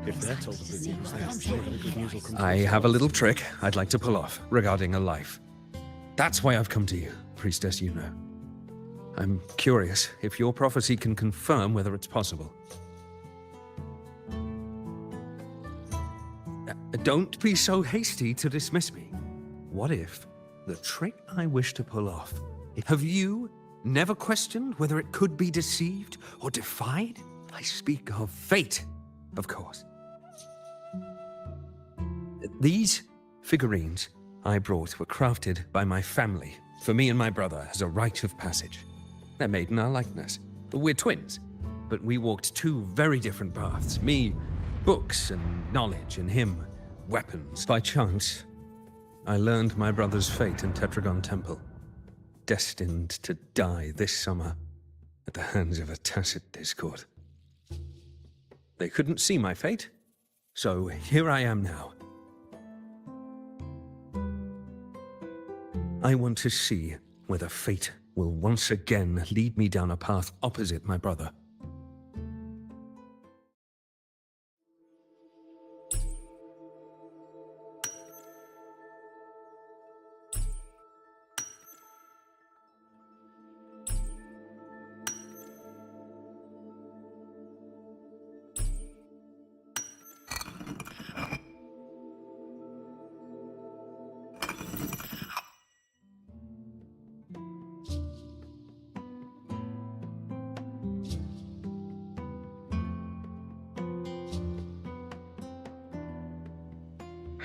If they're told the good news, then I'm sure the good news will come. I have a little trick I'd like to pull off regarding a life. That's why I've come to you, Priestess Yuno. I'm curious if your prophecy can confirm whether it's possible. Don't be so hasty to dismiss me. What if the trick I wish to pull off, have you never questioned whether it could be deceived or defied? I speak of fate, of course. These figurines I brought were crafted by my family for me and my brother as a rite of passage. They're made in our likeness. We're twins, but we walked two very different paths. Me, books and knowledge, and him, weapons. By chance, I learned my brother's fate in Tetragon Temple, destined to die this summer at the hands of a tacit discord. They couldn't see my fate, so here I am now. I want to see whether fate will once again lead me down a path opposite my brother.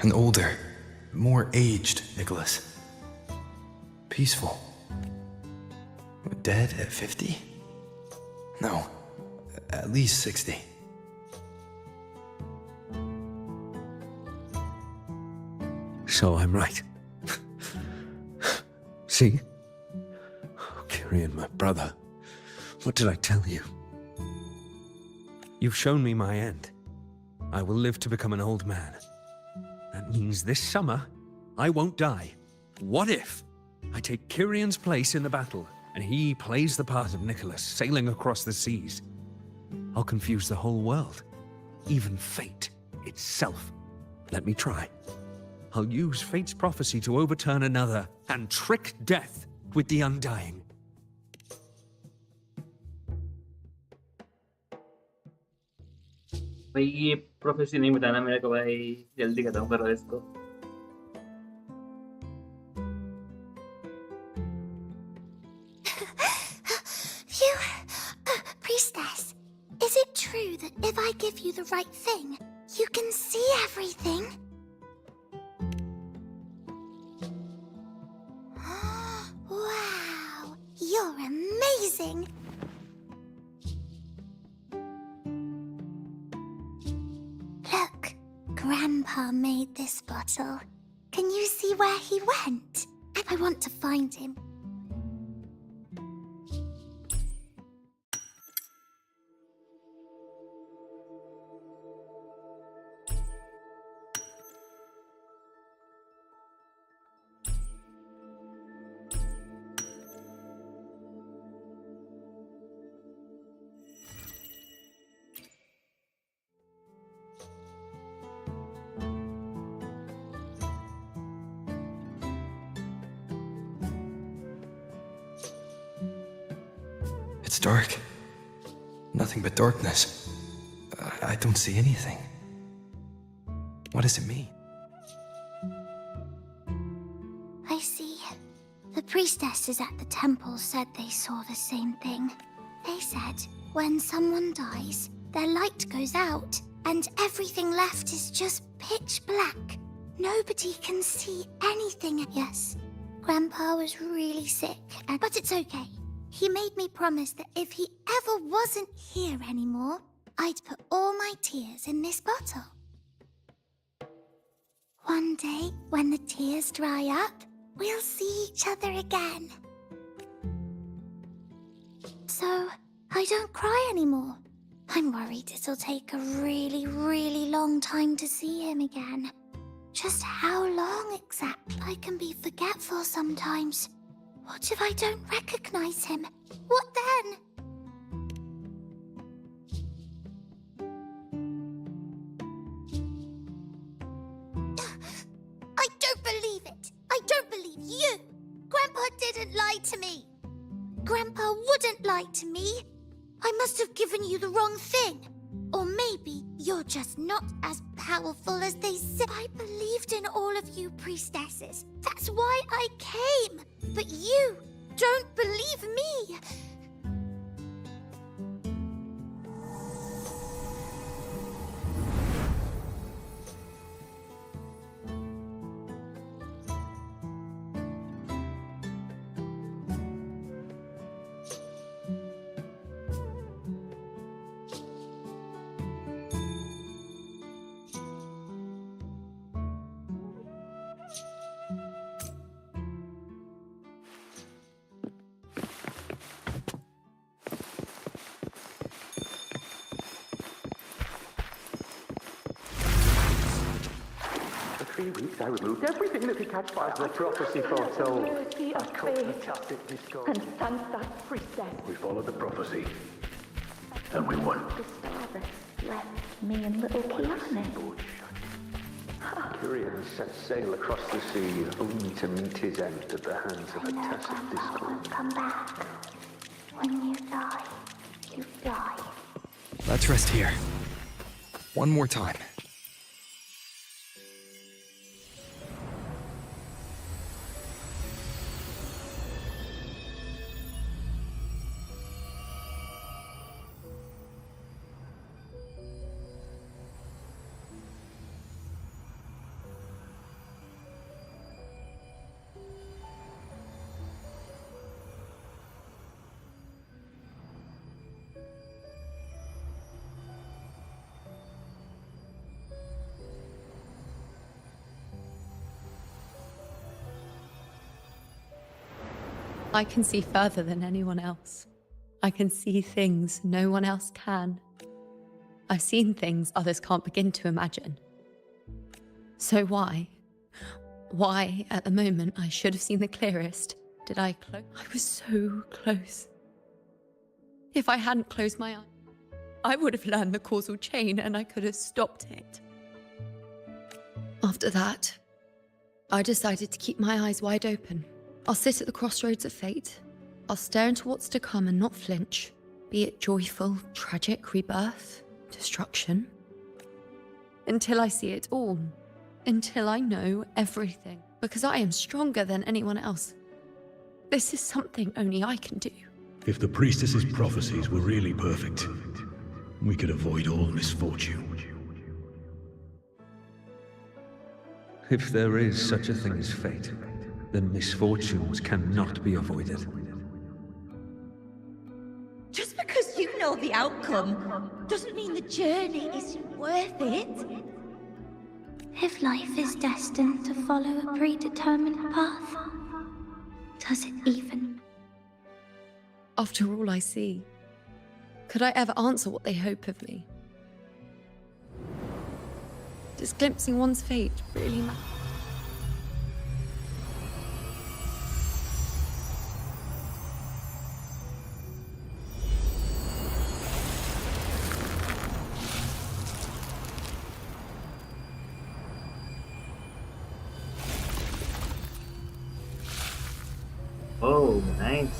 An older, more aged Nicholas. Peaceful. Dead at 50? No, at least 60. So I'm right. See? Kyrian, my brother. What did I tell you? You've shown me my end. I will live to become an old man. That means this summer, I won't die. What if I take Kyrian's place in the battle, and he plays the part of Nicholas, sailing across the seas? I'll confuse the whole world, even fate itself. Let me try. I'll use fate's prophecy to overturn another, and trick death with the undying. भाई ये prophecy नहीं बताना मेरे को भाई, जल्दी खत्म करो इसको। Phew. Priestess, is it true that if I give you the right thing, you can see everything? Wow, you're amazing. Look, Grandpa made this bottle. Can you see where he went? I want to find him. It's dark. Nothing but darkness. I don't see anything. What does it mean? I see. The priestesses at the temple said they saw the same thing. They said when someone dies, their light goes out, and everything left is just pitch black. Nobody can see anything. Yes, Grandpa was really sick, but it's okay. He made me promise that if he ever wasn't here anymore, I'd put all my tears in this bottle. One day, when the tears dry up, we'll see each other again. So, I don't cry anymore. I'm worried it'll take a really, really long time to see him again. Just how long exactly? I can be forgetful sometimes. What if I don't recognize him? What then? I don't believe it. I don't believe you. Grandpa didn't lie to me. Grandpa wouldn't lie to me. I must have given you the wrong thing. Or maybe you're just not as powerful as they say. I believed in all of you priestesses. That's why I came. But you don't believe me. For 3 weeks, I removed everything that could catch fire. The prophecy foretold. I cut the tactic discord. And Sansa, priestess. We followed the prophecy. And we won. Gustavus left me and little Kiane. Kyrian set sail across the sea, only to meet his end at the hands of a tacit discord. Come back. When you die, you die. Let's rest here. One more time. I can see further than anyone else. I can see things no one else can. I've seen things others can't begin to imagine. So why at the moment I should have seen the clearest, did I close? I was so close. If I hadn't closed my eyes, I would have learned the causal chain and I could have stopped it. After that, I decided to keep my eyes wide open. I'll sit at the crossroads of fate. I'll stare into what's to come and not flinch, be it joyful, tragic, rebirth, destruction. Until I see it all. Until I know everything. Because I am stronger than anyone else. This is something only I can do. If the priestess's prophecies were really perfect, we could avoid all misfortune. If there is such a thing as fate, then misfortunes cannot be avoided. Just because you know the outcome doesn't mean the journey isn't worth it. If life is destined to follow a predetermined path, does it even? After all I see, could I ever answer what they hope of me? Does glimpsing one's fate really matter? Oh, nice.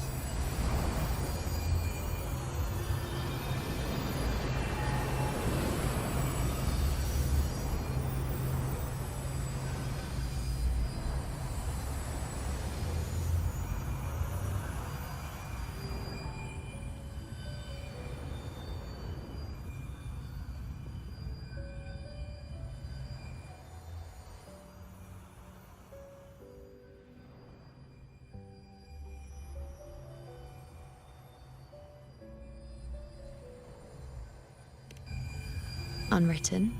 Unwritten,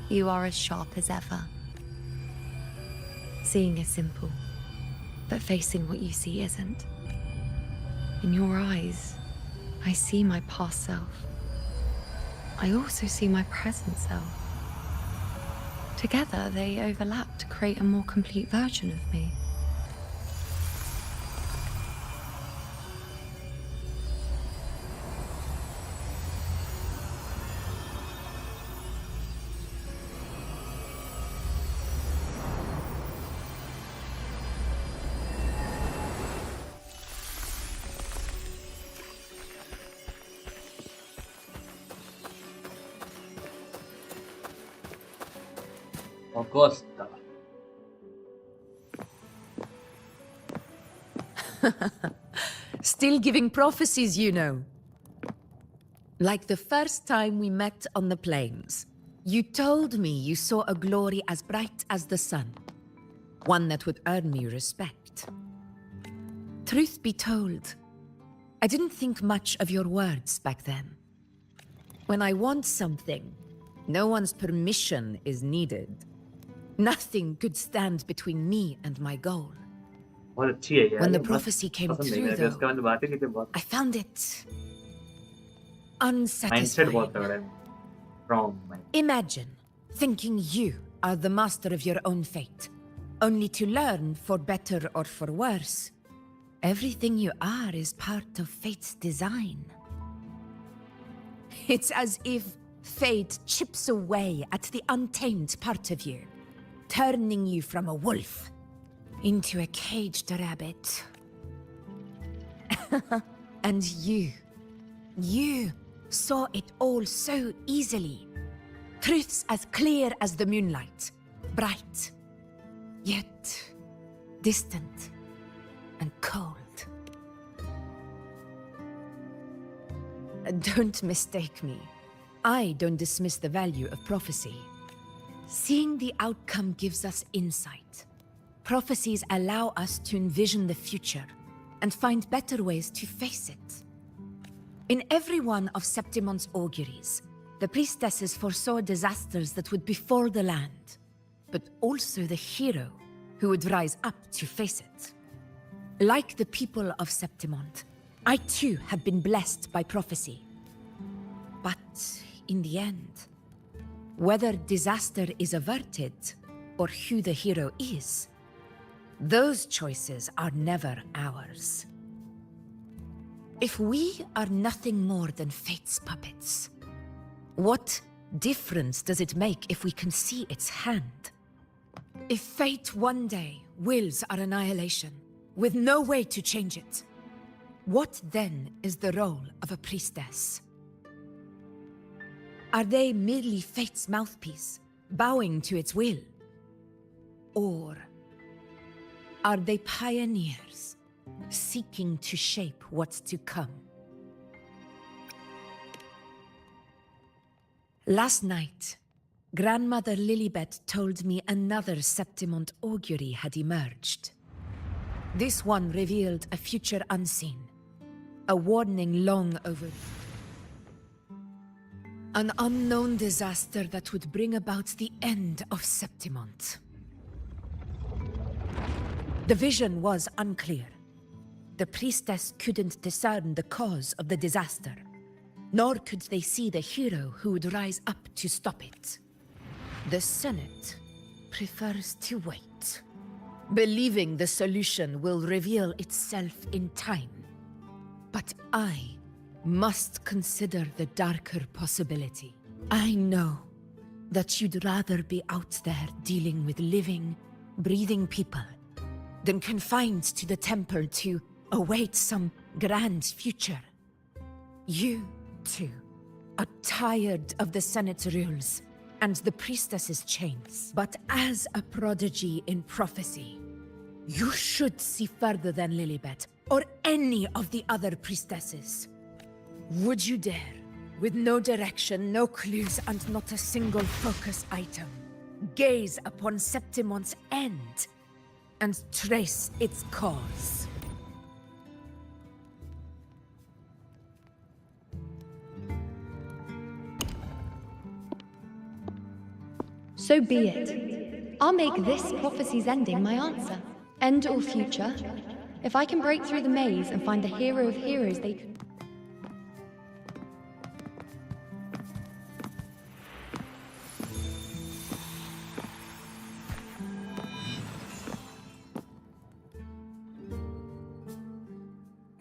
you are as sharp as ever. Seeing is simple, but facing what you see isn't. In your eyes, I see my past self. I also see my present self. Together, they overlap to create a more complete version of me. Augusta. Still giving prophecies, you know. Like the first time we met on the plains. You told me you saw a glory as bright as the sun. One that would earn me respect. Truth be told, I didn't think much of your words back then. When I want something, no one's permission is needed. Nothing could stand between me and my goal. बहुत अच्छी है यार When ये the बहुत prophecy came पसंद है true, मेरे को उसके though, बाद बातें की थी बहुत I found it माइंडसेट बहुत unsatisfying. तगड़ा है from my Imagine thinking you are the master of your own fate, only to learn, for better or for worse, everything you are is part of fate's design. It's as if fate chips away at the untamed part of you, turning you from a wolf into a caged rabbit. And you saw it all so easily. Truths as clear as the moonlight, bright, yet distant and cold. Don't mistake me. I don't dismiss the value of prophecy. Seeing the outcome gives us insight. Prophecies allow us to envision the future and find better ways to face it. In every one of Septimon's auguries, the priestesses foresaw disasters that would befall the land, but also the hero who would rise up to face it. Like the people of Septimont, I too have been blessed by prophecy. But in the end, whether disaster is averted or who the hero is, those choices are never ours. If we are nothing more than fate's puppets, what difference does it make if we can see its hand? If fate one day wills our annihilation, with no way to change it, what then is the role of a priestess? Are they merely fate's mouthpiece, bowing to its will? Or are they pioneers, seeking to shape what's to come? Last night, Grandmother Lilibet told me another Septimont augury had emerged. This one revealed a future unseen, a warning long overdue. An unknown disaster that would bring about the end of Septimont. The vision was unclear. The priestess couldn't discern the cause of the disaster, nor could they see the hero who would rise up to stop it. The Senate prefers to wait, believing the solution will reveal itself in time. But I must consider the darker possibility. I know that you'd rather be out there dealing with living, breathing people than confined to the temple to await some grand future. You, too, are tired of the Senate's rules and the priestess's chains. But as a prodigy in prophecy, you should see further than Lilibet or any of the other priestesses. Would you dare, with no direction, no clues, and not a single focus item, gaze upon Septimont's end and trace its cause? So be it. I'll make this prophecy's ending my answer. End or future. If I can break through the maze and find the hero of heroes they could...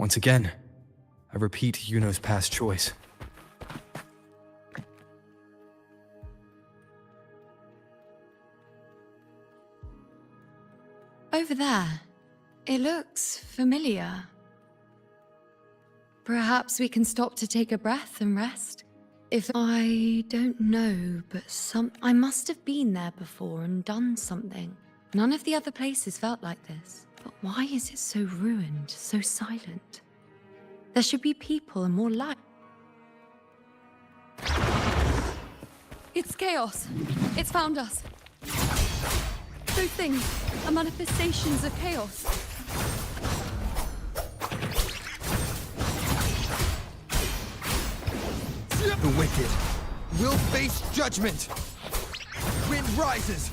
Once again, I repeat Yuno's past choice. Over there. It looks familiar. Perhaps we can stop to take a breath and rest? If I don't know, but I must have been there before and done something. None of the other places felt like this. But why is it so ruined, so silent? There should be people and more light. It's chaos. It's found us. Those things are manifestations of chaos. The wicked will face judgment. Wind rises.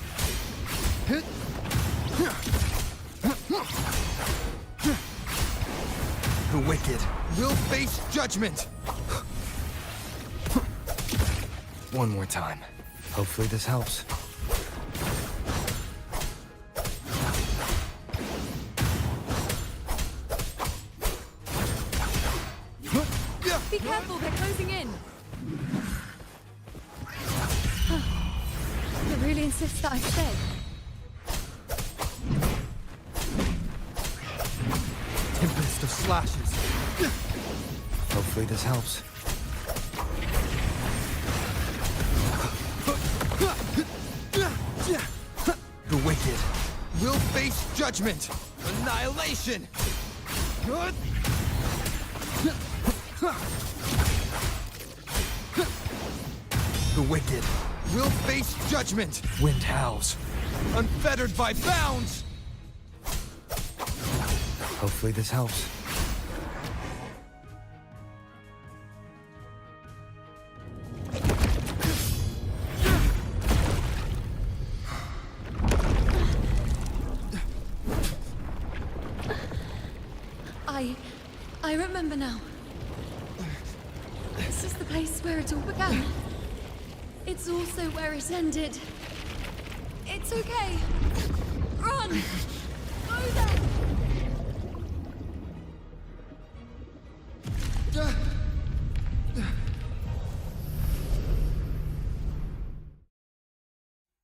The wicked will face judgment. One more time. Hopefully this helps. Be careful, they're closing in. It really insists that I stay. Tempest of slashes. Hopefully this helps. The wicked will face judgment. Annihilation. The wicked will face judgment. Wind howls. Unfettered by bounds. Hopefully this helps. I remember now. This is the place where it all began. It's also where it ended. It's okay. Run! Go there!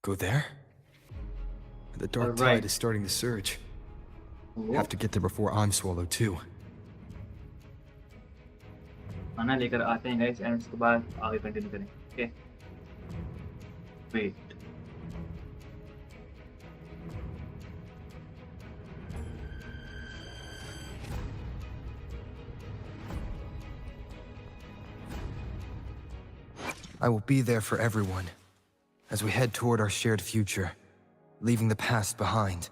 Go there? The dark tide is starting to surge. Have to get there before I'm swallowed too. खाना लेकर आते हैं guys and उसके बाद आगे continue करेंगे okay wait I will be there for everyone as we head toward our shared future, leaving the past behind.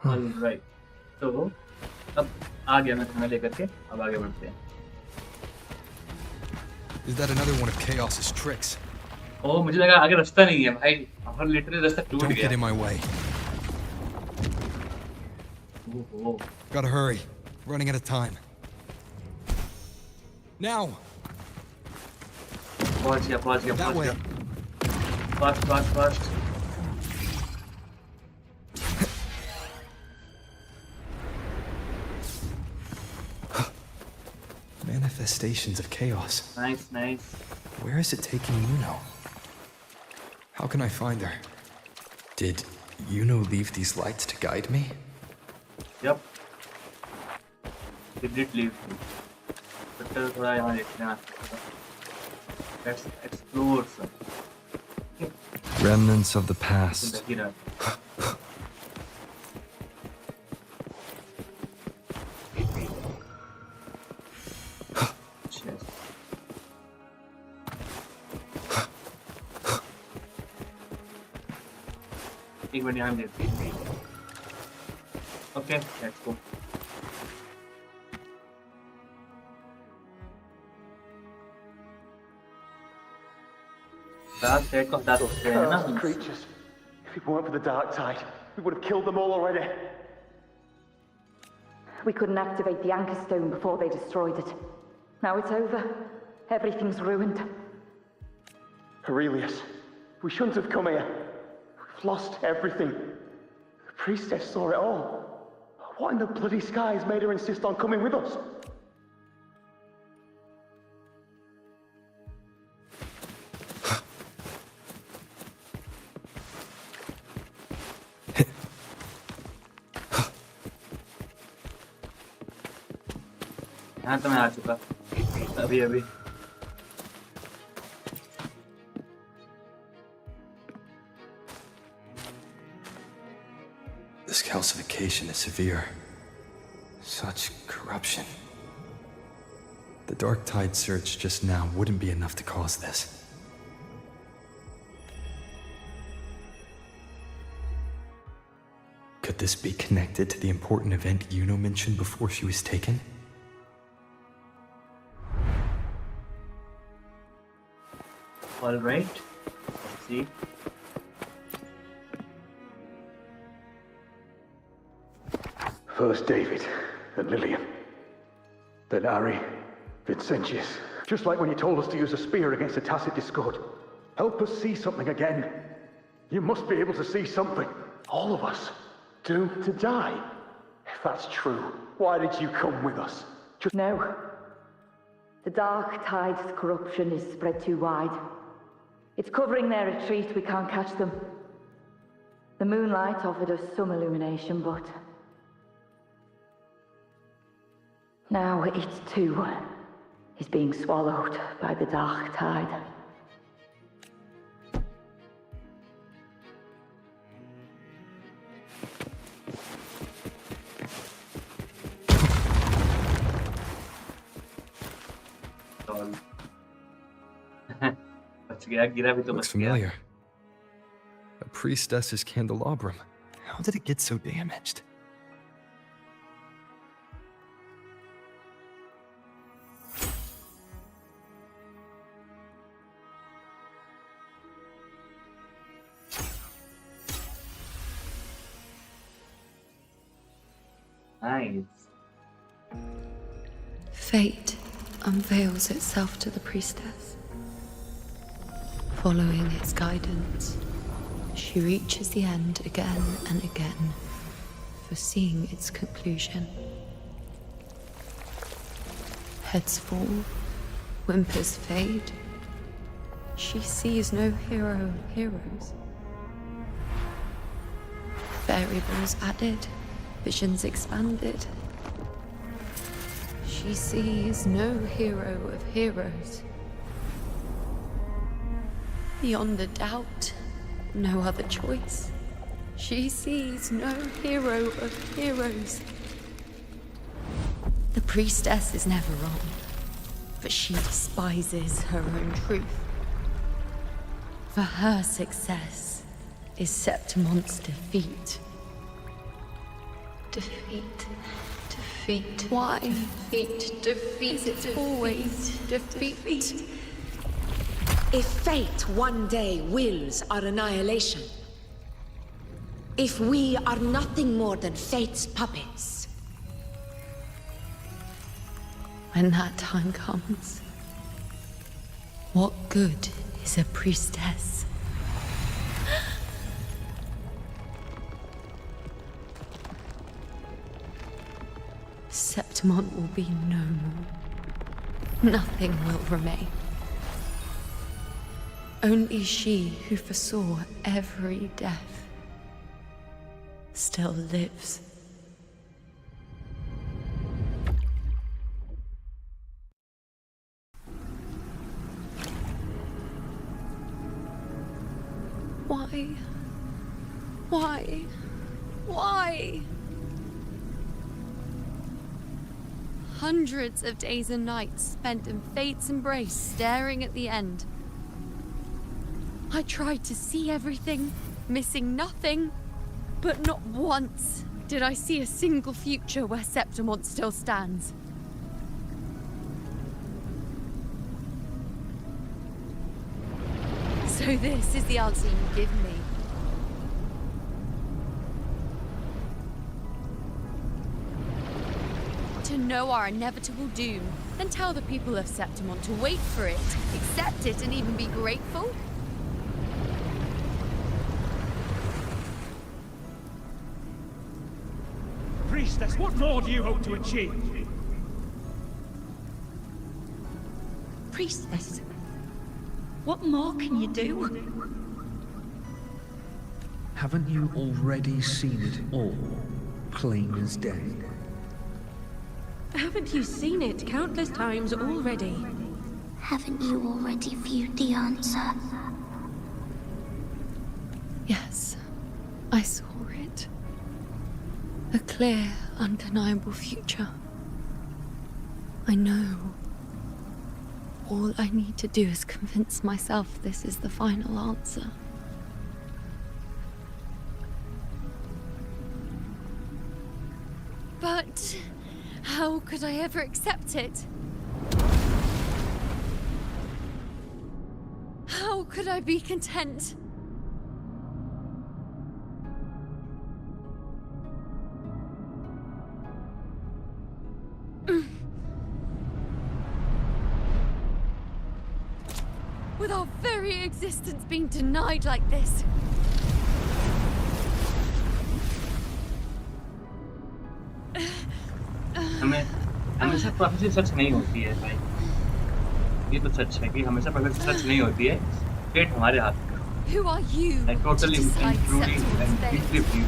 Alright, तो अब आ गया मैं तुम्हें लेकर के, अब आगे बढ़ते हैं। Is that another one of Chaos's tricks? ओ मुझे लगा आगे रास्ता नहीं है भाई, और लिटरली रास्ता टूट Don't गया। get in my way. ओहो, Gotta hurry. Running out of time. Now. पहुंच गया, पहुंच गया, That पहुंच way. गया। Fast, fast, fast. Manifestations of chaos. Nice, nice. Where is it taking Yuno? How can I find her? Did Yuno leave these lights to guide me? Yep. He did leave. But थोड़ा यहाँ देखते हैं। Let's explore some. Remnants of the past. एक minute यहाँ देखते हैं। Okay, let's go. Cursed creatures. If it weren't for the dark tide, we would have killed them all already. We couldn't activate the anchor stone before they destroyed it. Now it's over. Everything's ruined. Aurelius, we shouldn't have come here. We've lost everything. The priestess saw it all. What in the bloody skies made her insist on coming with us? यहाँ तो मैं आ चुका अभी अभी। This calcification is severe. Such corruption. The Dark Tide surge just now wouldn't be enough to cause this. Could this be connected to the important event Yuno mentioned before she was taken? All right. Let's see. First David and Lillian. Then Harry, Vincentius. Just like when you told us to use a spear against a tacit discord. Help us see something again. You must be able to see something. All of us. Doomed to die. If that's true, why did you come with us? No. The Dark Tide's corruption is spread too wide. It's covering their retreat, we can't catch them. The moonlight offered us some illumination, but... now it too is being swallowed by the Dark Tide. Looks familiar. A priestess's candelabrum. How did it get so damaged? Nice. Fate unveils itself to the priestess. Following its guidance, she reaches the end again and again, foreseeing its conclusion. Heads fall, whimpers fade. She sees no hero of heroes. Variables added, visions expanded. She sees no hero of heroes. Beyond a doubt, no other choice. She sees no hero of heroes. The priestess is never wrong, but she despises her own truth. For her success is Septimon's defeat. Defeat. Defeat. Why? Defeat. Defeat. It's always defeat. If fate one day wills our annihilation, if we are nothing more than fate's puppets, When that time comes, what good is a priestess? Septimont will be no more. Nothing will remain. Only she who foresaw every death still lives. Why? Why? Why? Hundreds of days and nights spent in fate's embrace, staring at the end. I tried to see everything, missing nothing, but not once did I see a single future where Septimont still stands. So this is the answer you give me. To know our inevitable doom, then tell the people of Septimont to wait for it, accept it, and even be grateful? Priestess, what more do you hope to achieve? Priestess, what more can you do? Haven't you already seen it all, plain as day? Haven't you seen it countless times already? Haven't you already viewed the answer? Yes, I saw it. A clear, undeniable future. I know. All I need to do is convince myself this is the final answer. But how could I ever accept it? How could I be content? With our very existence being denied like this. हमेशा prophecy सच नहीं होती है भाई, ये तो सच है कि हमेशा प्रोफेसी सच नहीं होती है, फेट हमारे हाथ में। Who are you? Like totally including and inclusive you.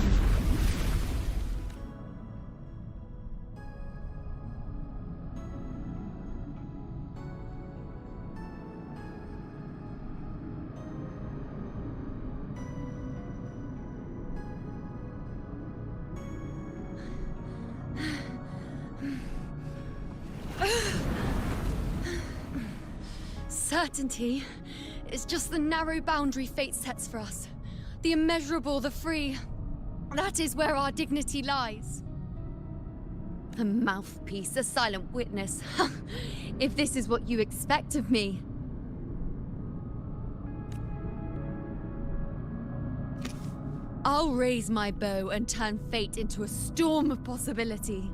Certainty is just the narrow boundary fate sets for us. The immeasurable, the free. That is where our dignity lies. A mouthpiece, a silent witness. If this is what you expect of me. I'll raise my bow and turn fate into a storm of possibility.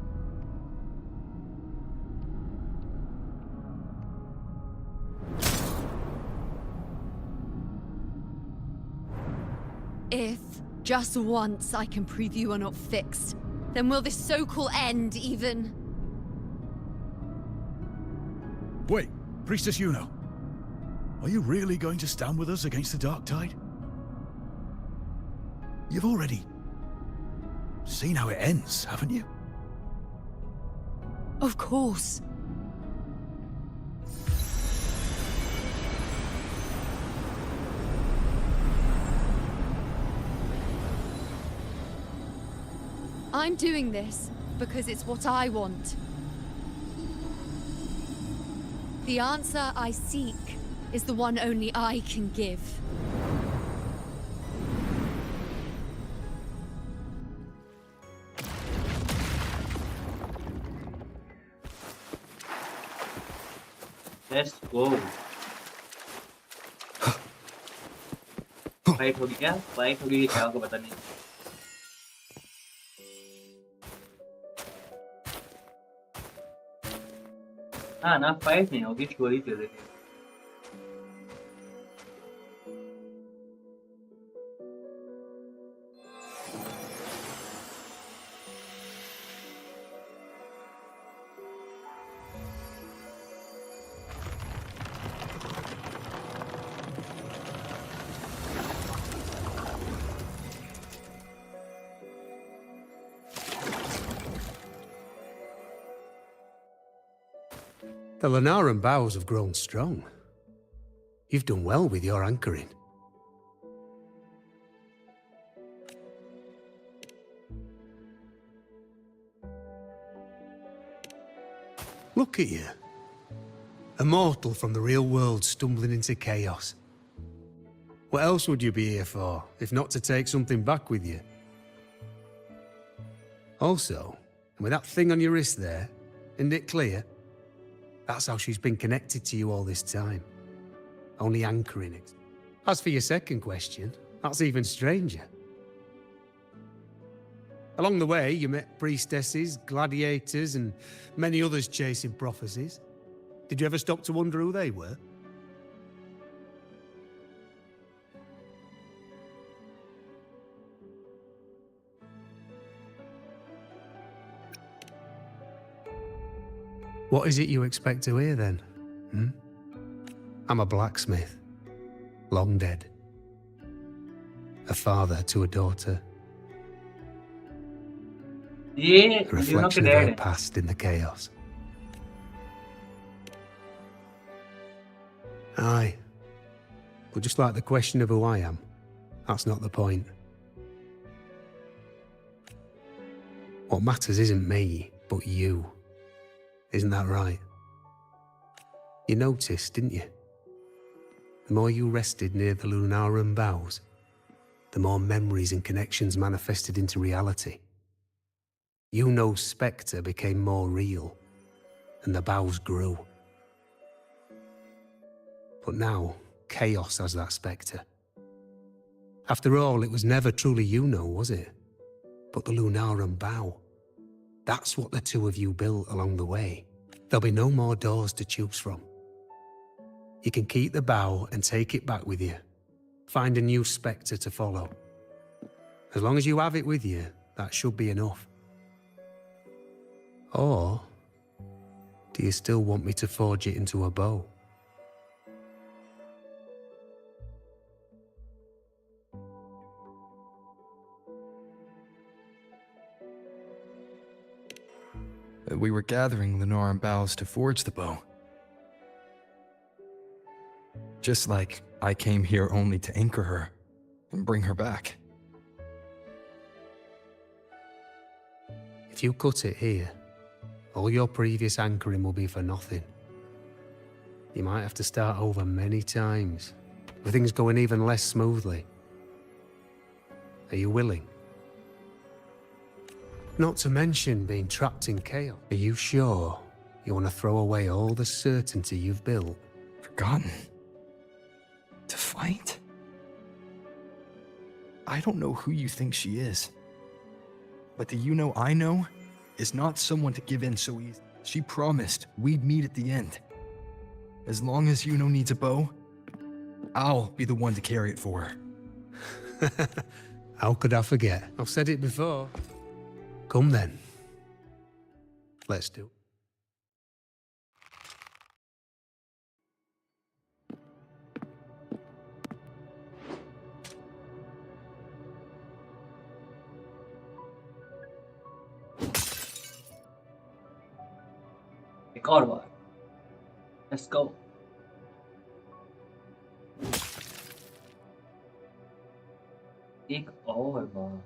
If, just once, I can prove you are not fixed, then will this so-called end even... Wait, Priestess Yuno. Are you really going to stand with us against the Dark Tide? You've already seen how it ends, haven't you? Of course. I'm doing this because it's what I want. The answer I seek is the one only I can give. Let's go. Fight होगी क्या? Fight होगी कि क्या होगा पता नहीं। हाँ ना, फाइट नहीं होगी, स्टोरी चल रही है। The Lanaran bows have grown strong. You've done well with your anchoring. Look at you. A mortal from the real world stumbling into chaos. What else would you be here for, if not to take something back with you? Also, with that thing on your wrist there, isn't it clear? That's how she's been connected to you all this time. Only anchoring it. As for your second question, that's even stranger. Along the way, you met priestesses, gladiators, and many others chasing prophecies. Did you ever stop to wonder who they were? What is it you expect to hear then? I'm a blacksmith, long dead. A father to a daughter. ये A reflection of dad her है। past in the chaos. Aye. But just like the question of who I am, that's not the point. What matters isn't me, but you. Isn't that right? You noticed, didn't you? The more you rested near the Lunaran boughs, the more memories and connections manifested into reality. Yuno's spectre became more real, and the boughs grew. But now, chaos has that spectre. After all, it was never truly Yuno, was it? But the Lunaran bough. That's what the two of you built along the way. There'll be no more doors to choose from. You can keep the bough and take it back with you. Find a new spectre to follow. As long as you have it with you, that should be enough. Or do you still want me to forge it into a bow? We were gathering Lunaran boughs to forge the bow. Just like I came here only to anchor her and bring her back. If you cut it here, all your previous anchoring will be for nothing. You might have to start over many times, with things going even less smoothly. Are you willing? Not to mention being trapped in chaos. Are you sure you want to throw away all the certainty you've built? Forgotten? To fight? I don't know who you think she is. But the Yuno I know is not someone to give in so easy. She promised we'd meet at the end. As long as Yuno needs a bow, I'll be the one to carry it for her. How could I forget? I've said it before. Come then. Let's do it. एक और बार। Let's go. एक और बार।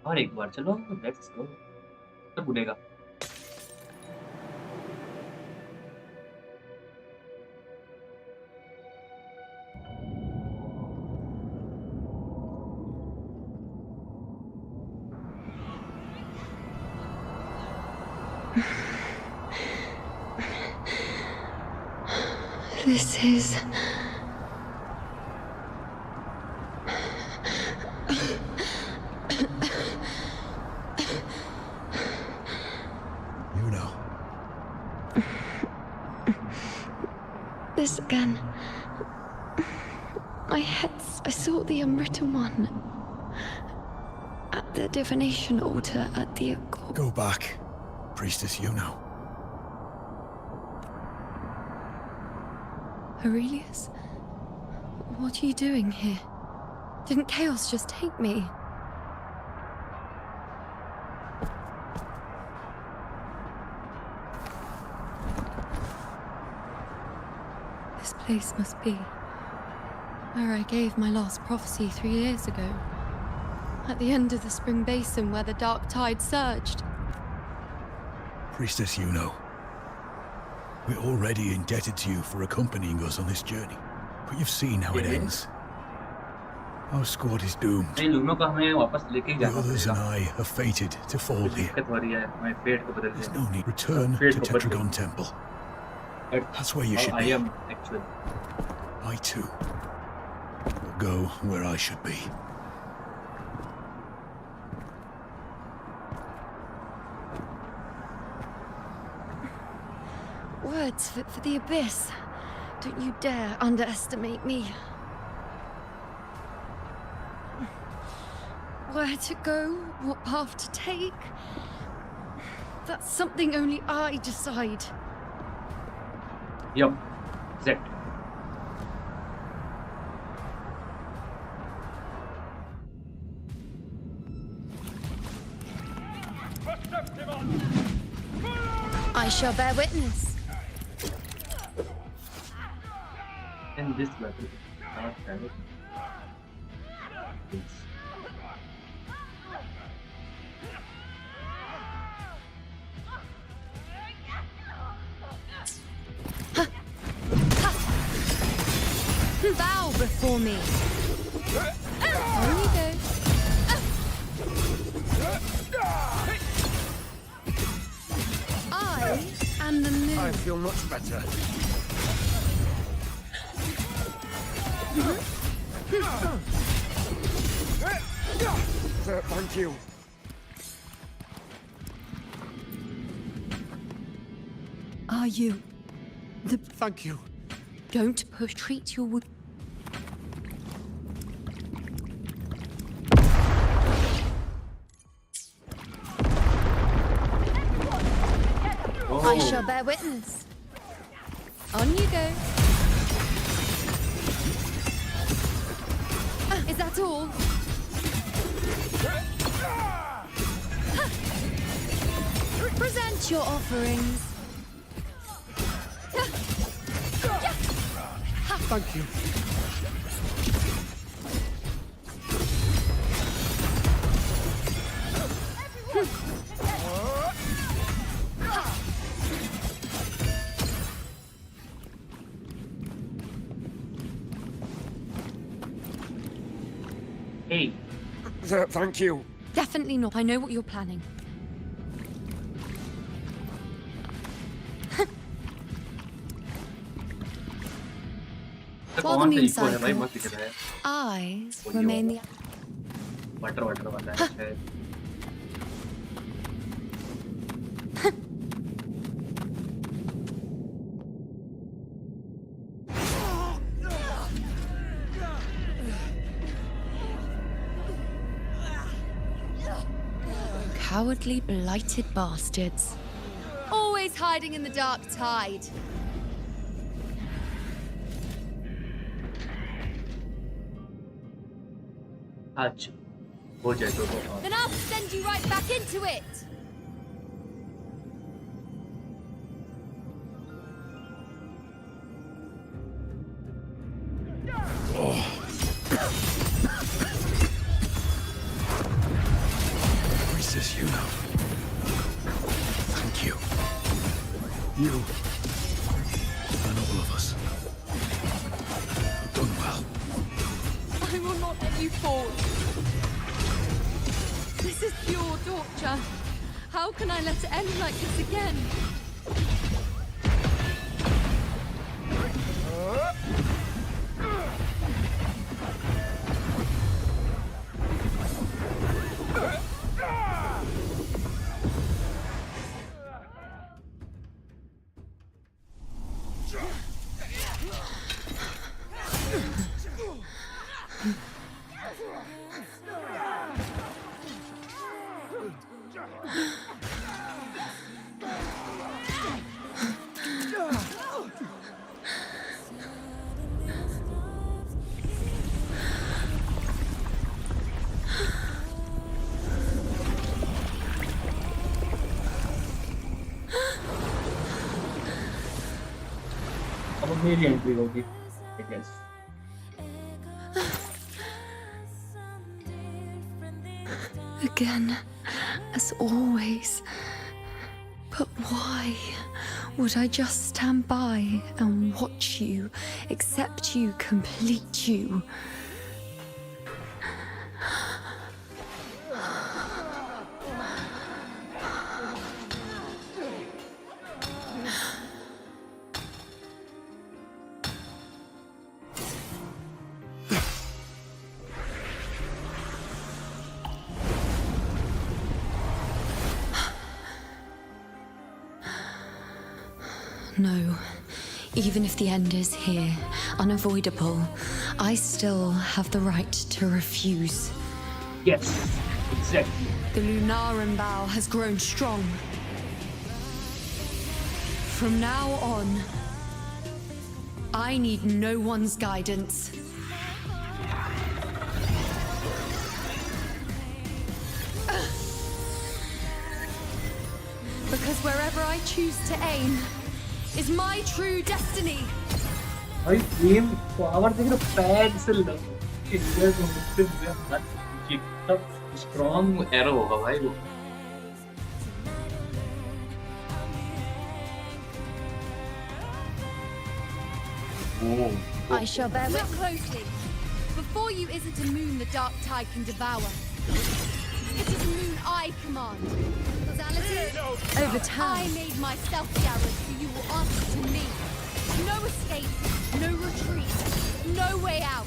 और एक बार चलो, let's go. तो बुलेगा। This is... You know. This again. My head's... I saw the unwritten one. At the divination altar at the... Go back, Priestess Yuno. Aurelius? What are you doing here? Didn't chaos just take me? This place must be where I gave my last prophecy 3 years ago. At the end of the spring basin where the dark tide surged. Priestess Yuno. We're already indebted to you for accompanying us on this journey. But you've seen how it ends. Our squad is doomed. The others and I are fated to fall here. There's no need. Return to Tetragon Temple. That's where you should be. I too will go where I should be. Words for the abyss. Don't you dare underestimate me. Where to go, what path to take, that's something only I decide. Yep, exactly. I shall bear witness. In this battle, not damage. Bow before me. On you go. I am the moon. I feel much better. Thank you. Are you the... Thank you. Don't treat your wound. I shall bear witness. On you go. Is that all? Present your offerings. Thank you. Hey. Thank you. Definitely not. I know what you're planning. While the moon cycles, I remain the... water वाला है शायद. Cowardly, blighted bastards. Always hiding in the dark tide. आज हो जाए तो Then I'll send you right back into it. Priestess Yuno. Thank you. You and all of us have done well. I will not let you fall. This is pure torture. How can I let it end like this again? अब मेरी entry होगी, I guess. Again, as always. But why would I just stand by and watch you, accept you, complete you? No. Even if the end is here, unavoidable, I still have the right to refuse. Yes, exactly. The Lunaran bow has grown strong. From now on, I need no one's guidance. Because wherever I choose to aim is my true destiny. भाई aim power देख रहे हो, pad से लग India को मुझसे हुए हाथ कितना स्ट्रॉन्ग एरो होगा भाई वो. I shall bear. Look closely. Before you isn't a moon the dark tide can devour. It is a moon I command. Causality? Over time. I made myself Garrett, so you will answer to me. No escape, no retreat, no way out.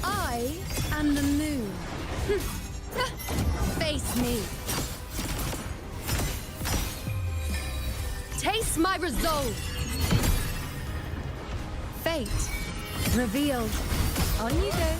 I am the moon. Face me. Taste my resolve. Fate revealed. On you go.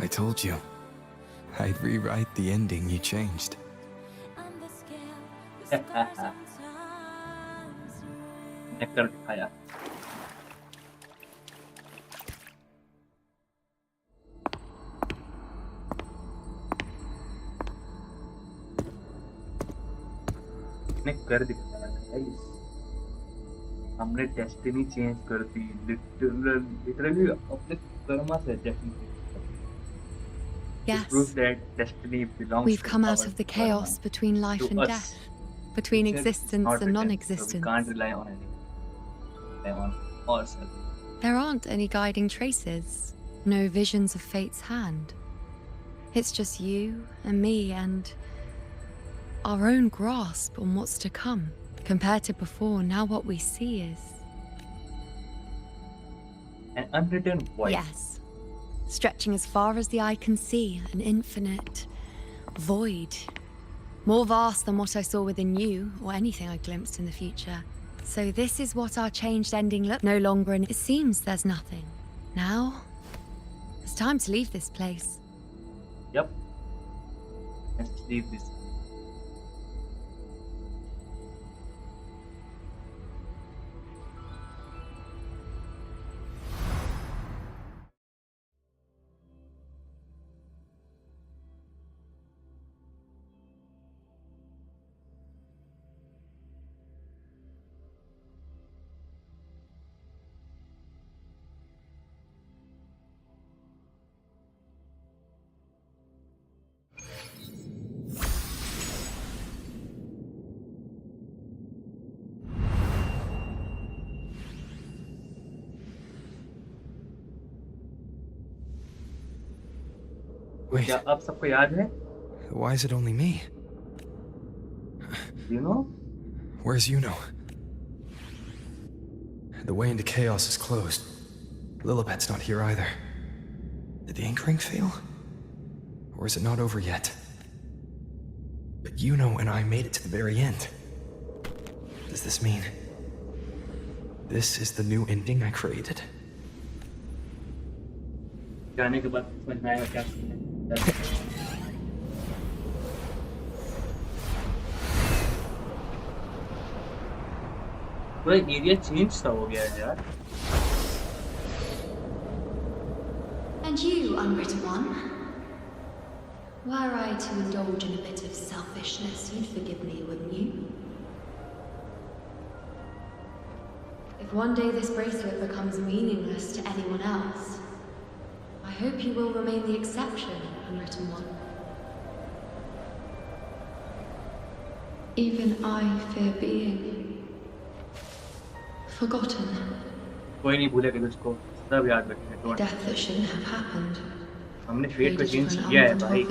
I told you. I'd rewrite the ending you changed. नेकर दिखाया. ने कर दिखाया guys. हमने destiny change कर दी, literally अपने कर्मा से destiny. Yes. Prove that destiny belongs We've to come out our of the chaos karma, between life to and us. death, between It's existence not and written, non-existence. So we can't rely on anything. Rely on ourselves. There aren't any guiding traces, no visions of fate's hand. It's just you and me and our own grasp on what's to come. Compared to before, now what we see is... An unwritten voice. Yes. Stretching as far as the eye can see, an infinite void. More vast than what I saw within you, or anything I glimpsed in the future. So this is what our changed ending look no longer, and it seems there's nothing. Now, it's time to leave this place. Yep. Let's leave this. Wait. क्या अब सबको याद है? Why is it only me? You know? Where's Yuno? The way into chaos is closed. Lilibet's not here either. Did the anchoring fail? Or is it not over yet? But Yuno and I made it to the very end. Does this mean this is the new ending I created? जाने के बाद समझ में आएगा क्या scene है। पूरा area change सा हो गया है यार। And you, unwritten one? Were I to indulge in a bit of selfishness, you'd forgive me, wouldn't you? If one day this bracelet becomes meaningless to anyone else, I hope you will remain the exception, unwritten one. Even I fear being forgotten. कोई नहीं भूलेगा तुझको, सब याद रखेंगे। Death that shouldn't have happened. हमने fate को change किया है भाई।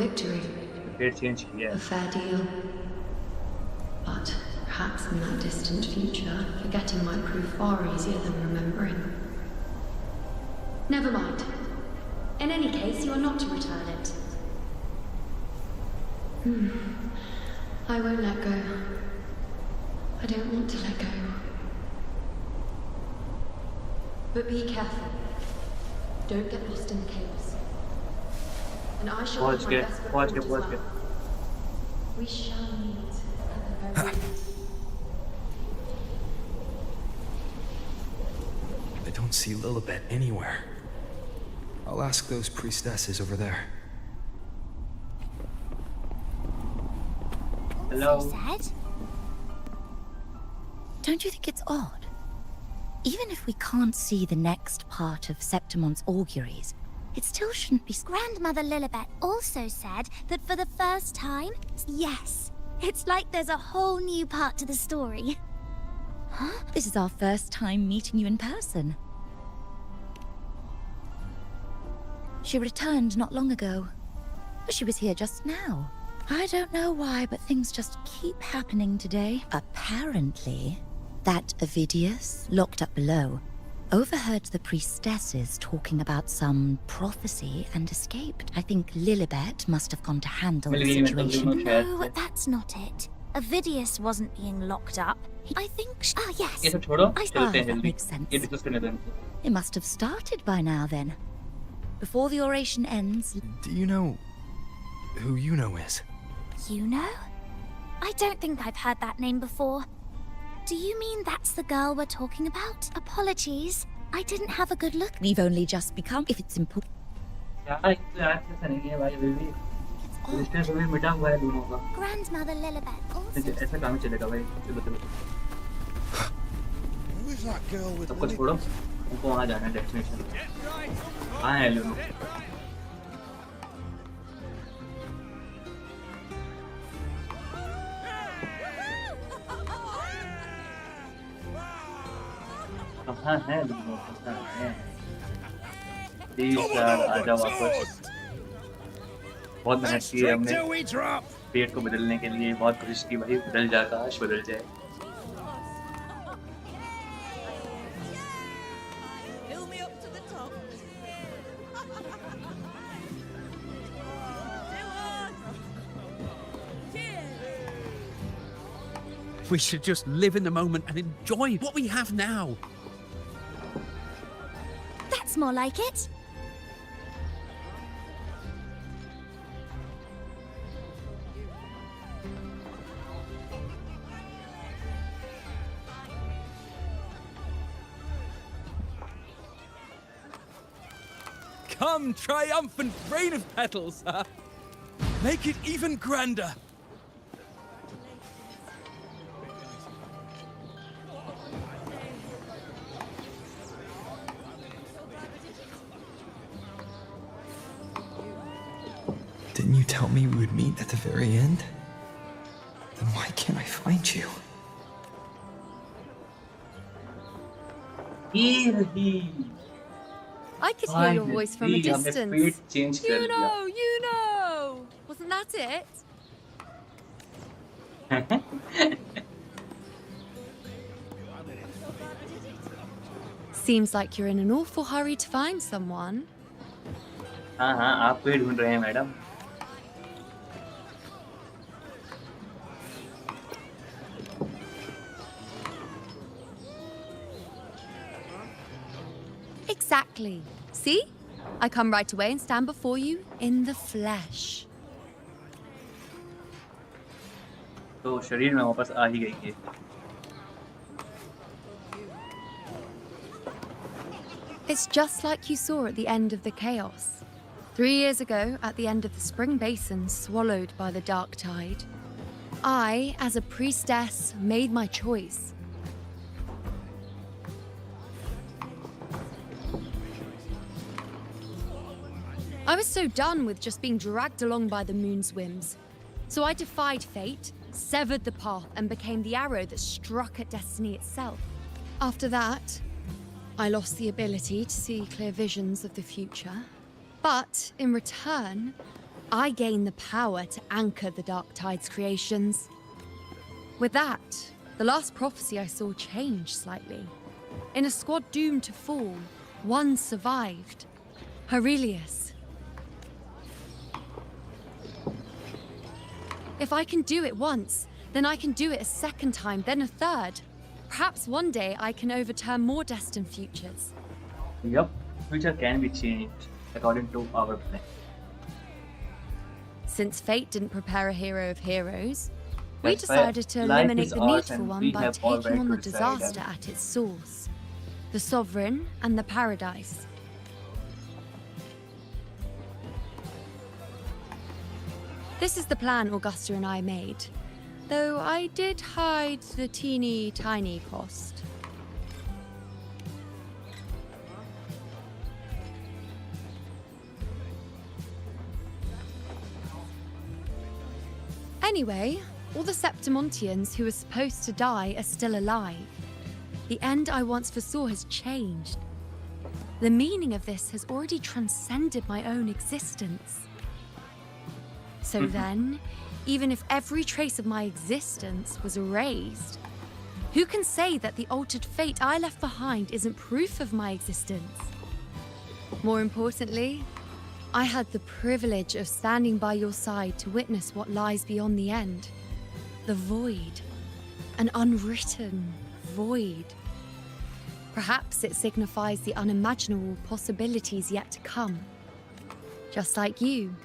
फेट चेंज किया है। A fair deal. But perhaps in that distant future, forgetting might prove far easier than remembering. Never mind. In any case, you are not to return it. I won't let go. I don't want to let go. But be careful. Don't get lost in the chaos. And I shall do my best pause as well. We shall meet at the very end. I don't see Lilibet anywhere. I'll ask those priestesses over there. Hello. Don't you think it's odd? Even if we can't see the next part of Septimon's auguries, it still shouldn't be... Grandmother Lilibet also said that for the first time, yes, it's like there's a whole new part to the story. Huh? This is our first time meeting you in person. She returned not long ago. She was here just now. I don't know why, but things just keep happening today. Apparently, that Ovidius, locked up below, overheard the priestesses talking about some prophecy and escaped. I think Lilibet must have gone to handle the situation. No, that's not it. Ovidius wasn't being locked up. I think... Ah, yes. That makes sense. It must have started by now, then. Before the oration ends... Do you know who Yuno is? Yuno? I don't think I've heard that name before. Do you mean that's the girl we're talking about? Apologies. I didn't have a good look. We've only just become... If it's important... Grandmother Lilibet also... Who is that girl with सबको छोड़ो, उनको वहाँ जाना है destination. कहाँ है लूनो? कहाँ है लूनो? कहाँ है? प्लीज यार आजा वापस। बहुत मेहनत की है हमने पेट को बदलने के लिए, बहुत कोशिश की भाई, बदल जा, काश बदल जाए। We should just live in the moment and enjoy what we have now. That's more like it. Come, triumphant rain of petals! Make it even grander! Didn't you tell me we would meet at the very end? Then why can't I find you? I could hear your voice from a distance. You know! it? Seems like you're in an awful hurry to find someone. हाँ हाँ आपको ही ढूंढ रहे हैं madam. Exactly. See? I come right away and stand before you in the flesh. तो शरीर में वापस आ ही गई है. It's just like you saw at the end of the chaos. 3 years ago, at the end of the spring basin swallowed by the dark tide, I, as a priestess, made my choice. I was so done with just being dragged along by the moon's whims. So I defied fate, severed the path, and became the arrow that struck at destiny itself. After that, I lost the ability to see clear visions of the future. But in return, I gained the power to anchor the Dark Tide's creations. With that, the last prophecy I saw changed slightly. In a squad doomed to fall, one survived. Aurelius. If I can do it once, then I can do it a second time, then a third. Perhaps one day I can overturn more destined futures. Yup, future can be changed according to our plan. Since fate didn't prepare a hero of heroes, we That's why decided to life eliminate is the ours needful and one we by have all taking right on to the decide disaster that. at its source. The Sovereign and the Paradise. This is the plan Augusta and I made, though I did hide the teeny tiny cost. Anyway, all the Septimontians who were supposed to die are still alive. The end I once foresaw has changed. The meaning of this has already transcended my own existence. So then, even if every trace of my existence was erased, who can say that the altered fate I left behind isn't proof of my existence? More importantly, I had the privilege of standing by your side to witness what lies beyond the end. The void. An unwritten void. Perhaps it signifies the unimaginable possibilities yet to come. Just like you,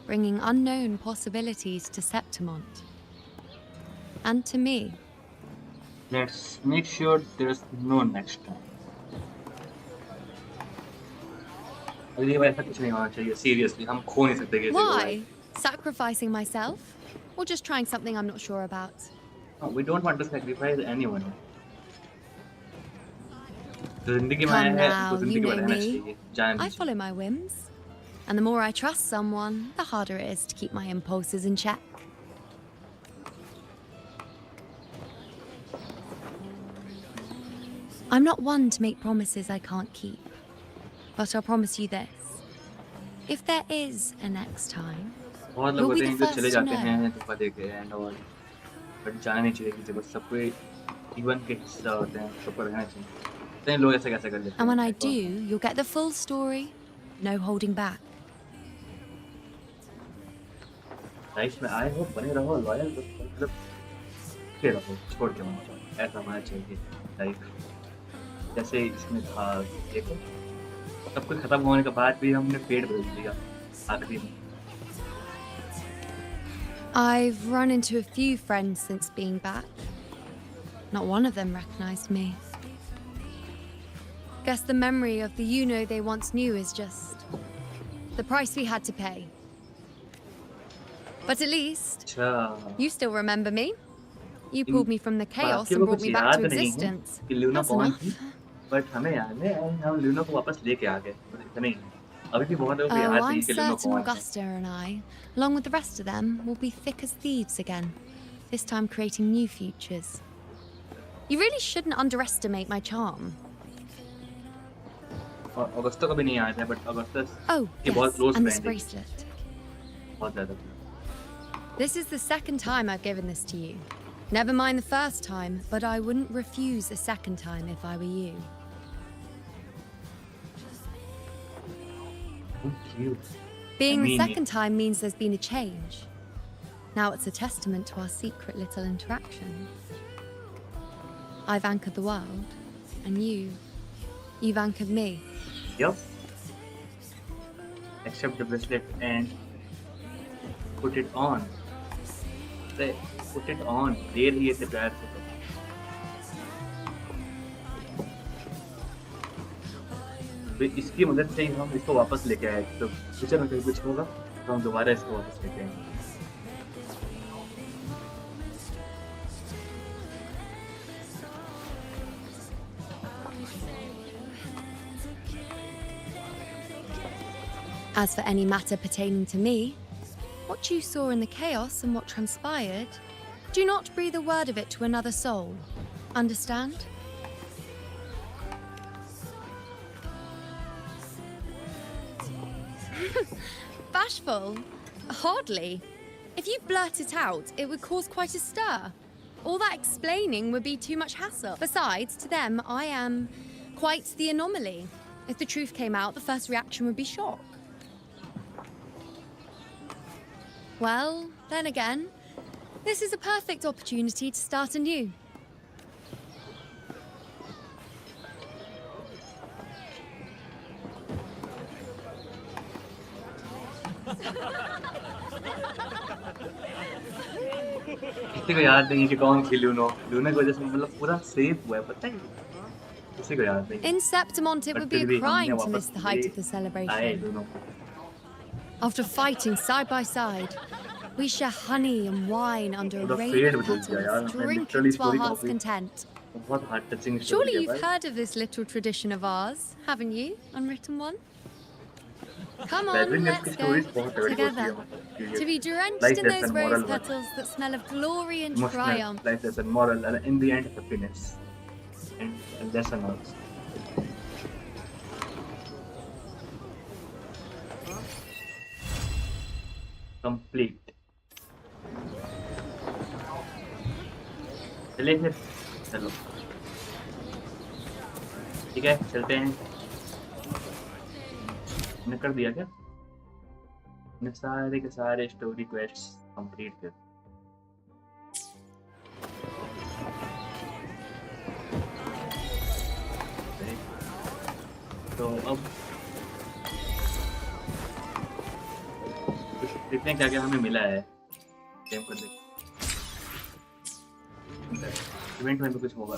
bringing unknown possibilities to Septimont. And to me. Let's make sure there's no next time. अगली बार ऐसा कुछ नहीं होना चाहिए. Seriously, हम खो नहीं सकते किसी को. Why? Sacrificing myself? Or just trying something I'm not sure about? No, we don't want to sacrifice anyone. जो जिंदगी में आया Come है now, उसको you जिंदगी में know रहना me. चाहिए. जाने I दीजिए. follow my whims. And the more I trust someone, the harder it is to keep my impulses in check. I'm not one to make promises I can't keep. But I'll promise you this. If there is a next time, बहुत लोग you'll होते be हैं the जो first चले to जाते know. हैं धोखा देके एंड ऑल. बट जाना नहीं चाहिए किसी को. सबको जीवन के हिस्सा होते हैं. सबको रहना चाहिए. तो लोग ऐसे कैसे कर लेते हैं? And when I do, you'll get the full story. No holding back. Life में आए हो, बने रहो, लॉयल मतलब के रहो, छोड़ के मत जाओ. ऐसा होना चाहिए लाइफ. जैसे इसमें था, देखो सब कुछ खत्म होने के बाद भी हमने पेड़ बदल दिया आखिरी में. I've run into a few friends since being back. Not one of them recognized me. Guess the memory of the you-know they once knew is just the price we had to pay. But at least you still remember me. You pulled me from the chaos and brought me back to existence. कि Luna That's कौन enough. थी, but हमें याद है हम Luna को वापस लेके आ गए. इतना ही. अभी भी बहुत लोगों को Oh, याद I'm नहीं कि लूना certain कौन है. Augusta and I, along with the rest of them, will be thick as thieves again. This time creating new futures. You really shouldn't underestimate my charm. और अगस्ता को भी नहीं याद है, बट अगस्ता Oh, के बहुत yes, close and this friend है. bracelet. बहुत ज़्यादा. This is the second time I've given this to you. Never mind the first time, but I wouldn't refuse a second time if I were you. Thank you. Being the second time means there's been a change. Now it's a testament to our secret little interaction. I've anchored the world, and you've anchored me. Yep. Accept the bracelet and put it on. Put it on. There he is the dryer photo. तो इसकी मदद से ही हम इसको वापस लेके आए तो फ्यूचर में कहीं कुछ होगा तो हम दोबारा इसको वापस लेके आएंगे As for any matter pertaining to me, what you saw in the chaos and what transpired, do not breathe a word of it to another soul. Understand? Bashful? Hardly. If you blurt it out, it would cause quite a stir. All that explaining would be too much hassle. Besides, to them, I am quite the anomaly. If the truth came out, the first reaction would be shock. Well, then again, this is a perfect opportunity to start anew. किसी को याद नहीं है कि कौन थी लूनो की वजह से मतलब पूरा सेफ हुआ है पता है किसी को याद नहीं In Septimont, it would be a crime to miss the height of the celebration. After fighting side by side, we share honey and wine under a rain of petals, drinking to our heart's content. बहुत heart touching story Surely है you've भाई heard of this little tradition of ours, haven't you, unwritten one? Come on, Bedouin let's इसकी go stories बहुत तगड़ी होती together है मतलब to be drenched life in those lesson rose moral petals that smell of glory and emotional triumph. life lesson moral and in the end happiness and lesson also complete चलिए फिर चलो ठीक है चलते हैं मैंने कर दिया क्या मैंने सारे के सारे स्टोरी क्वेस्ट्स कंप्लीट कर तो अब देखते हैं क्या क्या हमें मिला है गेम कर देखते इवेंट में भी कुछ होगा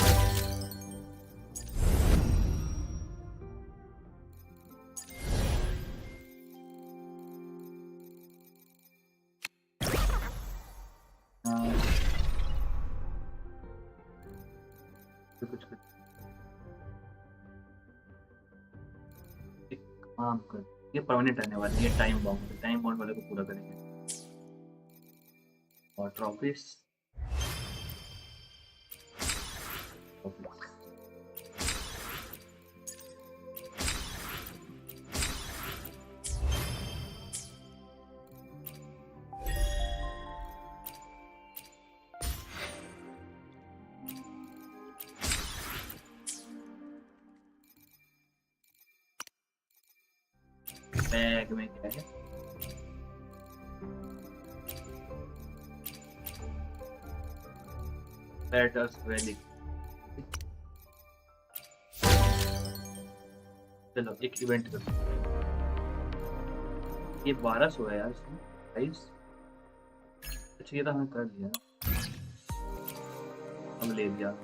कुछ एक काम कर ये परमानेंट रहने वाली है टाइम बाउंड वाले को पूरा करेंगे और ट्रॉफीज बैग में क्या है बैटर्स वैली चलो एक इवेंट कर ये 1200 है यार इसमें प्राइस अच्छा ये तो हमने कर लिया हम ले लिया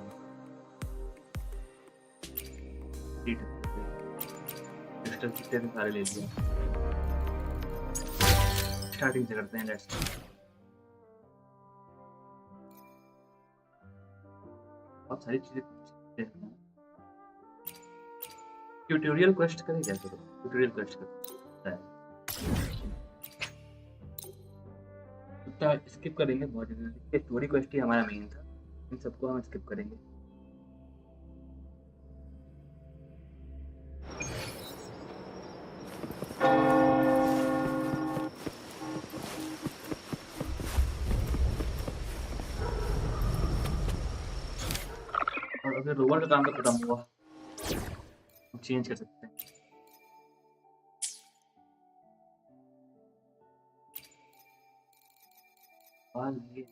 कितने सारे ले लिया स्टार्टिंग से करते हैं लेट्स बहुत सारी चीजें ट्यूटोरियल क्वेस्ट करें क्या करो ट्यूटोरियल क्वेस्ट कर स्किप करेंगे बहुत जल्दी स्टोरी क्वेस्ट ही हमारा मेन था इन सबको हम स्किप करेंगे और फिर रोवर का काम तो खत्म हुआ, हम चेंज कर सकते हैं। और ये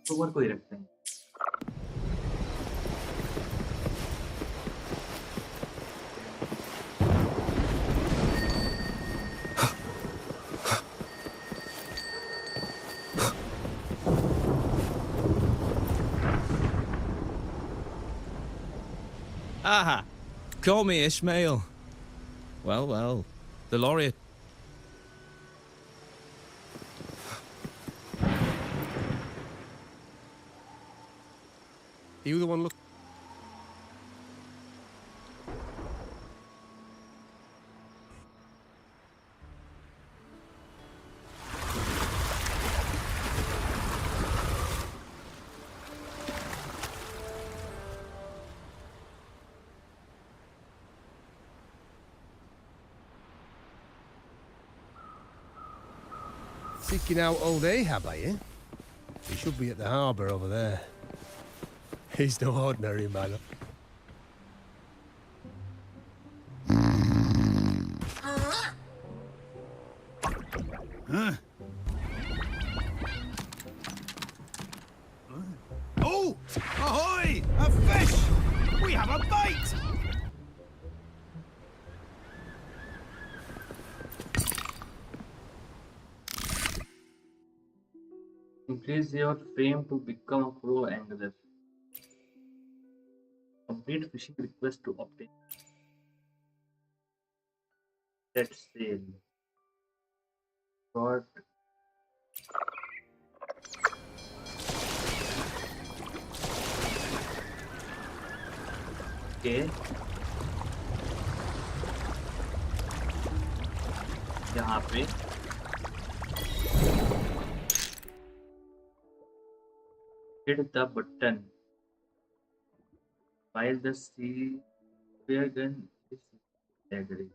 रोवर को ही रखते हैं। Aha! Call me Ishmael. Well, well, the laureate. You the one look. Seeking out old Ahab, are you? He should be at the harbour over there. He's no ordinary man. Huh? Oh! Ahoy! A fish! We have a bite! Increase your frame to become a pro angler. Complete fishing request to obtain. Set sail. Rod. Okay. यहाँ पे hit the button while the spear gun is staggering.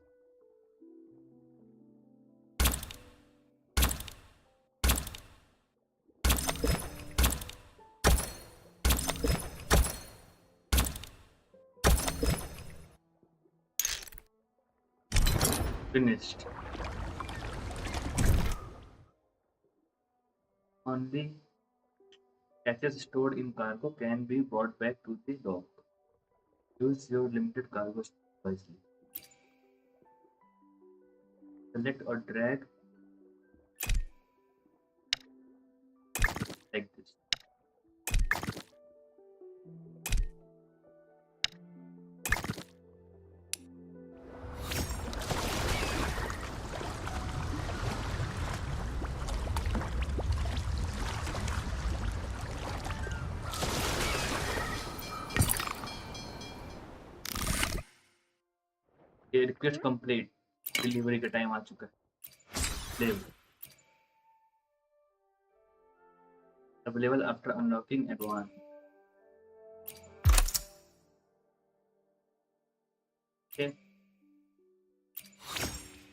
Finished. Only catches stored in cargo can be brought back to the dock. Use your limited cargo wisely. Select or drag like this. ये request complete, delivery का time आ चुका है। Available after unlocking advance. Okay,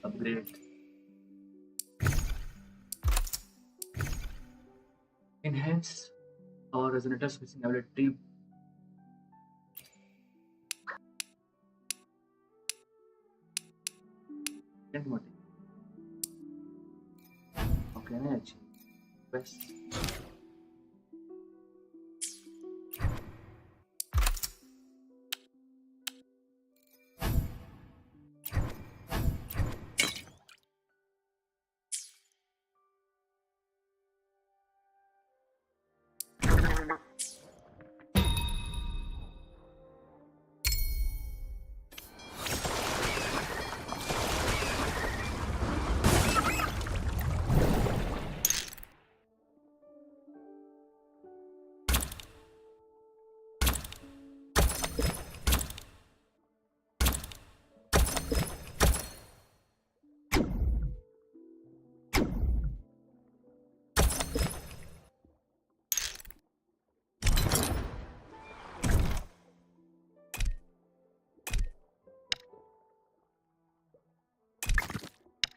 upgrade. Enhance our resonator's fishing ability. Okay, next. Press.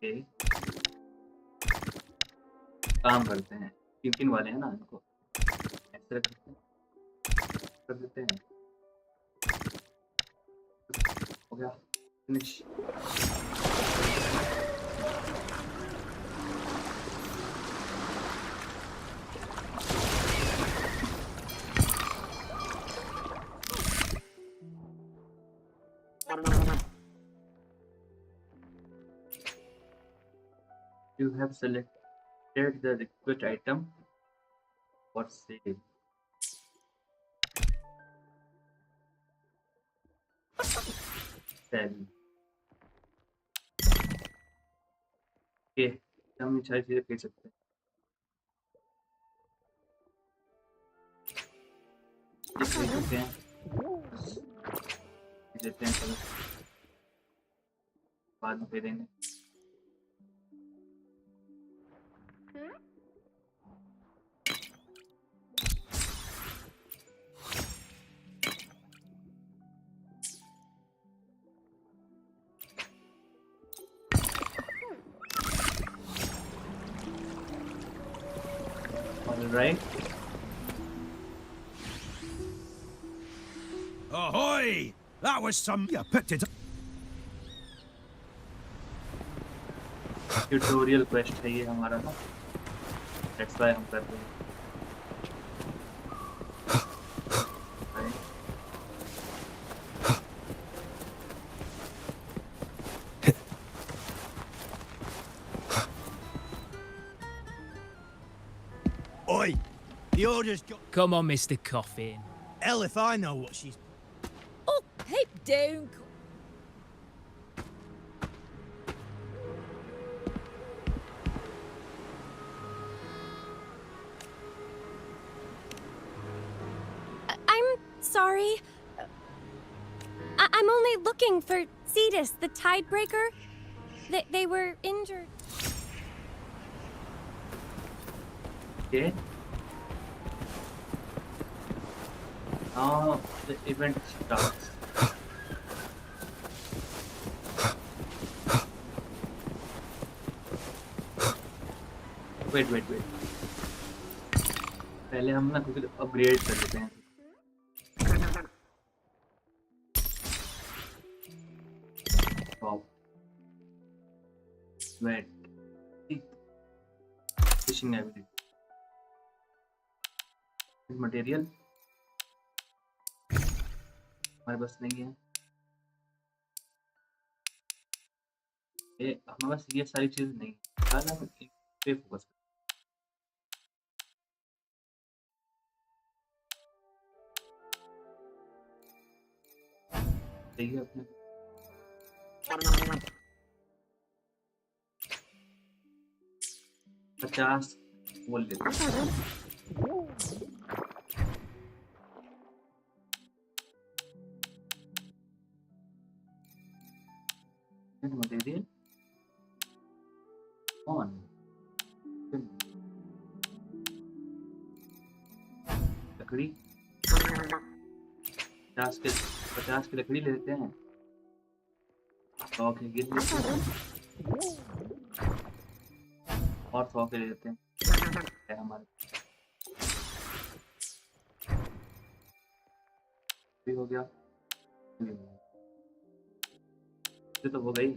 Okay. काम करते हैं, तीन वाले हैं ना, इनको ऐसे कर देते हैं। गया finish. You have selected the request item for sale. Sell. Okay, हम ये सारी चीजें खरीद सकते हैं। ये खरीद सकते हैं, खरीद लेते हैं, चलो बाद में खरीदेंगे। Right? Ahoy! That was some. You picked it up. Tutorial quest है ये हमारा ना, that's why हम कर रहे हैं। Oi! The order's got. Come on, Mr. Coffin. Hell if I know what she's. Oh, pipe down. I'm sorry. I'm only looking for Cetus, the Tidebreaker. They were injured. Okay. Now the event starts. Wait. पहले हम ना कुछ upgrade कर लेते हैं। Wait. Fishing ability. Material हमारे पास नहीं है, ये हमारे पास ये सारी चीज नहीं है, हम इस पे फोकस चाहिए अपने 50 बोल लेते हैं। Material on लकड़ी 50 की लकड़ी ले लेते हैं, 100 की गिर लेते हैं और 100 के ले लेते हैं। है हमारे भी हो गया, ये तो हो गई।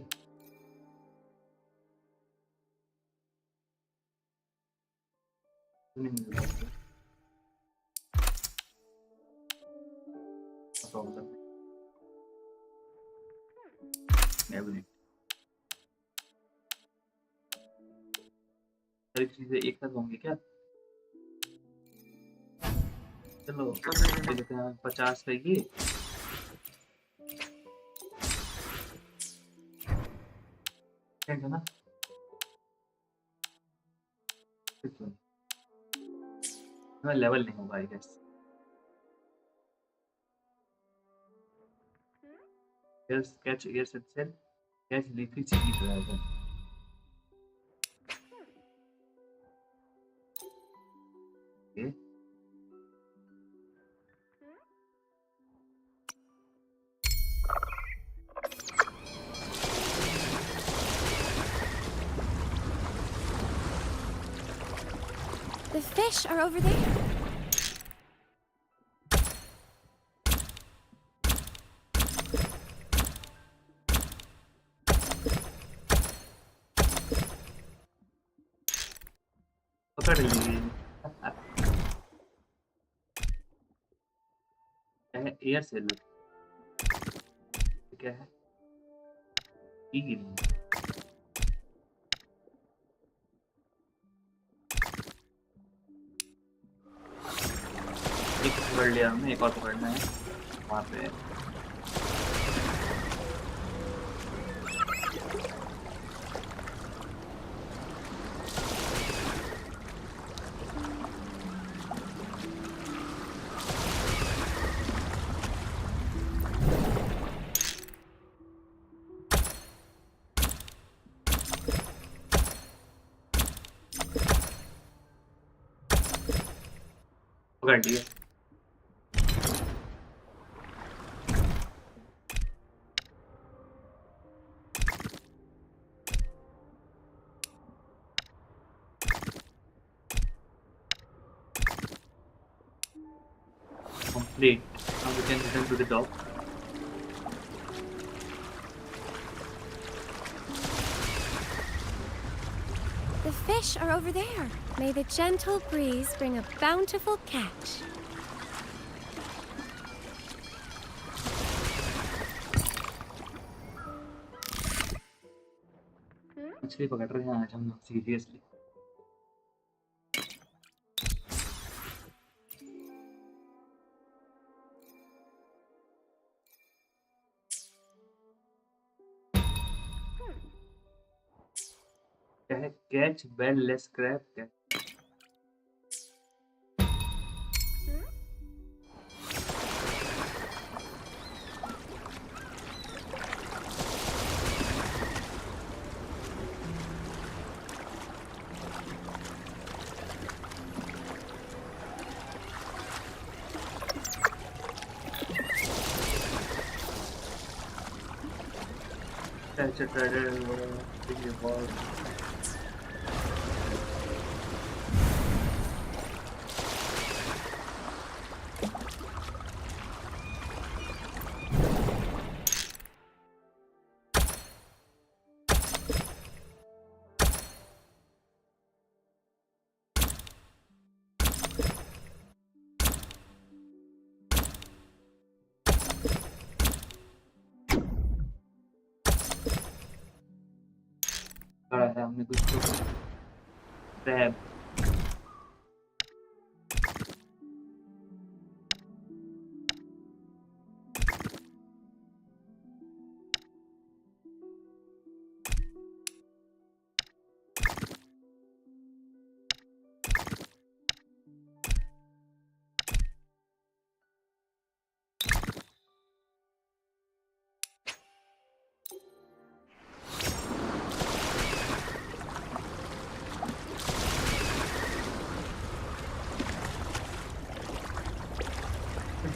सारी चीजें एक साथ होंगी क्या? चलो लेते हैं 50 का ये, है ना? लेवल नहीं होगा I guess. Catch air itself, catch leafy seeds rather. Okay. The fish are over there. पकड़ लिए। क्या है? Air seller. क्या है? ईगिल। एक पकड़ लिया हमने, एक और पकड़ना है वहाँ पे। पकड़ लिया। Complete. Now we can return to the dock. The fish are over there. May the gentle breeze bring a bountiful catch. मछली पकड़ रहे हैं आज हम लोग सीरियसली। क्या है? Catch well less crab. क्या catch a treasure, big reward. पकड़ा है हमने कुछ तो। क्रैब।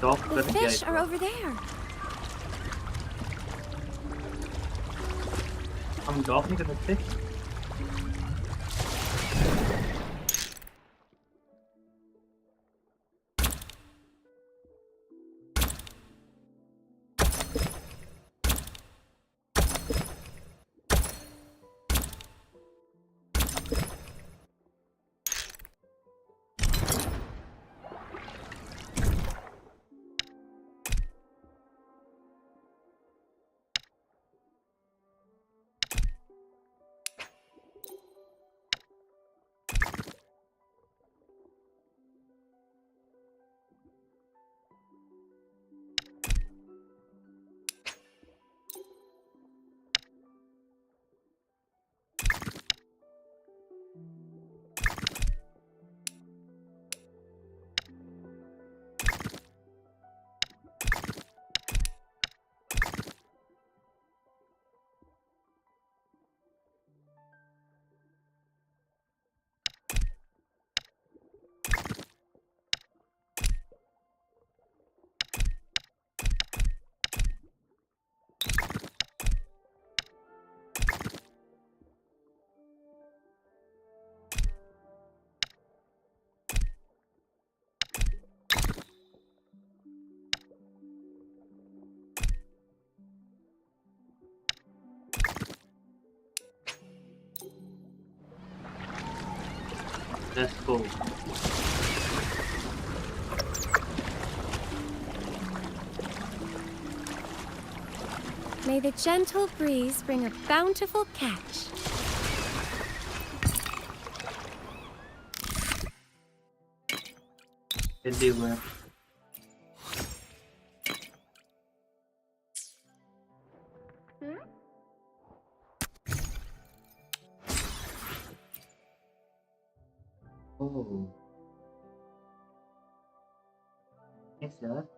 डॉक The कर दिया fish are over there. हम डॉक नहीं कर सकते। Let's go. May the gentle breeze bring a bountiful catch. Deliver. Oh. Yes, sir.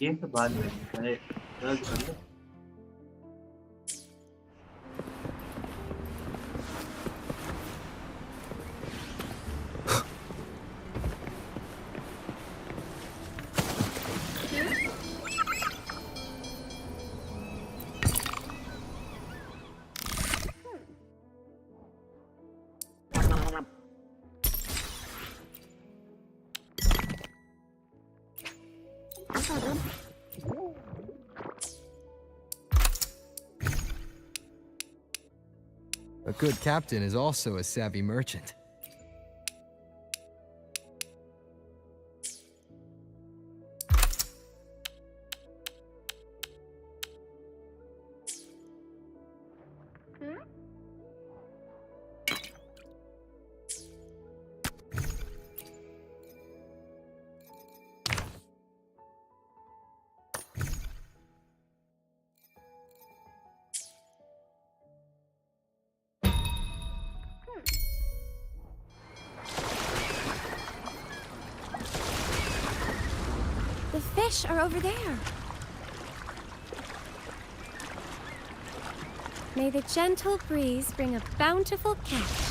ये तो बाद में पहले दर्द कर लो। A good captain is also a savvy merchant. The fish are over there. May the gentle breeze bring a bountiful catch.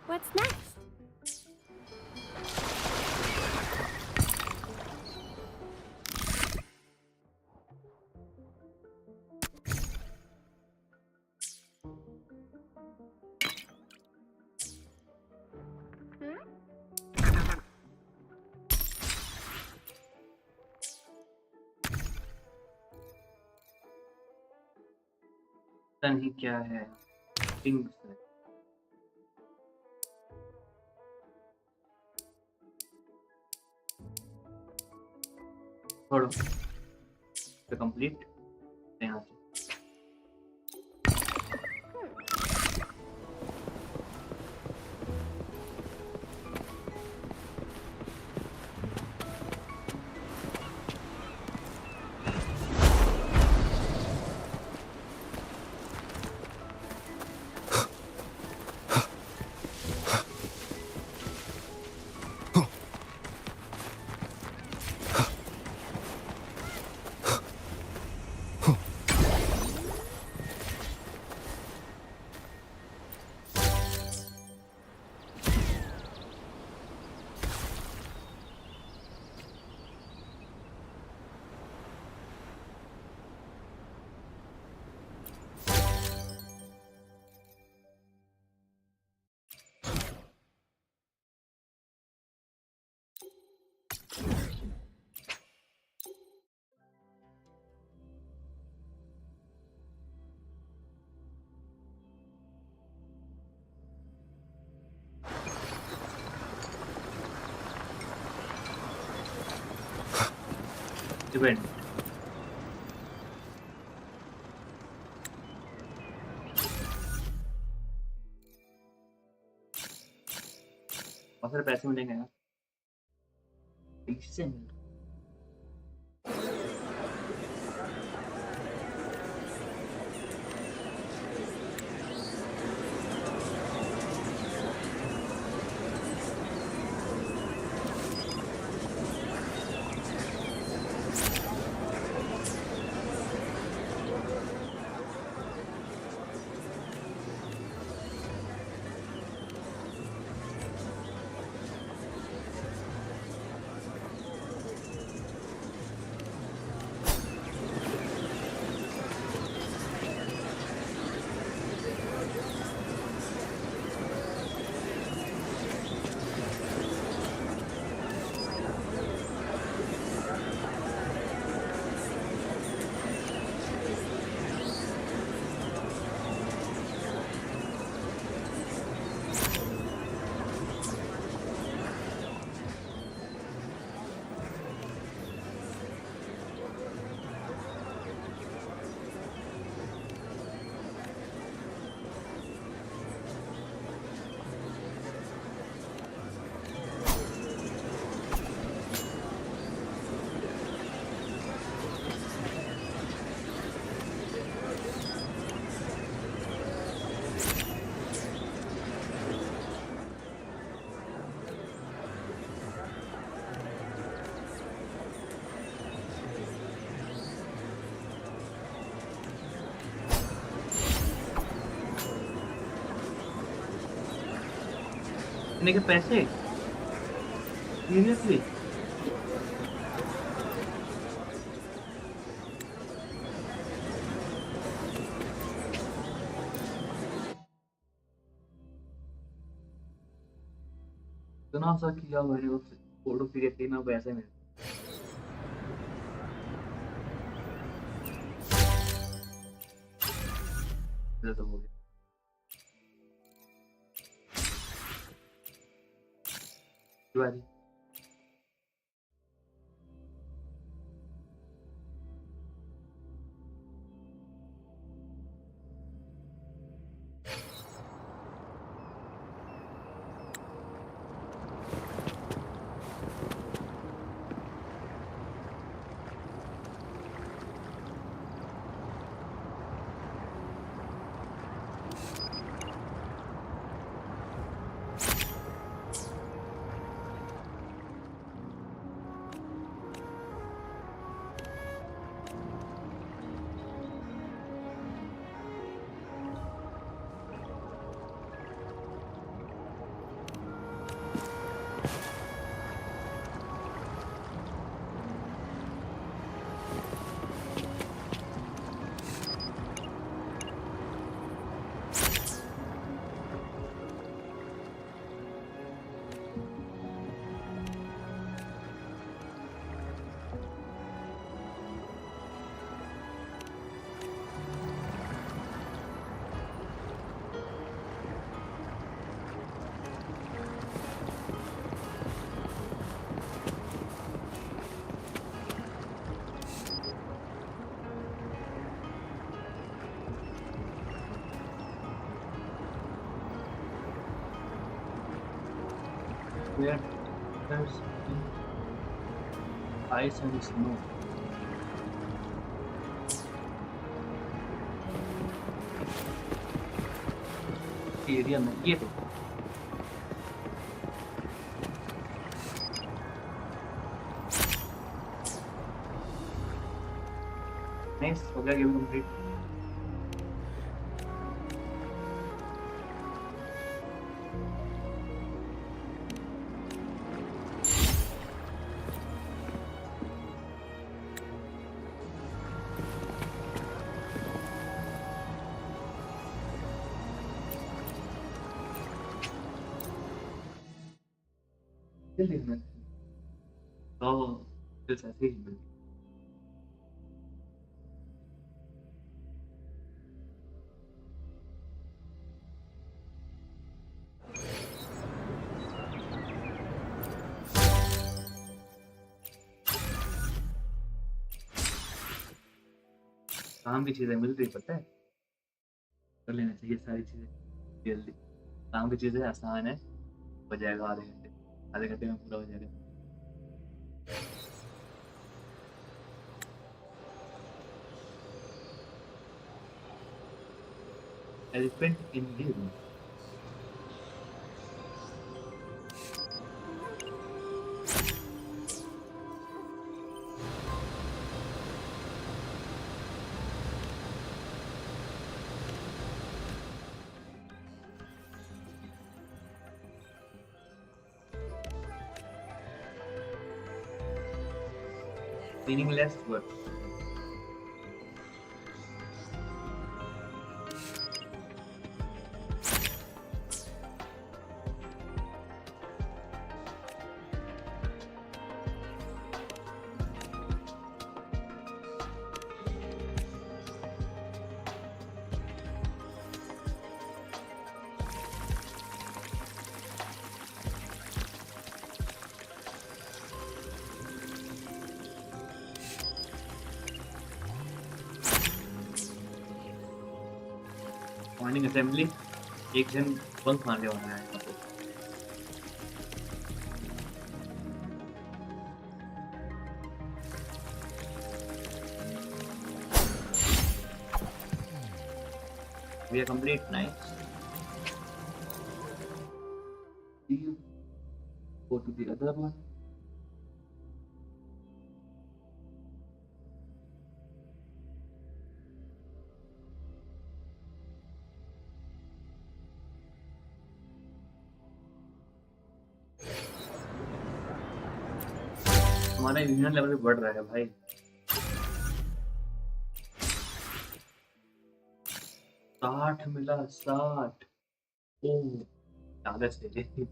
What's next? पता नहीं क्या है। Things है। छोड़ो। तो कंप्लीट यहाँ से। इवेंट। और फिर पैसे मिलेंगे यार, पैसे मिल के पैसे सीरियसली। इतना सा किया मैंने उससे फोटो क्लिक की ना पैसे में। तो हो गया। Ready. Where there's ice and snow. Area में ये तो नाइस हो गया game complete. Oh, it's a thing. काम की चीजें मिल रही पता है, कर लेना चाहिए सारी चीजें जल्दी। काम की चीजें आसान है, हो जाएगा आधे घंटे में पूरा हो जाएगा। Elephant in the room. Meaningless work. Morning assembly, एक जन बंक मारने वाला है यहाँ पे। We are complete. Nice. Go to the other one. हमारा यूनियन लेवल भी बढ़ रहा है भाई। 60 मिला, 60। ओह, ज्यादा सही है।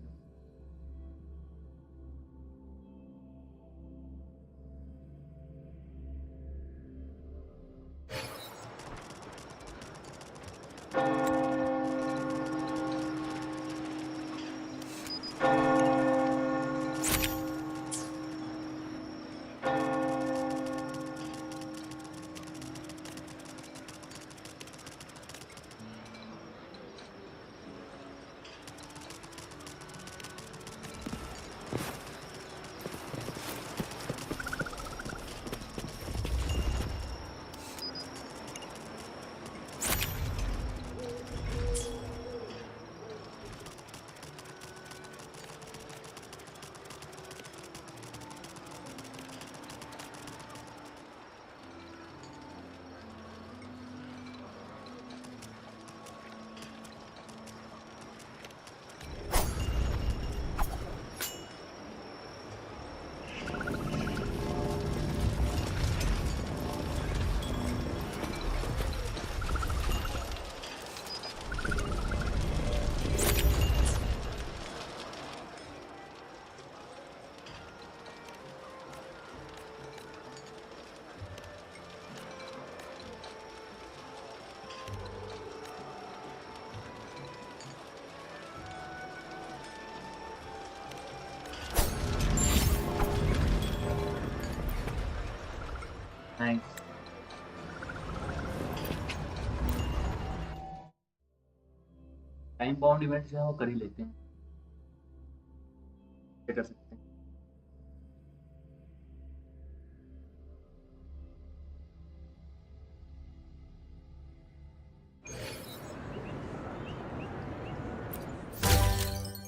Nice. टाइम बाउंड इवेंट जो है वो कर ही लेते हैं, क्या कर सकते हैं।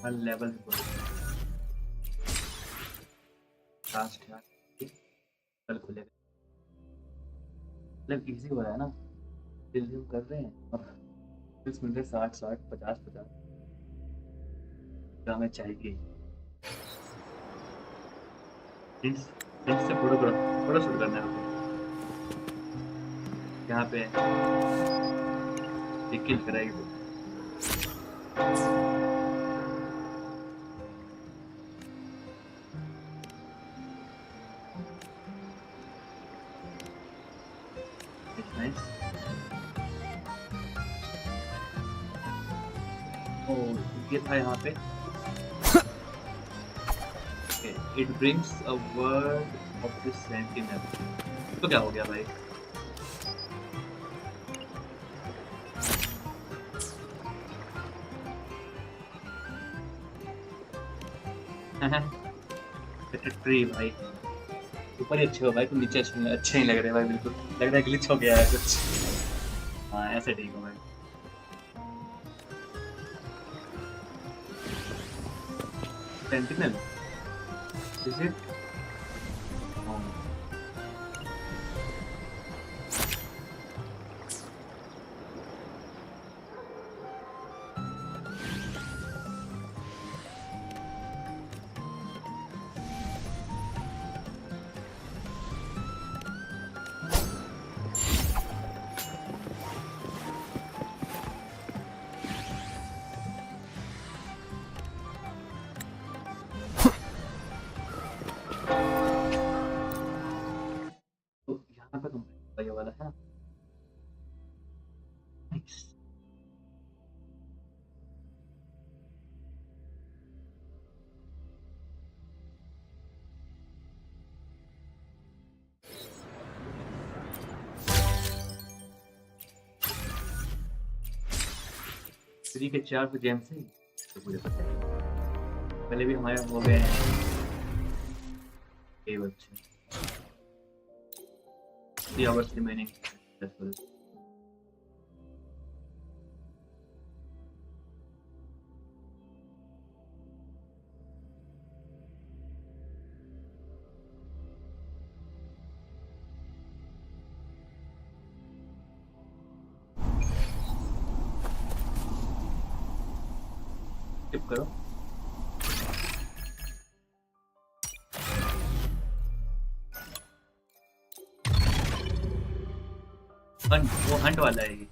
हर लेवल लास्ट है, कल खुलेगा। मतलब इजी हो रहा है ना, जल्दी हम कर रहे हैं। अब 20 मिनट 60 50 हमें चाहिए। से फोटो शूट करना है यहाँ पे, किल कराएगी। ये था यहाँ पे। It brings a word of the sentinel। तो क्या हो गया भाई? ट्री भाई ऊपर ही अच्छे हो भाई, तुम नीचे अच्छे नहीं लग रहे भाई, बिल्कुल लग रहा है ग्लिच हो गया है कुछ। हाँ ऐसे ठीक हो भाई। Sentinel is it? तो यहाँ पे तुम ये वाला है। Nice. फ्री के 4 तो जेम्स है, तो मुझे पता है पहले भी हमारे हो गए हैं ये बच्चे। 3 hours remaining. That's all. Skip करो। हंट, वो हंट वाला है ये।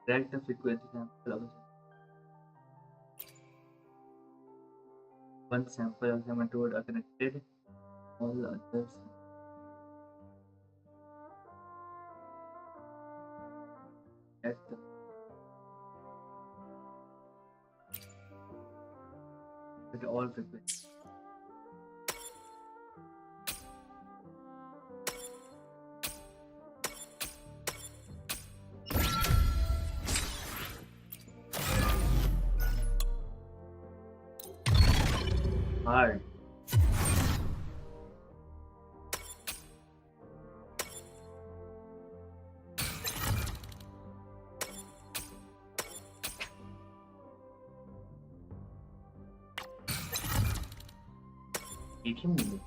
Track the frequency sample of one sample of nematode are connected. All others at all frequencies. Hard. एक ही मूवी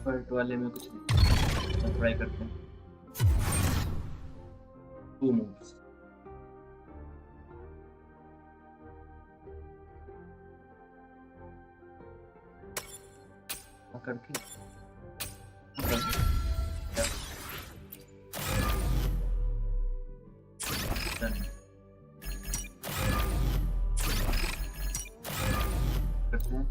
फर्स्ट वाले में कुछ नहीं, ट्राई करते हैं। 2 moves. करके करते हैं।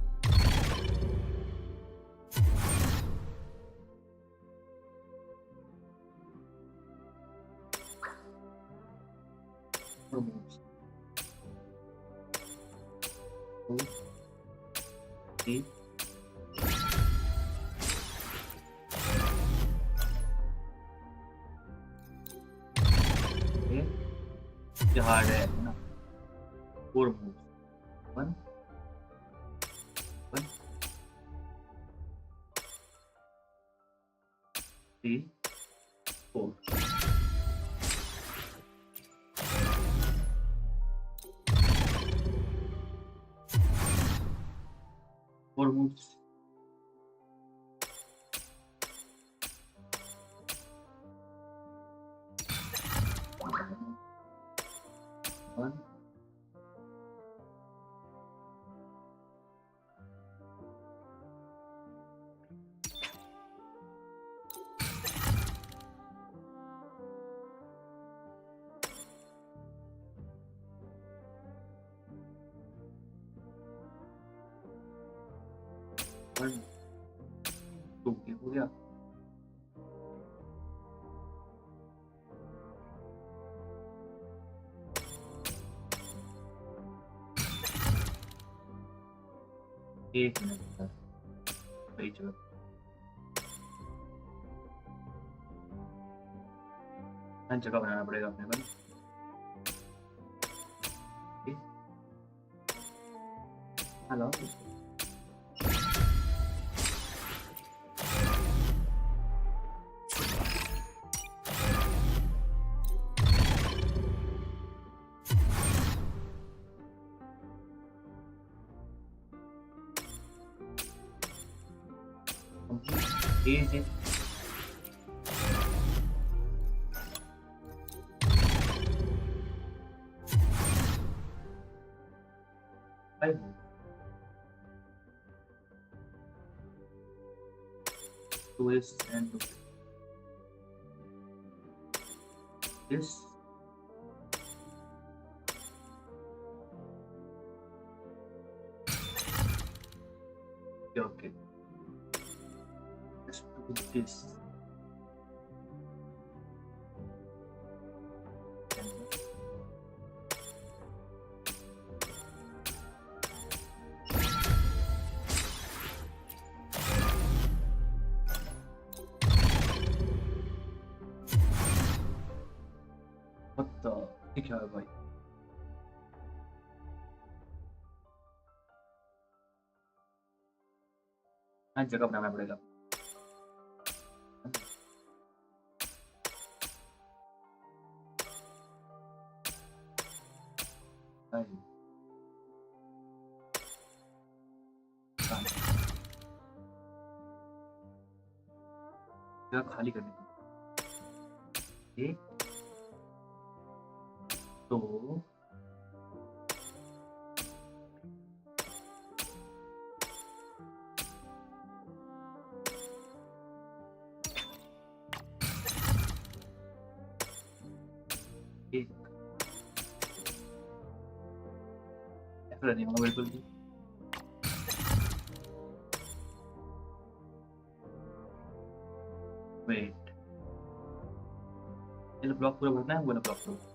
Moves. 2, 3. ये हार्ड है ना। 4 moves. 1 1 3 4. Four moves. One. One. 2 हो गया। एक मिनट सर, सही जगह। हाँ, जगह बनाना पड़ेगा अपने को। Hello. Easy. I do this and do this. Okay. Let's do this. What the? क्या है भाई? हाँ, जगह बनाना पड़ेगा। जगह खाली करनी है। एक, दो, एक, ऐसा नहीं होगा बिल्कुल भी। वेट, ये ब्लॉक पूरा भरना है, वो वाला ब्लॉक पूरा।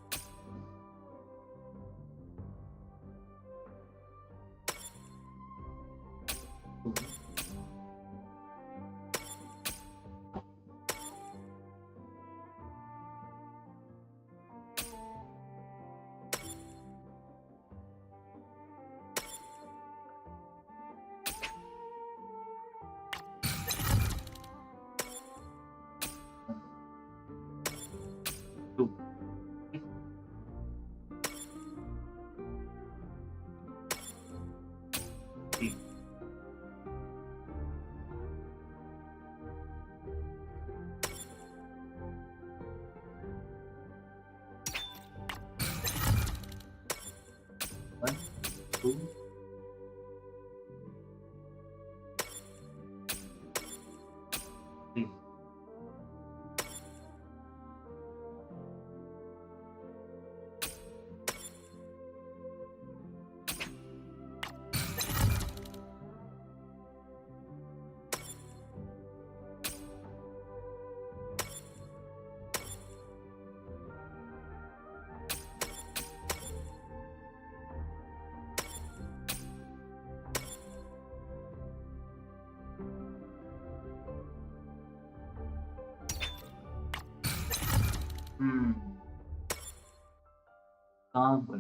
One, two, three. काम कर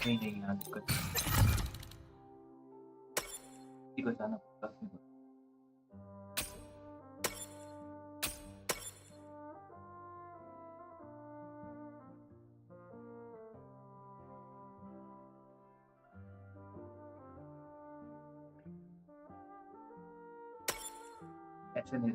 नहीं नहीं यहाँ दिक्कत को जाना पड़ता। ऐसे नहीं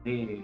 ए,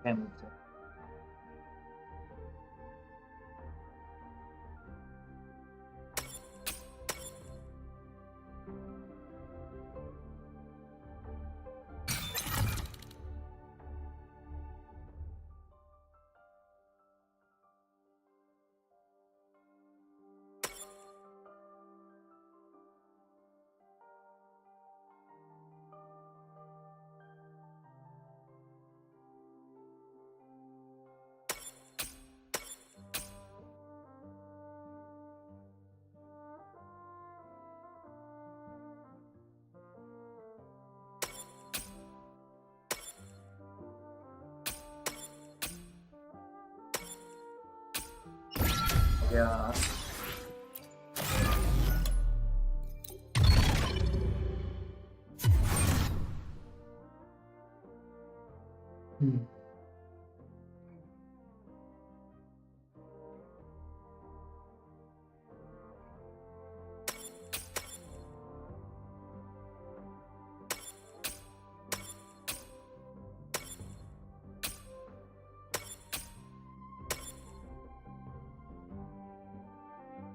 है मुझसे। Yeah. Hmm.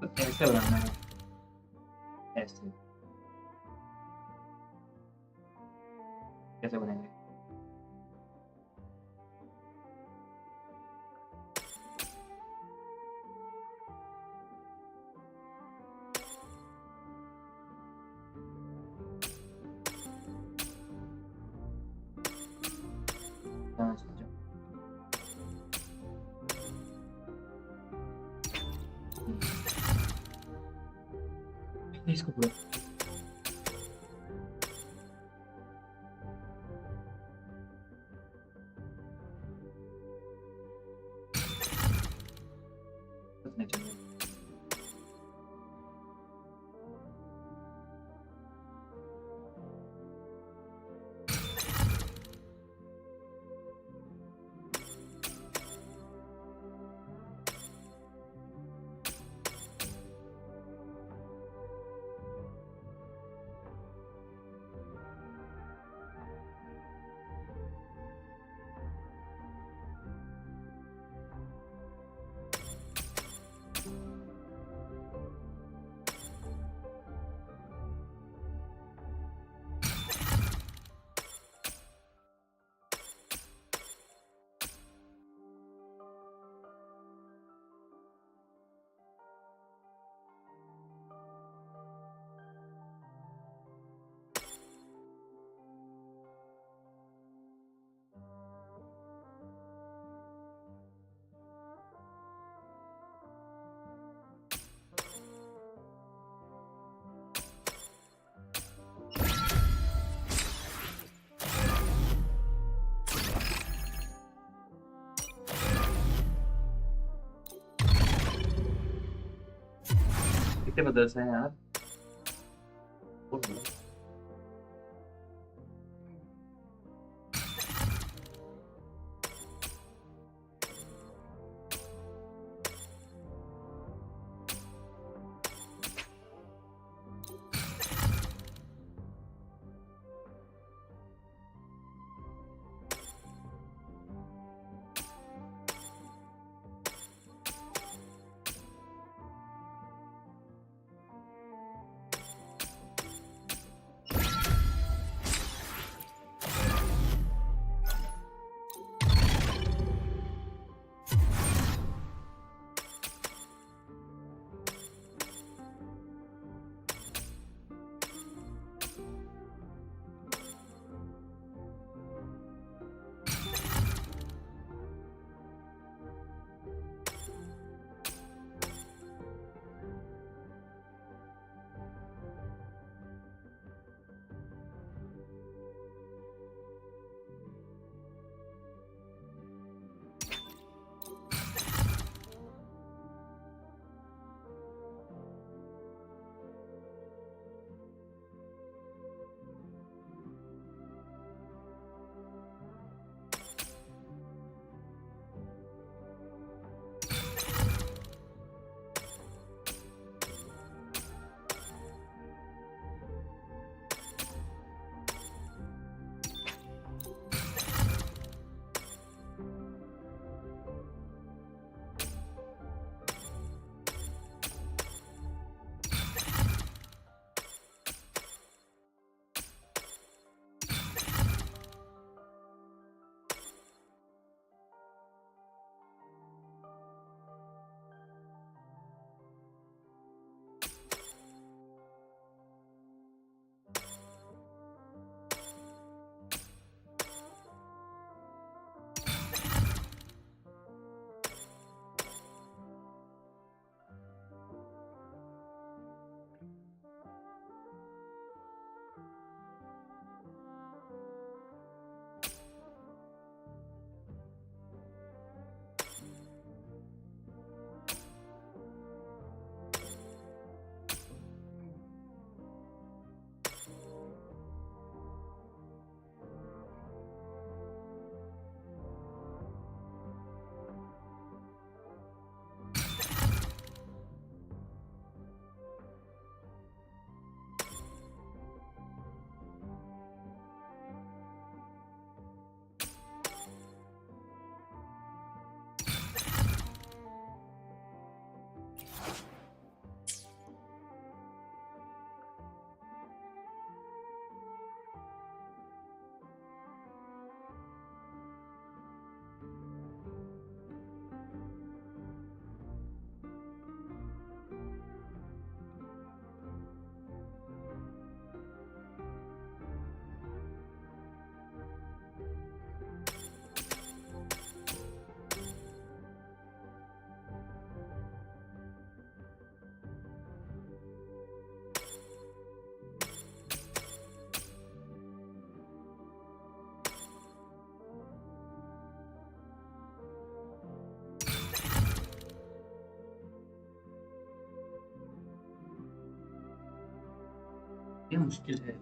तो कैसे बनाना है? ऐसे कैसे बनेंगे? हाँ, समझा। इसको पूरा नहीं चाहिए। कितने मदरसे हैं यार? बहुत बड़ा। ये मुश्किल है।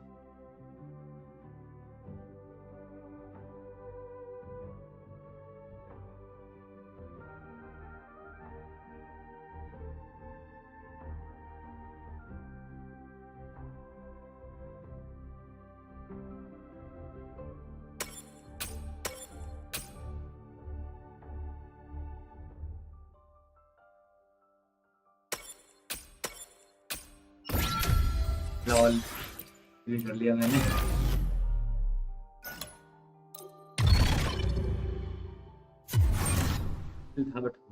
लॉल ये कर लिया मैंने। था बट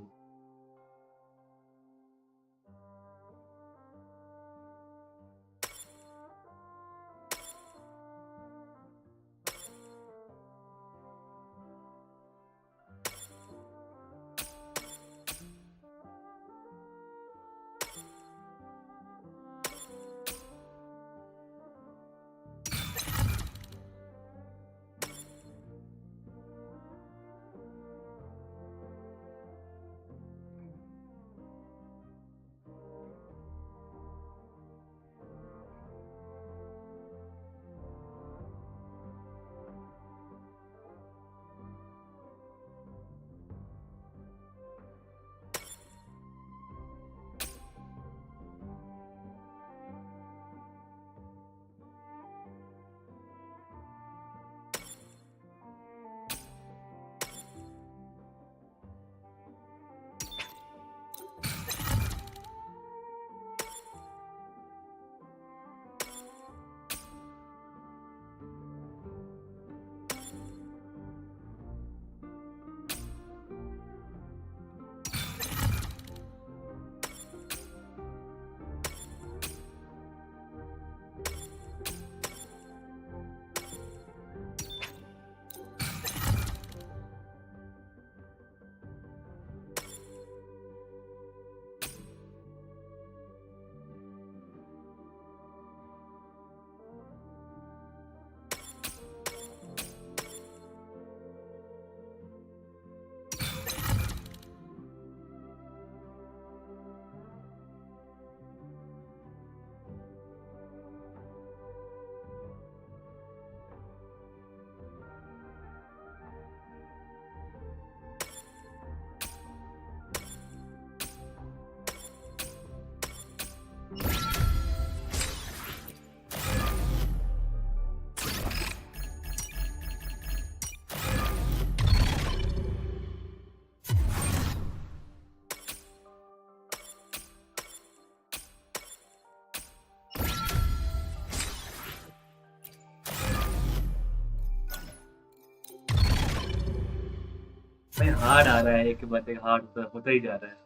भाई हार्ड आ रहा है, एक के बाद एक हार्ड होता ही जा रहा है।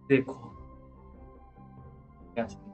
देखो क्या सीन।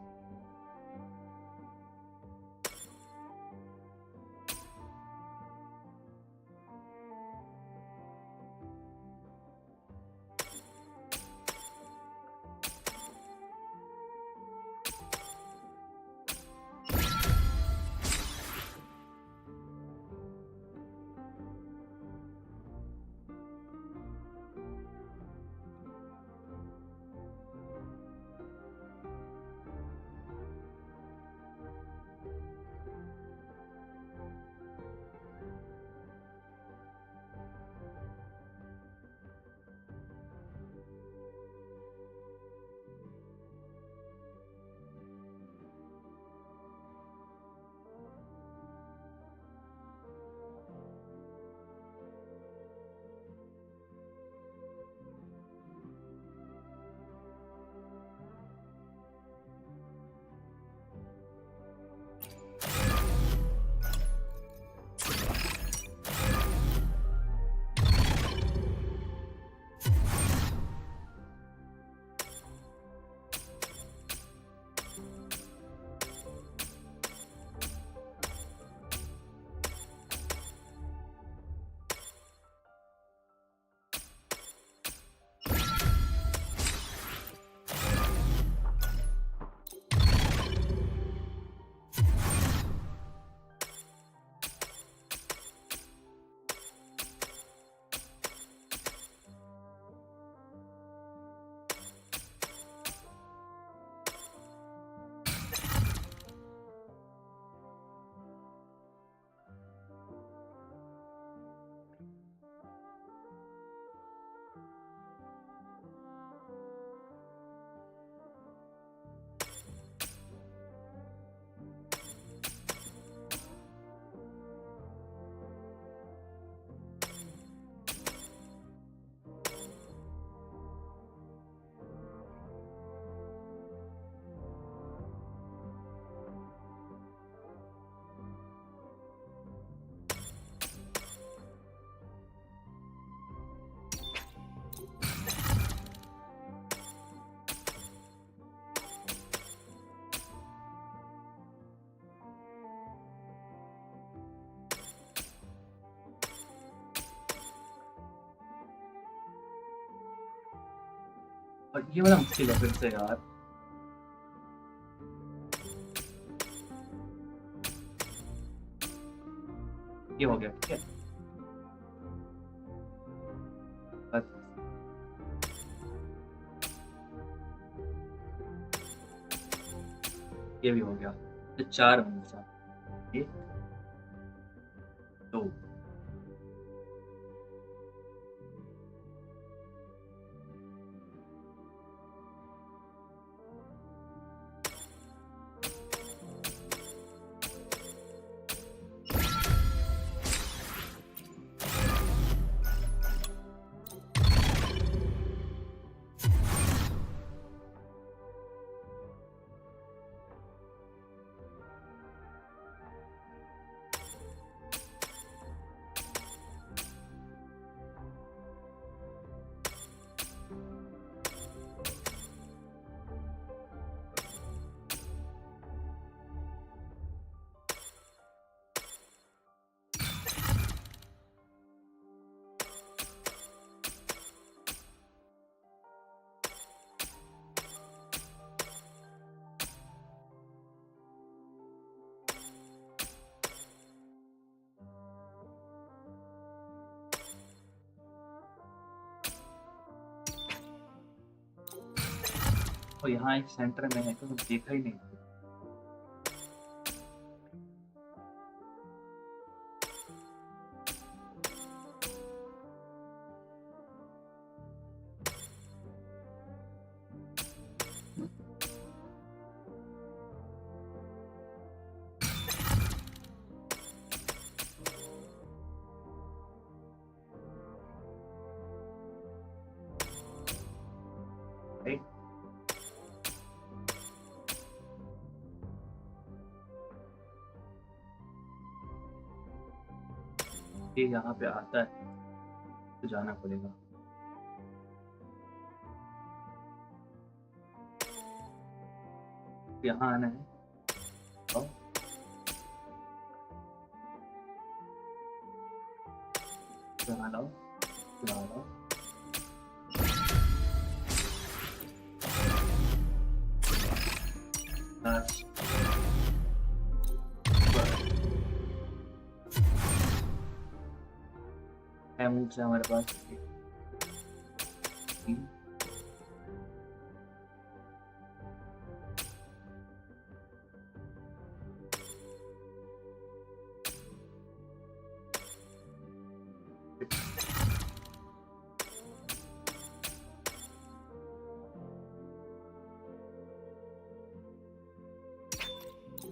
और ये वाला मुश्किल है फिर से यार। ये हो गया, ठीक है। बस ये भी हो गया। तो 4 बचा। 1 2 और यहाँ एक सेंटर में है तो देखा ही नहीं। राइट, ये यहाँ पे आता है तो जाना पड़ेगा। यहाँ आना है। आओ। यहाँ लाओ, यहाँ लाओ। बस। है मूव्स है हमारे पास। 3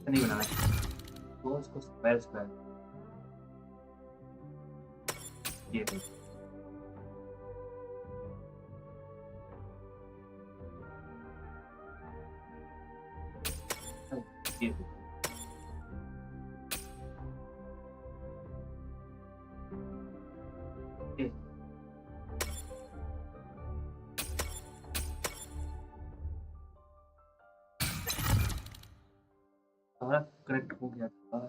नहीं बनाना तो इसको स्क्वायर स्क्वायर ये देखो। ये देखो। ये सारा करेक्ट हो गया था।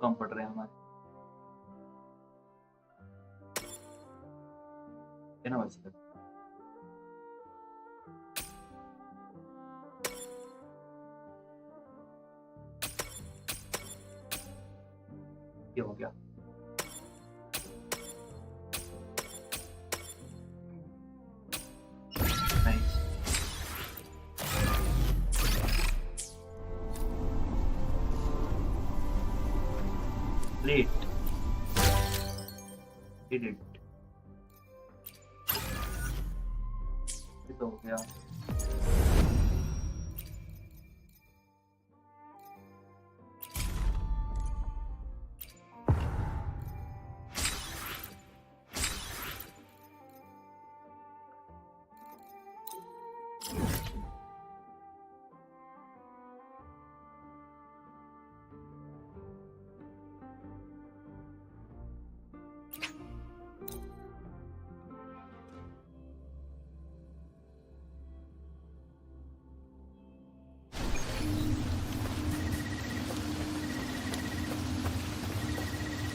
कम पड़ रहे हैं हमारे, है ना वैसे। ये हो गया। नाइस। Plate did it. ये तो हो गया।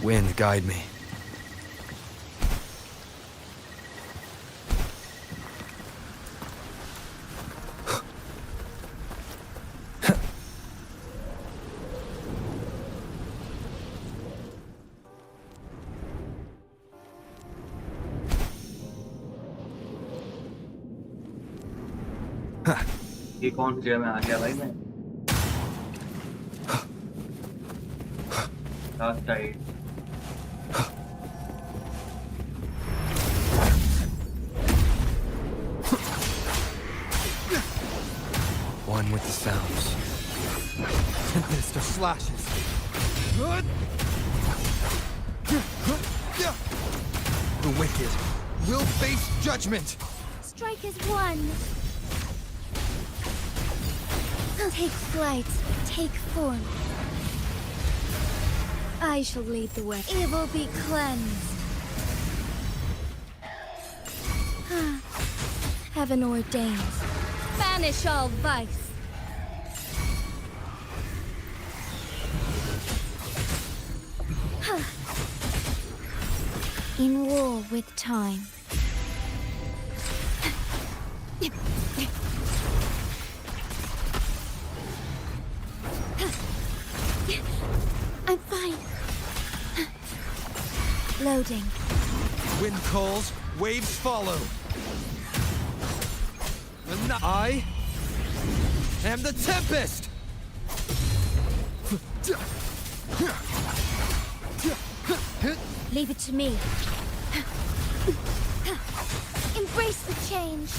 Wind, guide me. ये कौन सी जगह में आ गया भाई मैं? Dark tide. One with the sounds. Tempest of flashes. The wicked will face judgment. Strike as one. Take flight, take form. I shall lead the way. Evil be cleansed. Heaven ordains. Banish all vice. In war with time. I'm fine. Loading. Wind calls, waves follow. I am the Tempest! Leave it to me. Embrace the change.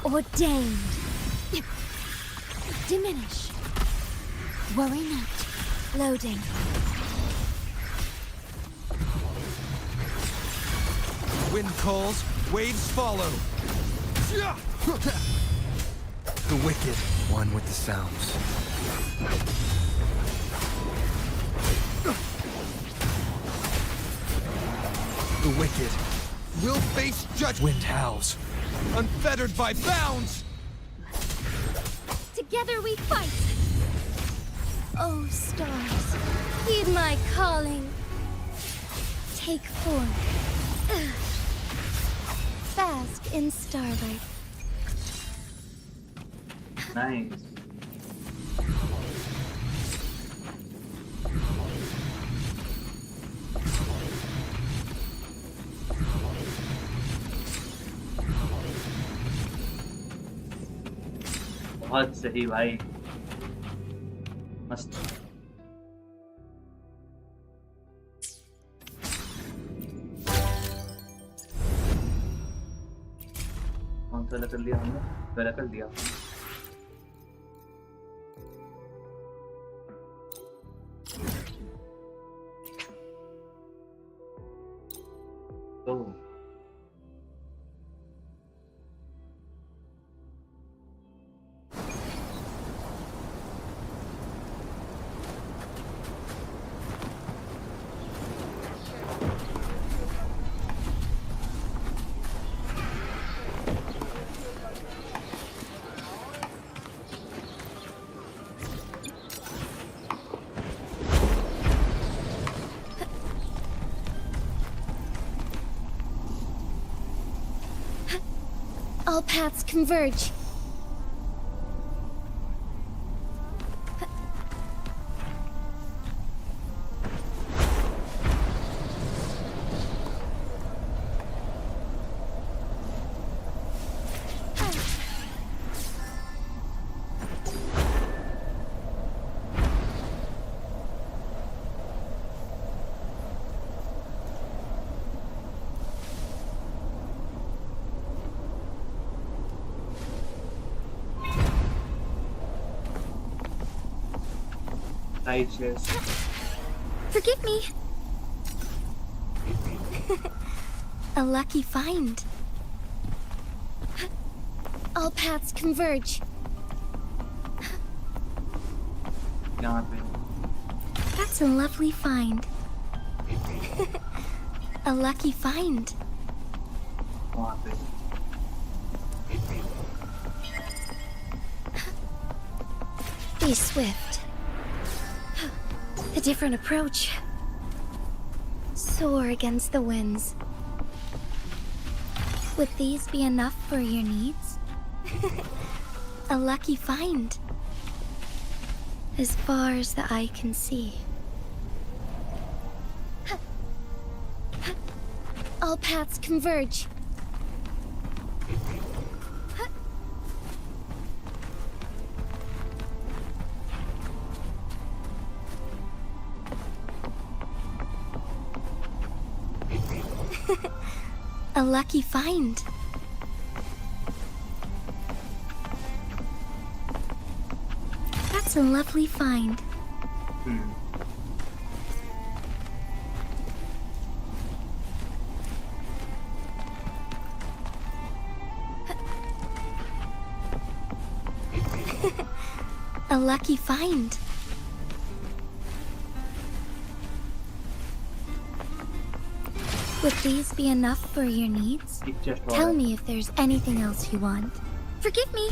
Ordained. Diminish. Worry not. Loading. Wind calls, waves follow. The wicked. One with the sounds. The wicked will face judgment. Wind howls. Unfettered by bounds. Together we fight. Oh, stars, heed my calling. Take form. Bask in starlight. Nice. बहुत सही भाई, मस्त। कौन सा कर लिया हमने? पहला कर दिया। तो All paths converge. righteous. Forgive me. A lucky find. All paths converge. That's a lovely find. A lucky find. Be swift. A different approach. Soar against the winds. Would these be enough for your needs? A lucky find. As far as the eye can see. All paths converge. A lucky find. That's a lovely find. A lucky find. Would these be enough for your needs? Tell me if there's anything else you want. Forgive me.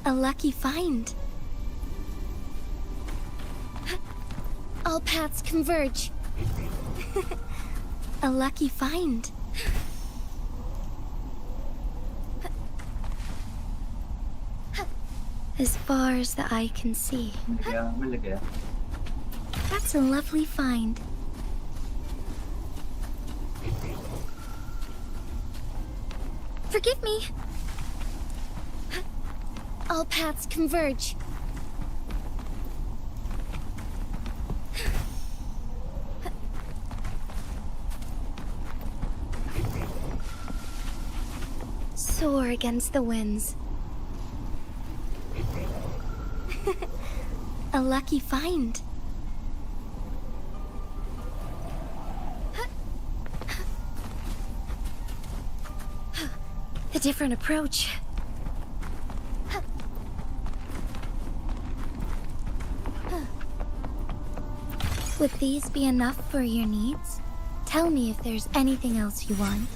A lucky find. All paths converge. A lucky find. As far as the eye can see. That's a lovely find. Forgive me. All paths converge. Soar against the winds. A lucky find. A different approach. Would these be enough for your needs? Tell me if there's anything else you want.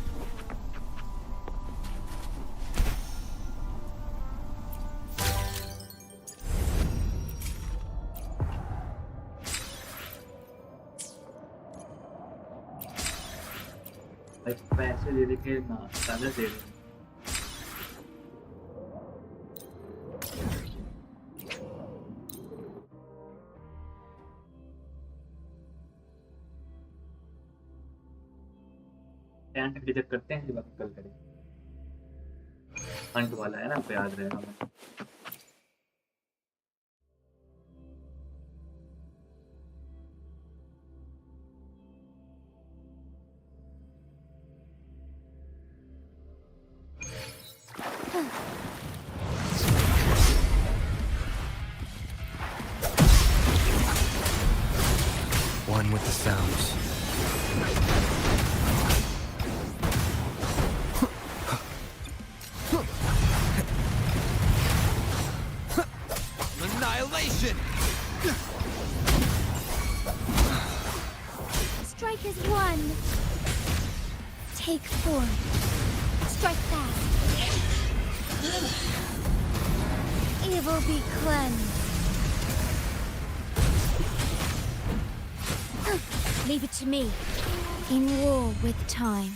पैसे दे दे के ना कागज दे दे tank detect करते हैं जब कल करें Hunt वाला है ना आपको याद रहेगा One with the sounds. Annihilation! Strike is one. Take form. Strike fast. Evil be cleansed. Leave it to me. In war with time.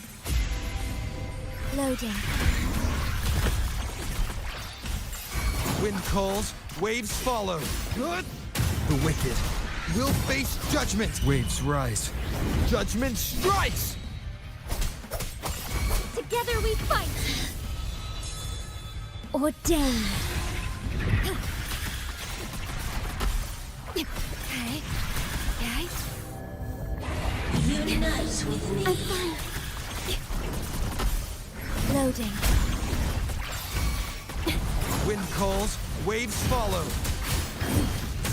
Loading. Wind calls, waves follow. The wicked will face judgment. Waves rise. Judgment strikes! Together we fight. Ordained. Okay. Okay. Unite with me. I'm fine. Loading. Wind calls, waves follow.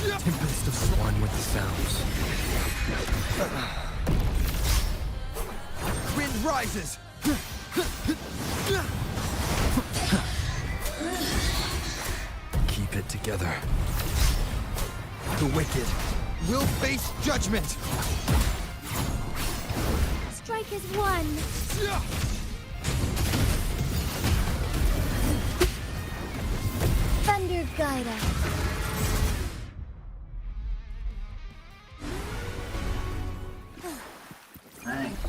Tempest of one with the sounds. Wind rises. Keep it together. The wicked will face judgment. Strike Strike as one. Thunder guide us. Nice.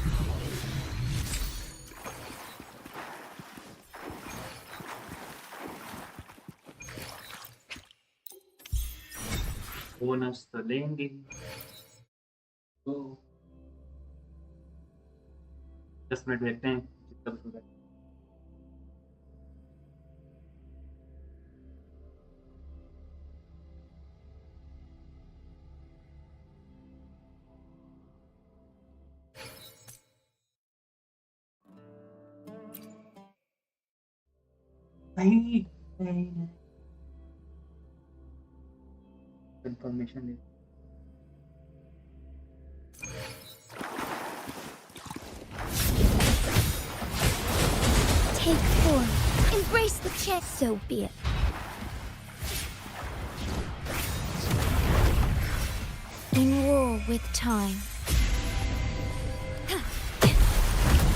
Bonus तो लेंगे तो 10 minute देखते हैं जितना कुछ होगा। नहीं नहीं confirmation they Take form. Embrace the chest. So be it. In war with time.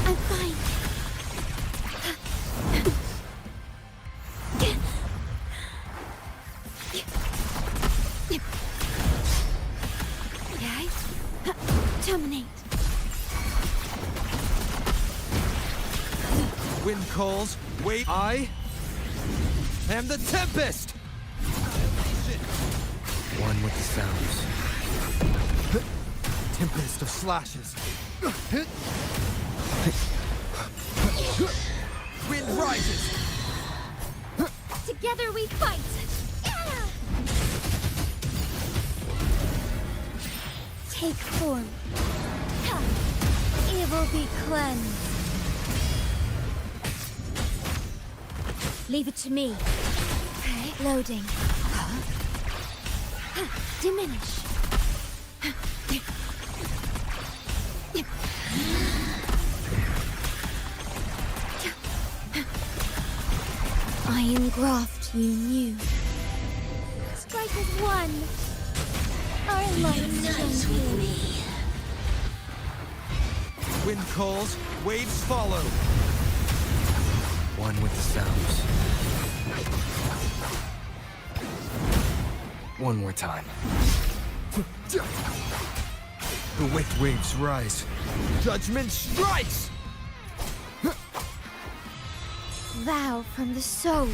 I'm fine. Terminate. Wind calls. Wait. I am the Tempest! One with the sounds. Tempest of slashes. Wind rises! Together we fight! Take form. Evil be cleansed. Leave it to me. Loading. Diminish. I engraft you new. Strike as one. Our light shines with me. Wind calls, waves follow. One with the sounds. One more time. The wind waves rise. Judgment strikes! Vow from the soul.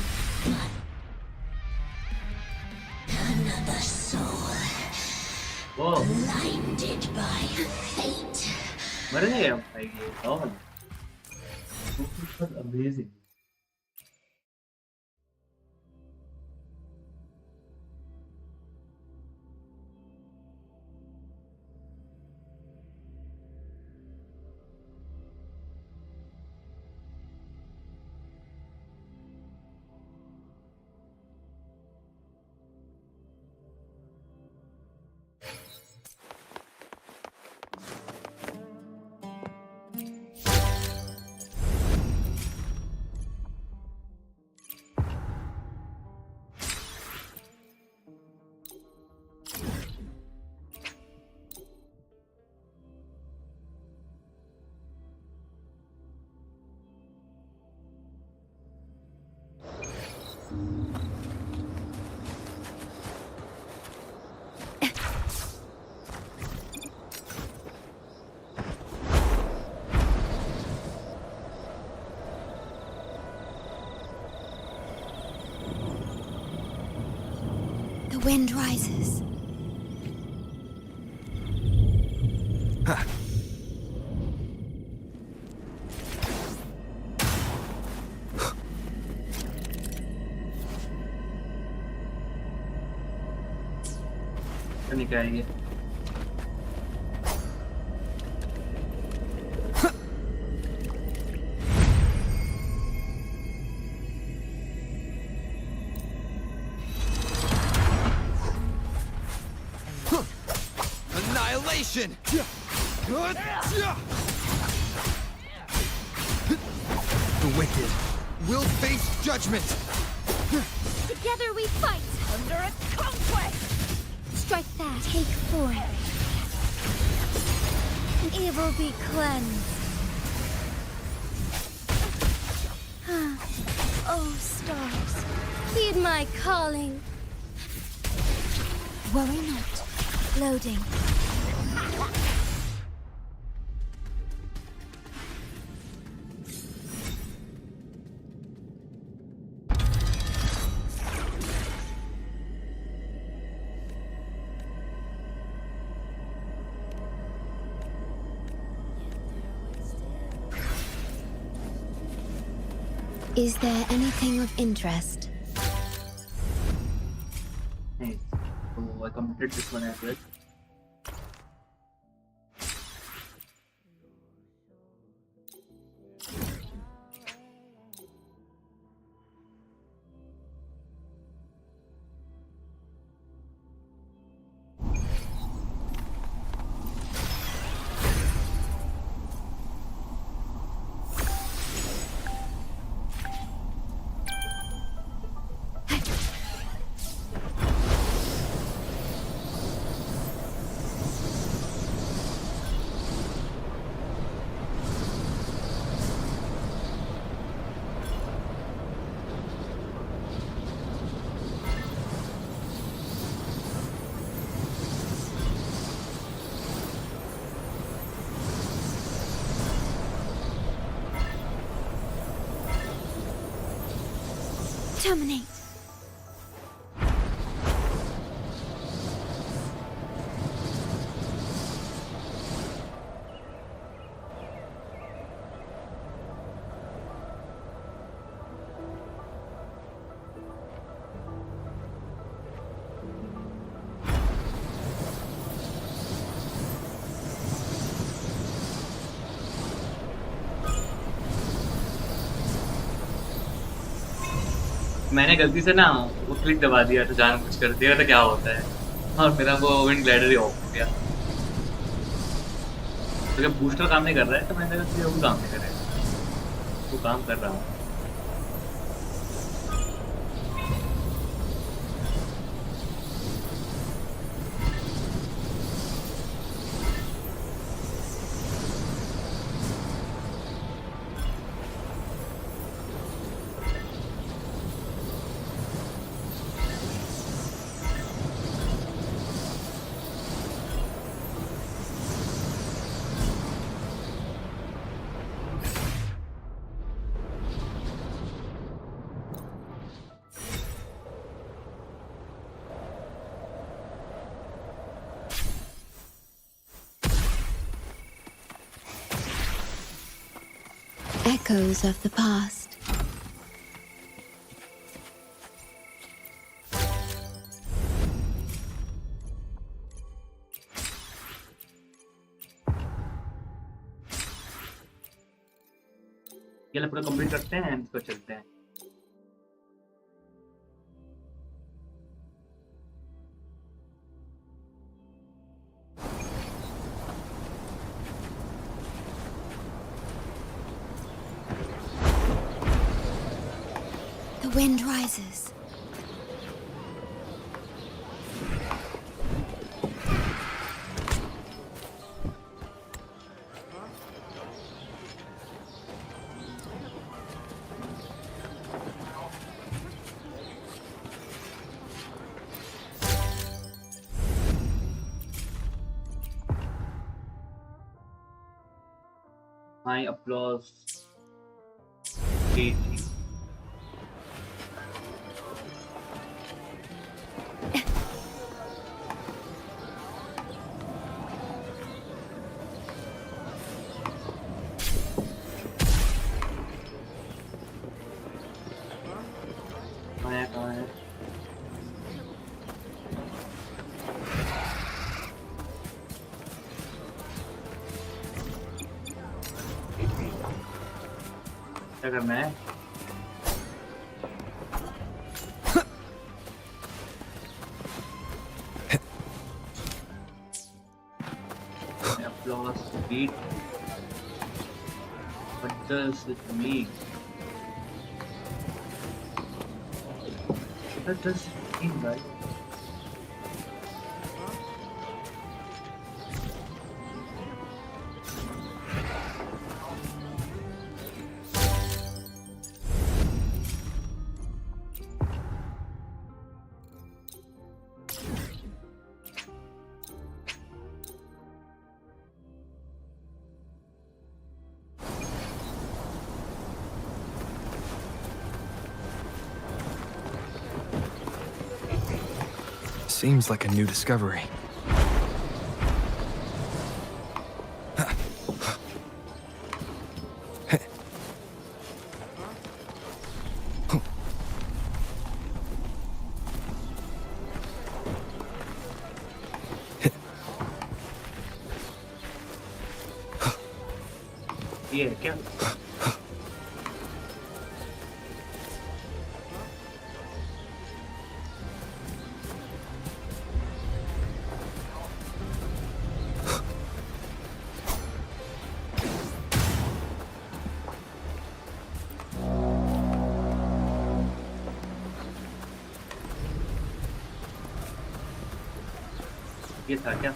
Another soul. Whoa. Blinded by fate. मर गए हम भाई ये कौन? This was amazing. The wind rises. निकालेंगे Annihilation! The wicked will face judgment! Together we fight! Under a conquest! Strike that. Take form. Evil be cleansed. Oh, stars, heed my calling. Worry not. Loading. Is there anything of interest? Hey, so I completed this one as well. Terminate. मैंने गलती से ना वो click दबा दिया तो जानबूझ कर दिया था क्या होता है और मेरा वो विंड ग्लाइडर ही ऑफ हो गया। तो जब बूस्टर काम नहीं कर रहा है तो मैंने कहा वो काम नहीं कर रहा है, वो काम कर रहा हूँ। Echoes of the past. ये पूरा कंप्लीट करते हैं इसको चलते हैं। The wind rises. My applause. Great. कहाँ है? क्या करना है? Applause beat. What does it mean? What does it mean, right? seems like a new discovery. ये है क्या? ये था क्या?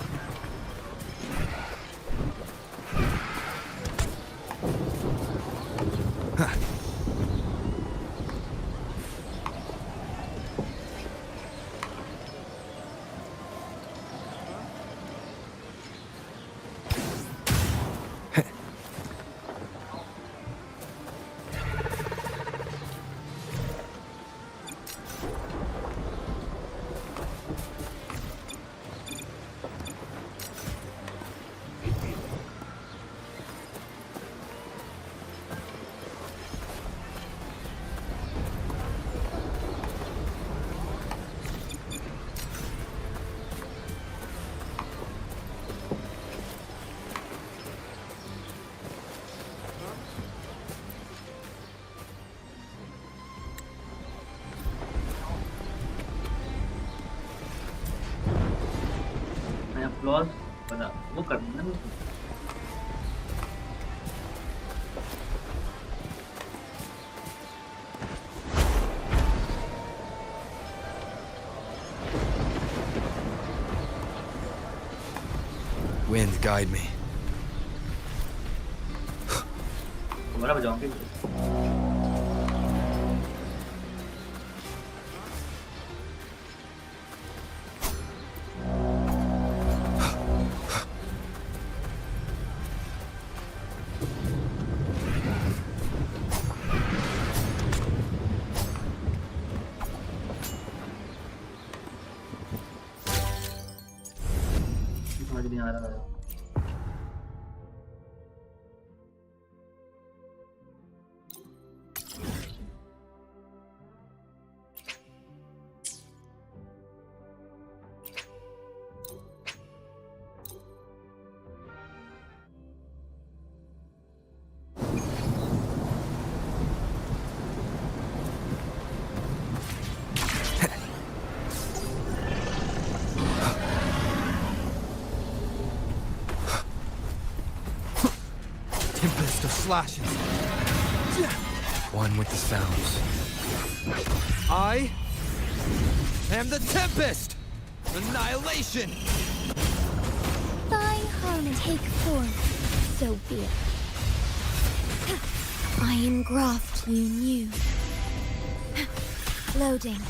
फ्लॉज बना वो करना है। Wind, guide me. तुम्हारा बजाऊंगी। समझ नहीं आ रहा है। Tempest of slashes. One with the sounds. I am the Tempest! Annihilation! Thine harm take form, so be it. I engraft you new. Loading.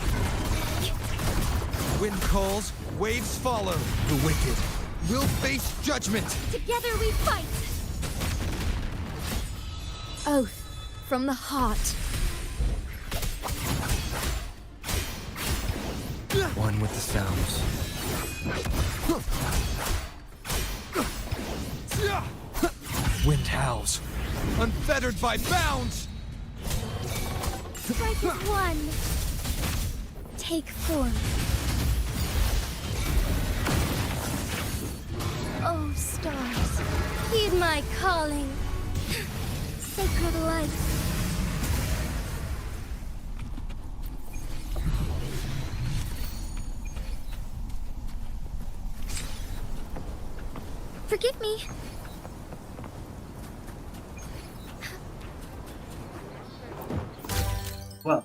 Wind calls, waves follow. The wicked will face judgment. Together we fight! Oath from the heart. One with the sounds. Wind howls, unfettered by bounds. Strike as one. Take form. Oh, stars, heed my calling. Sacred light. Forgive me. वाह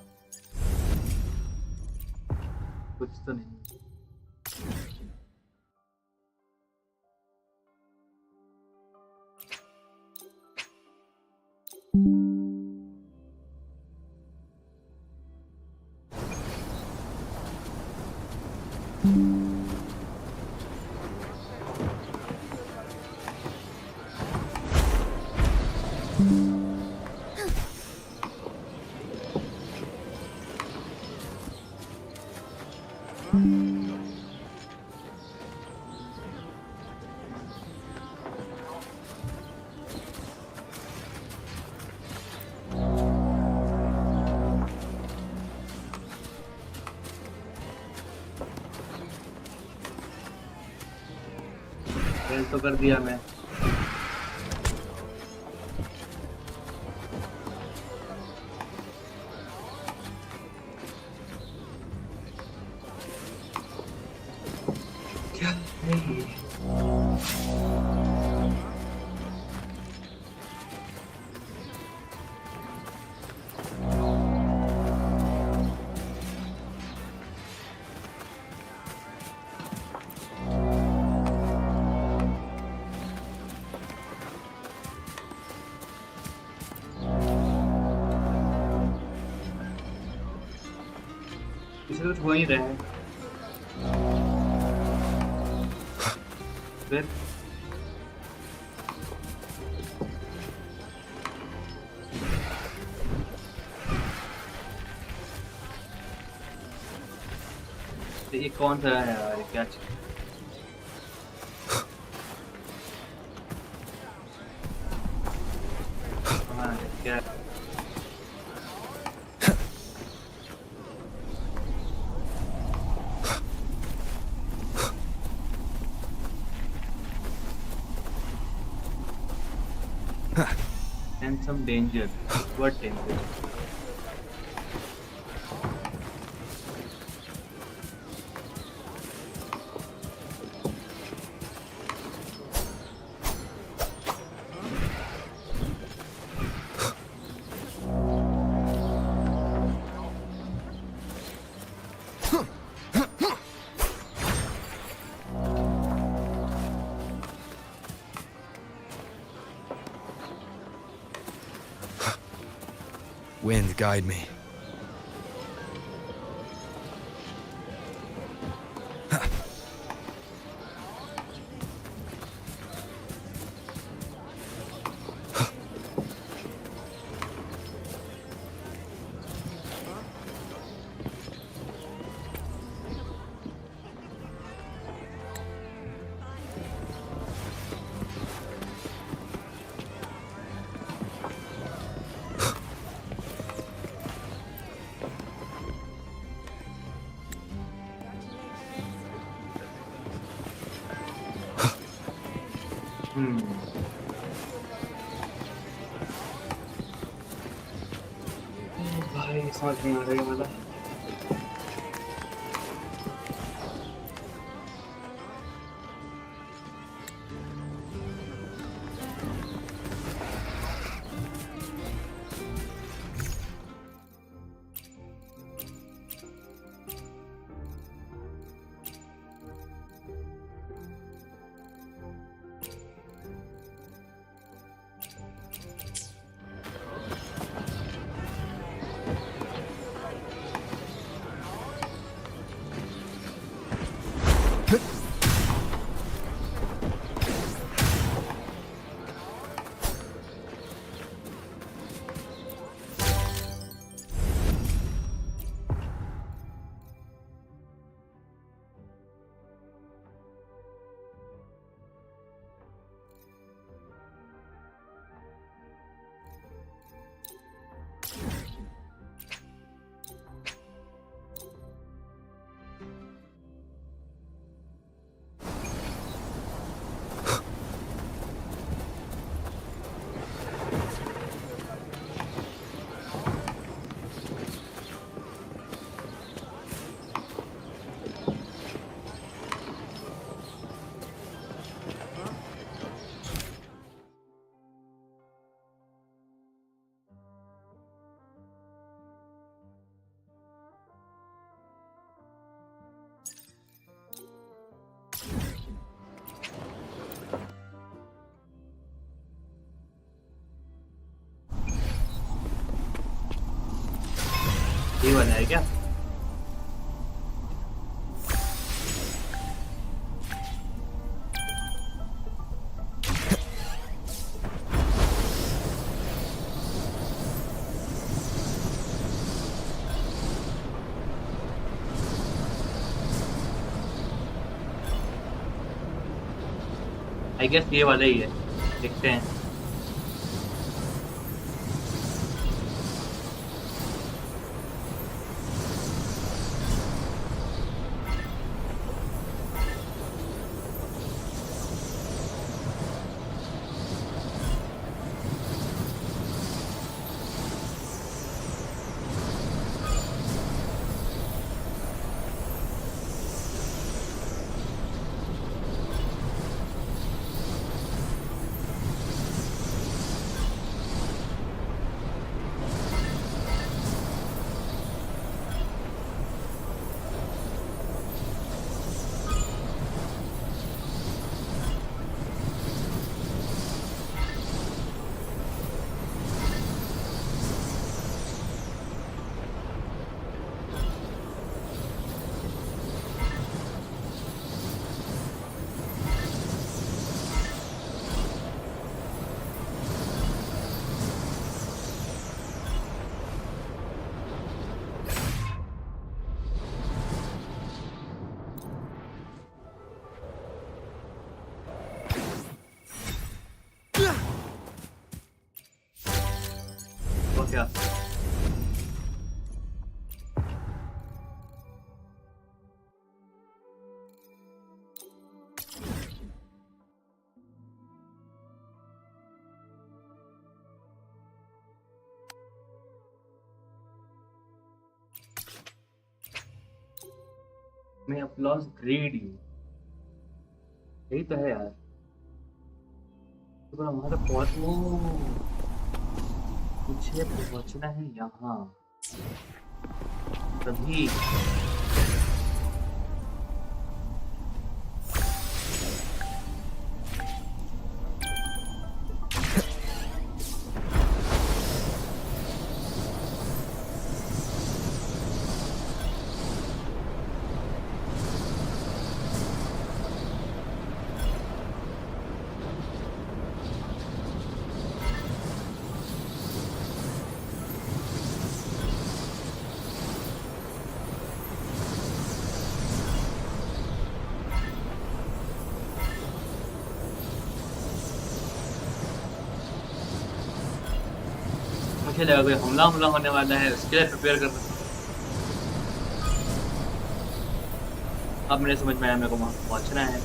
कुछ तो नहीं। तो कर दिया मैं। क्या है ये? इसे कुछ हो ही रहा है। फिर ये कौन सा है यार, क्या चीज? हाँ, क्या and some danger. What danger? Wind, guide me. भाई समझ नहीं आ रही है मतलब। ये वाला है क्या? आई गेस ये वाला ही है, देखते हैं। हुआ क्या? मैं अपलॉज ग्रेड यू, यही तो है यार। तो वहां तक पहुंच, मुझे पहुंचना है यहाँ तभी। मुझे लगा कोई हमला होने वाला है, उसके लिए प्रिपेयर कर रहा। अब मेरे समझ में आया मेरे को वहाँ पहुँचना है।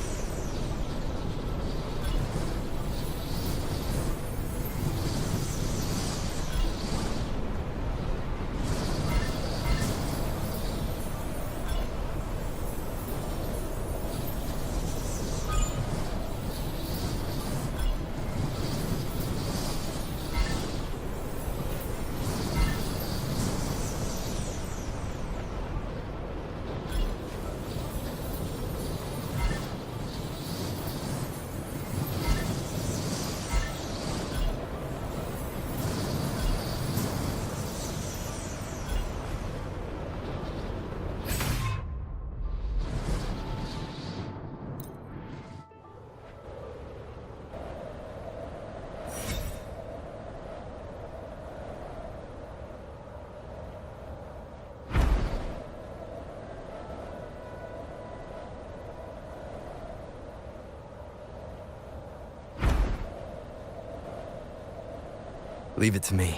Leave it to me.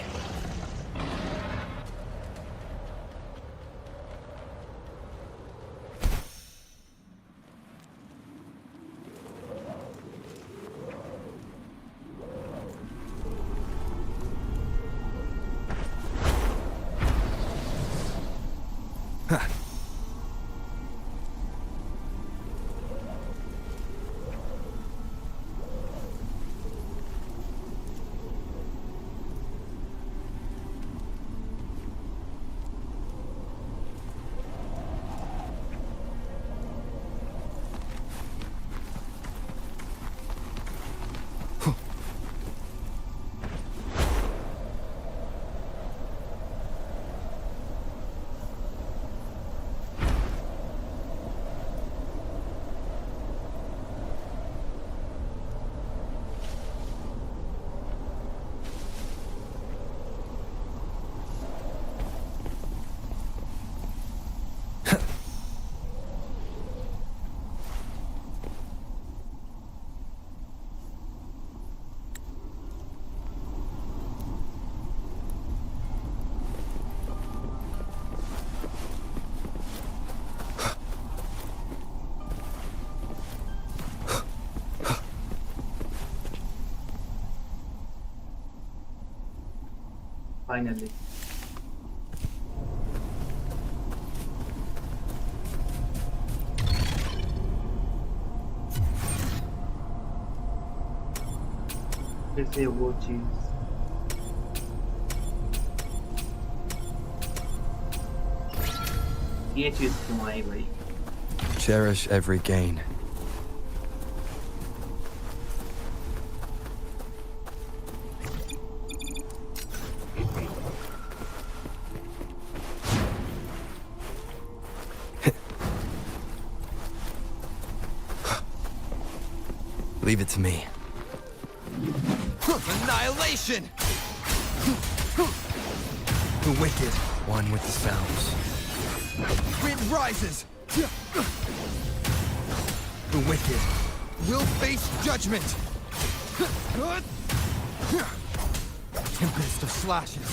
Finally. फिर से वो चीज। ये चीज क्यों आई भाई? Cherish every gain. Leave it to me. Annihilation! The wicked. One with the sounds. Wind rises! The wicked will face judgment! Tempest of slashes.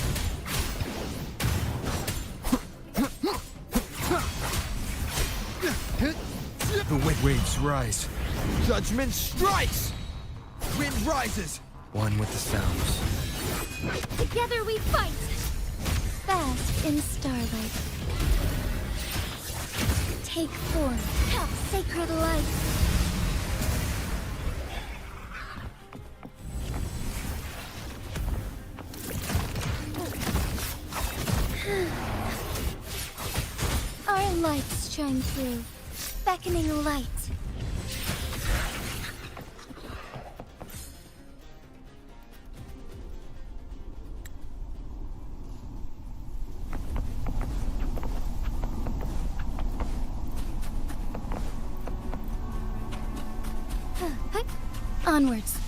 The waves rise. Judgment strikes! Wind rises! One with the sounds. Together we fight! Fast in starlight. Take form. Sacred light. Our lights shine through. Beckoning light. Onwards.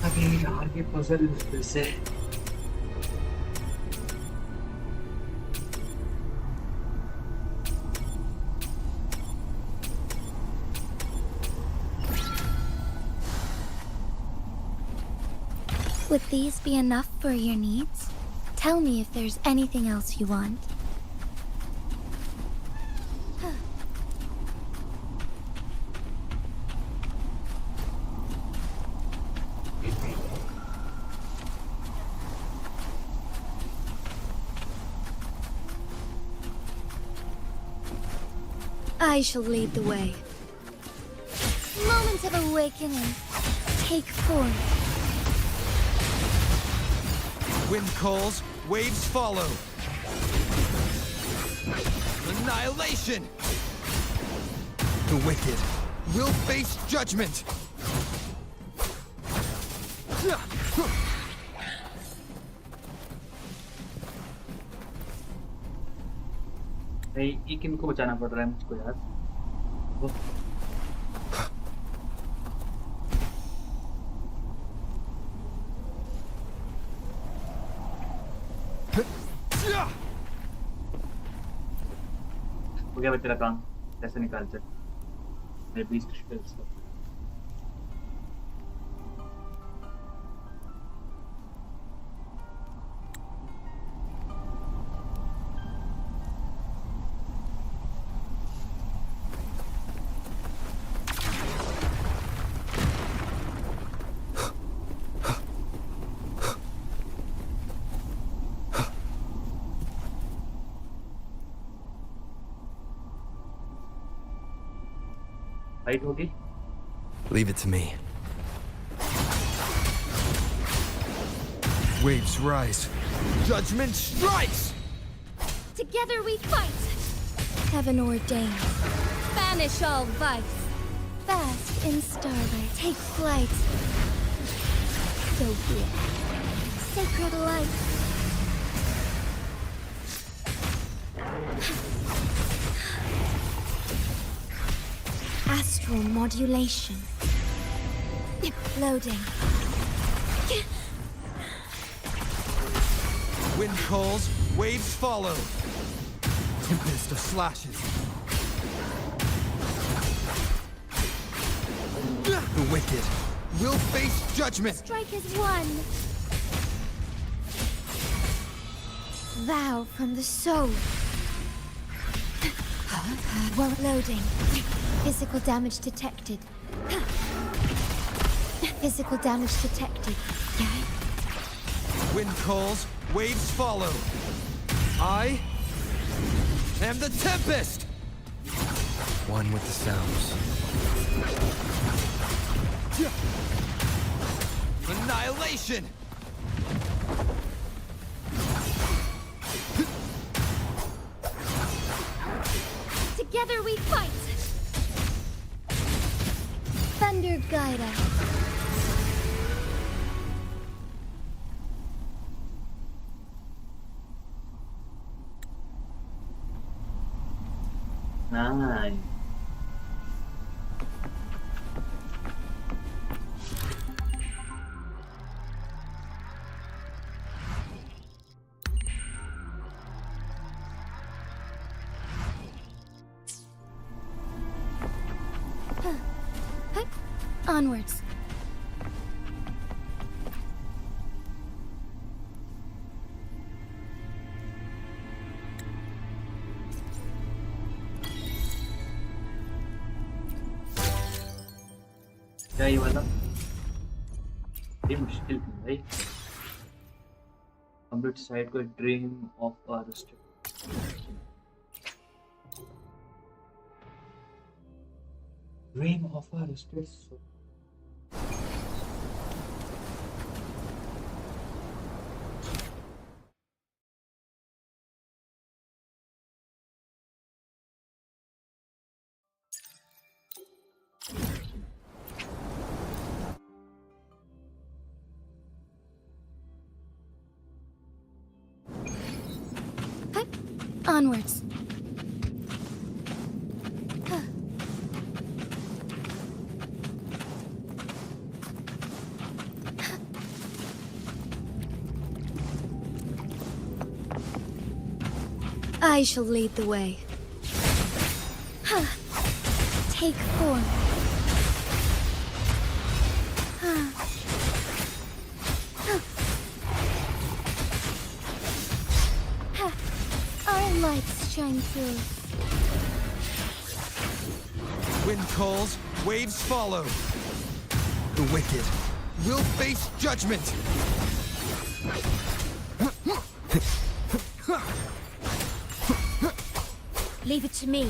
अभी आगे puzzle फिर से Would these be enough for your needs? Tell me if there's anything else you want. I shall lead the way. Moment of awakening. Take form. Wind calls, waves follow. Annihilation! The wicked will face judgment! नहीं एक इनको बचाना पड़ रहा है मुझको यार वो हो गया तेरा काम कैसे निकाल चल मेरे 20 क्रिस्टल्स फाइट होगी Leave it to me. Waves rise. Judgment strikes! Together we fight! Heaven ordained. Banish all vice. Fast in starlight. Take flight. So be it. Sacred light. Astral modulation. Loading. Wind calls, waves follow. Tempest of slashes. The wicked will face judgment. Strike is one. Vow from the soul. Well, loading. Physical damage detected. Physical damage detected. Wind calls, waves follow. I am the Tempest! One with the sounds. Annihilation! Together we fight! Thunder guide us. Nice. Onwards. क्या ये वाला ये मुश्किल थी भाई complete side को dream of our dream of our state Onwards. I shall lead the way. Take form. Our lights shine through. Wind calls, waves follow. The wicked will face judgment. Leave it to me.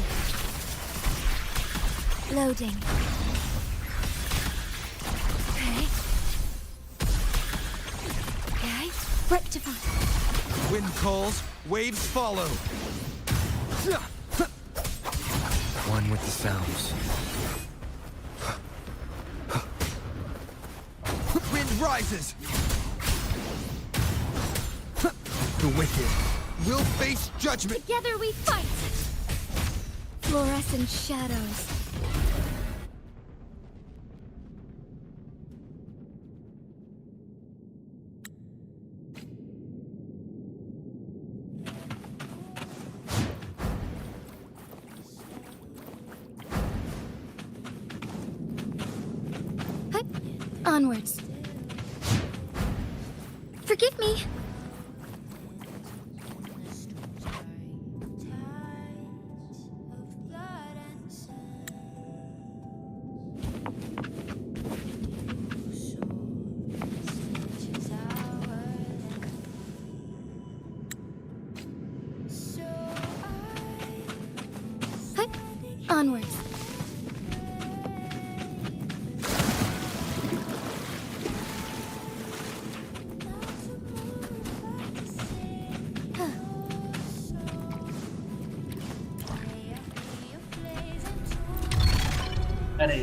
Loading. Okay. Okay. Rectify. Wind calls, waves follow. One with the sounds. Wind rises. The wicked will face judgment. Together we fight. Fluorescent shadows. Onwards. Forgive me. Onwards. अरे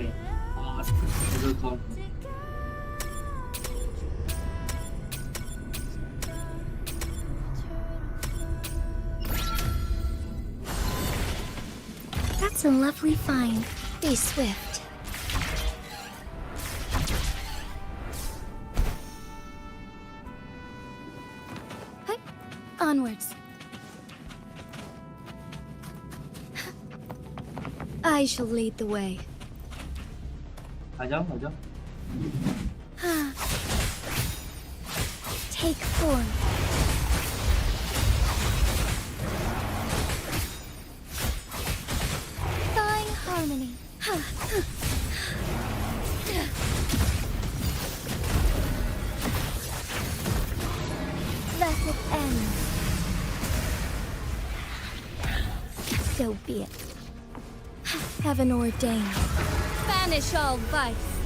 That's a lovely find. Be swift. Onwards. I shall lead the way. आ जाओ Take form. Thawing harmony. Let it end. So be it. Heaven ordained. Banish all vice.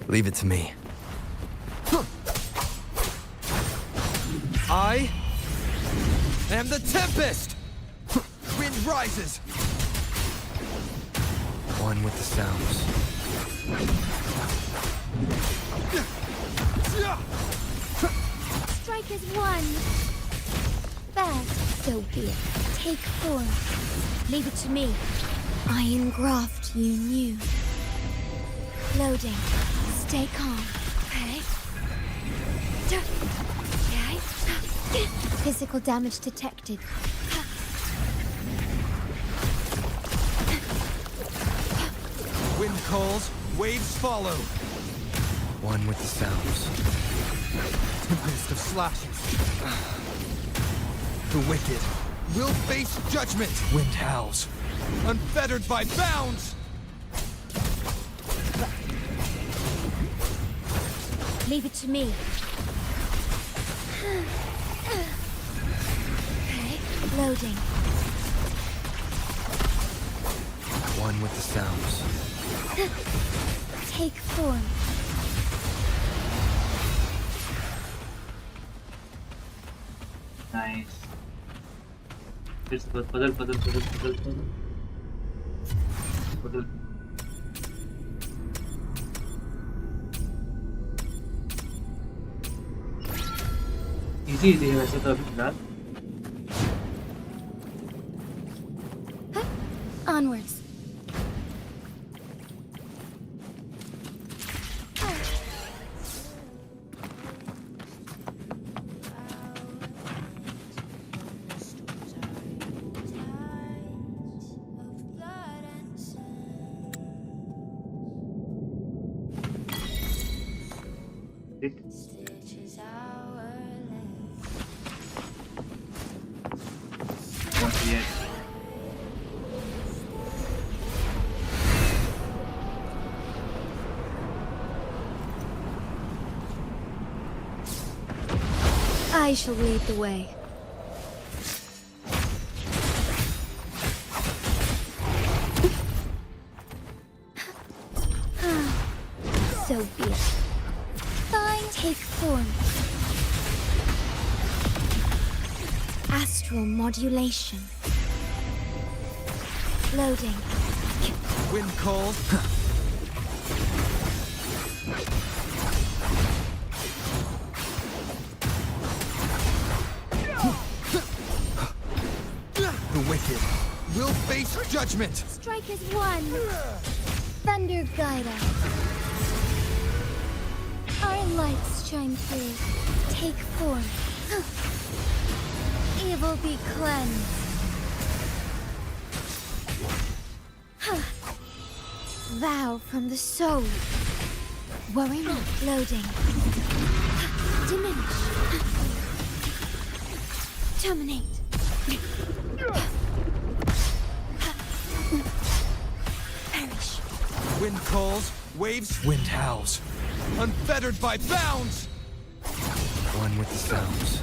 Leave it to me. I am the Tempest! Wind rises. One with the sounds. Strike as one. Fast, so be it. Take form. Leave it to me. I engraft you new. Loading. Stay calm. Okay. Okay. Physical damage detected. Wind calls, waves follow. One with the sounds. Tempest of slashes. The wicked will face judgment. Wind howls. Unfettered by bounds. Leave it to me. Okay. Loading. One with the sounds. Take form. Nice. फिर से बदल बदल बदल बदल बदल बदल easy easy है वैसे तो अभी फिलहाल Onwards. Once yet. I shall lead the way. So be it. Fine, take form. Astral modulation. Loading. Wind calls. The wicked will face judgment. Strike as one. Thunder guide us. Our lights shine through. Take form. Evil be cleansed. Vow from the soul. Worry not. Loading. Diminish. Terminate. Perish. Wind calls, waves. Wind howls. Unfettered by bounds. One with the sounds.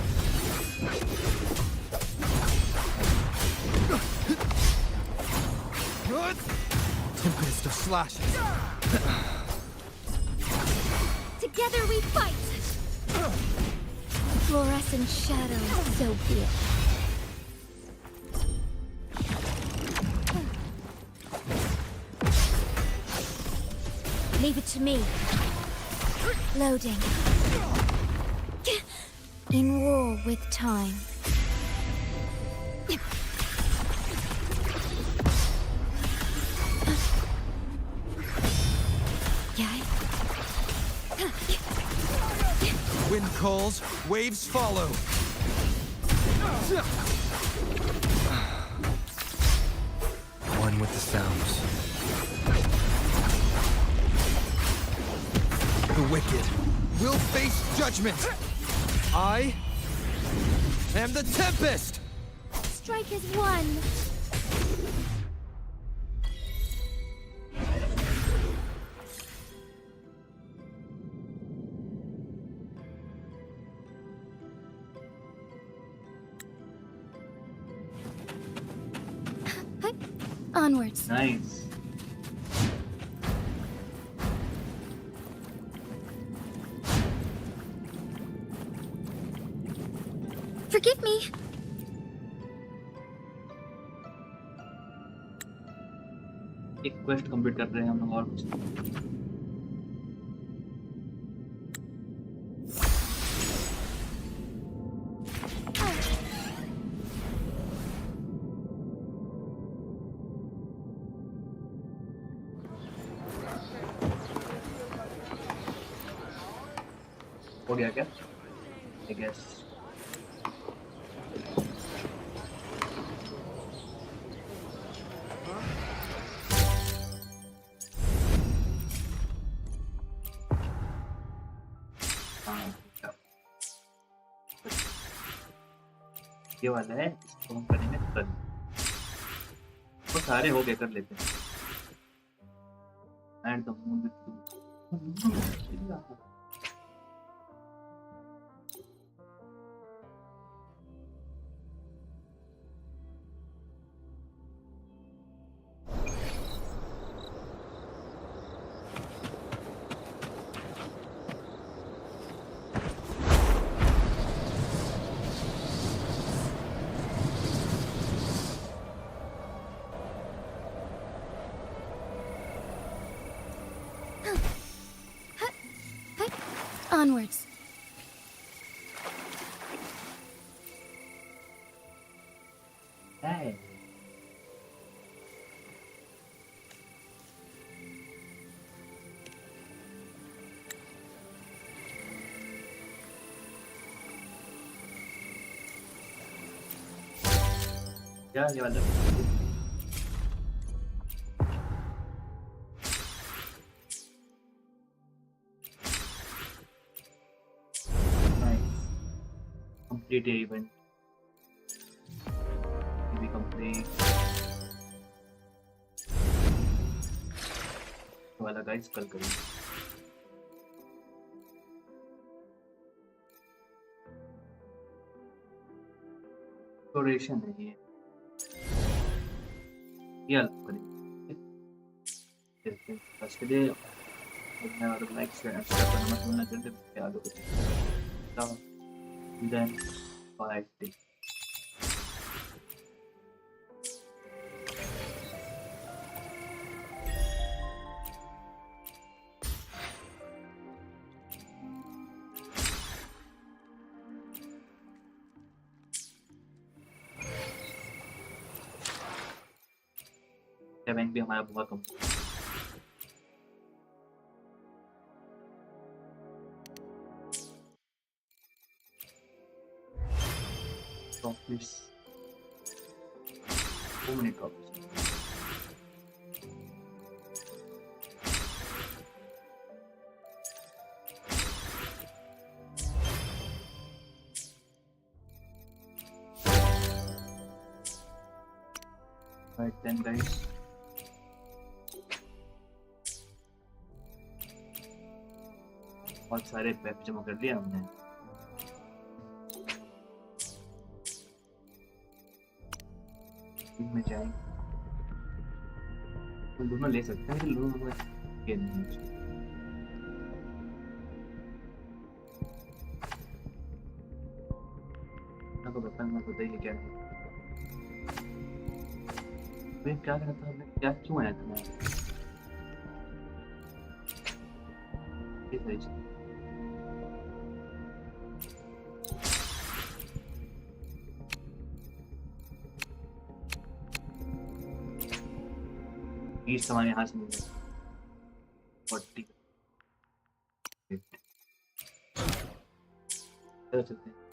Good. Tempest of slashes. Together we fight! Fluorescent shadows, so be it. Leave it to me. Loading. In war with time. Wind calls, waves follow. One with the sounds. The wicked will face judgment. I am the Tempest. Strike as one. Onwards. Nice. Forgive me. एक quest complete कर रहे हैं हम लोग और कुछ हो गया क्या आई गेस ये वाला है इसको हम करेंगे कल तो सारे हो गए कर लेते हैं and the moon with Onwards. Hey. Ya, ya vale. Complete the event. We complete. वाला गाइस कल करेंगे. Exploration है ये. ये अलग करेंगे. उसके लिए मैं और लाइक शेयर करना मत भूलना जल्दी से आगे बढ़ो. Then fighting. बैंक भी हमारा बहुत कम copies. So many copies. Right then, guys. बहुत सारे पैप जमा कर दिया हमने. में जाएंगे तो दोनों ले सकते हैं कि दोनों ये नहीं आपको बताना बताइए क्या है मैं क्या करता था मैं क्या क्यों आया था मैं ये सही है ये सामान यहाँ से मिल गया 40 चलते हैं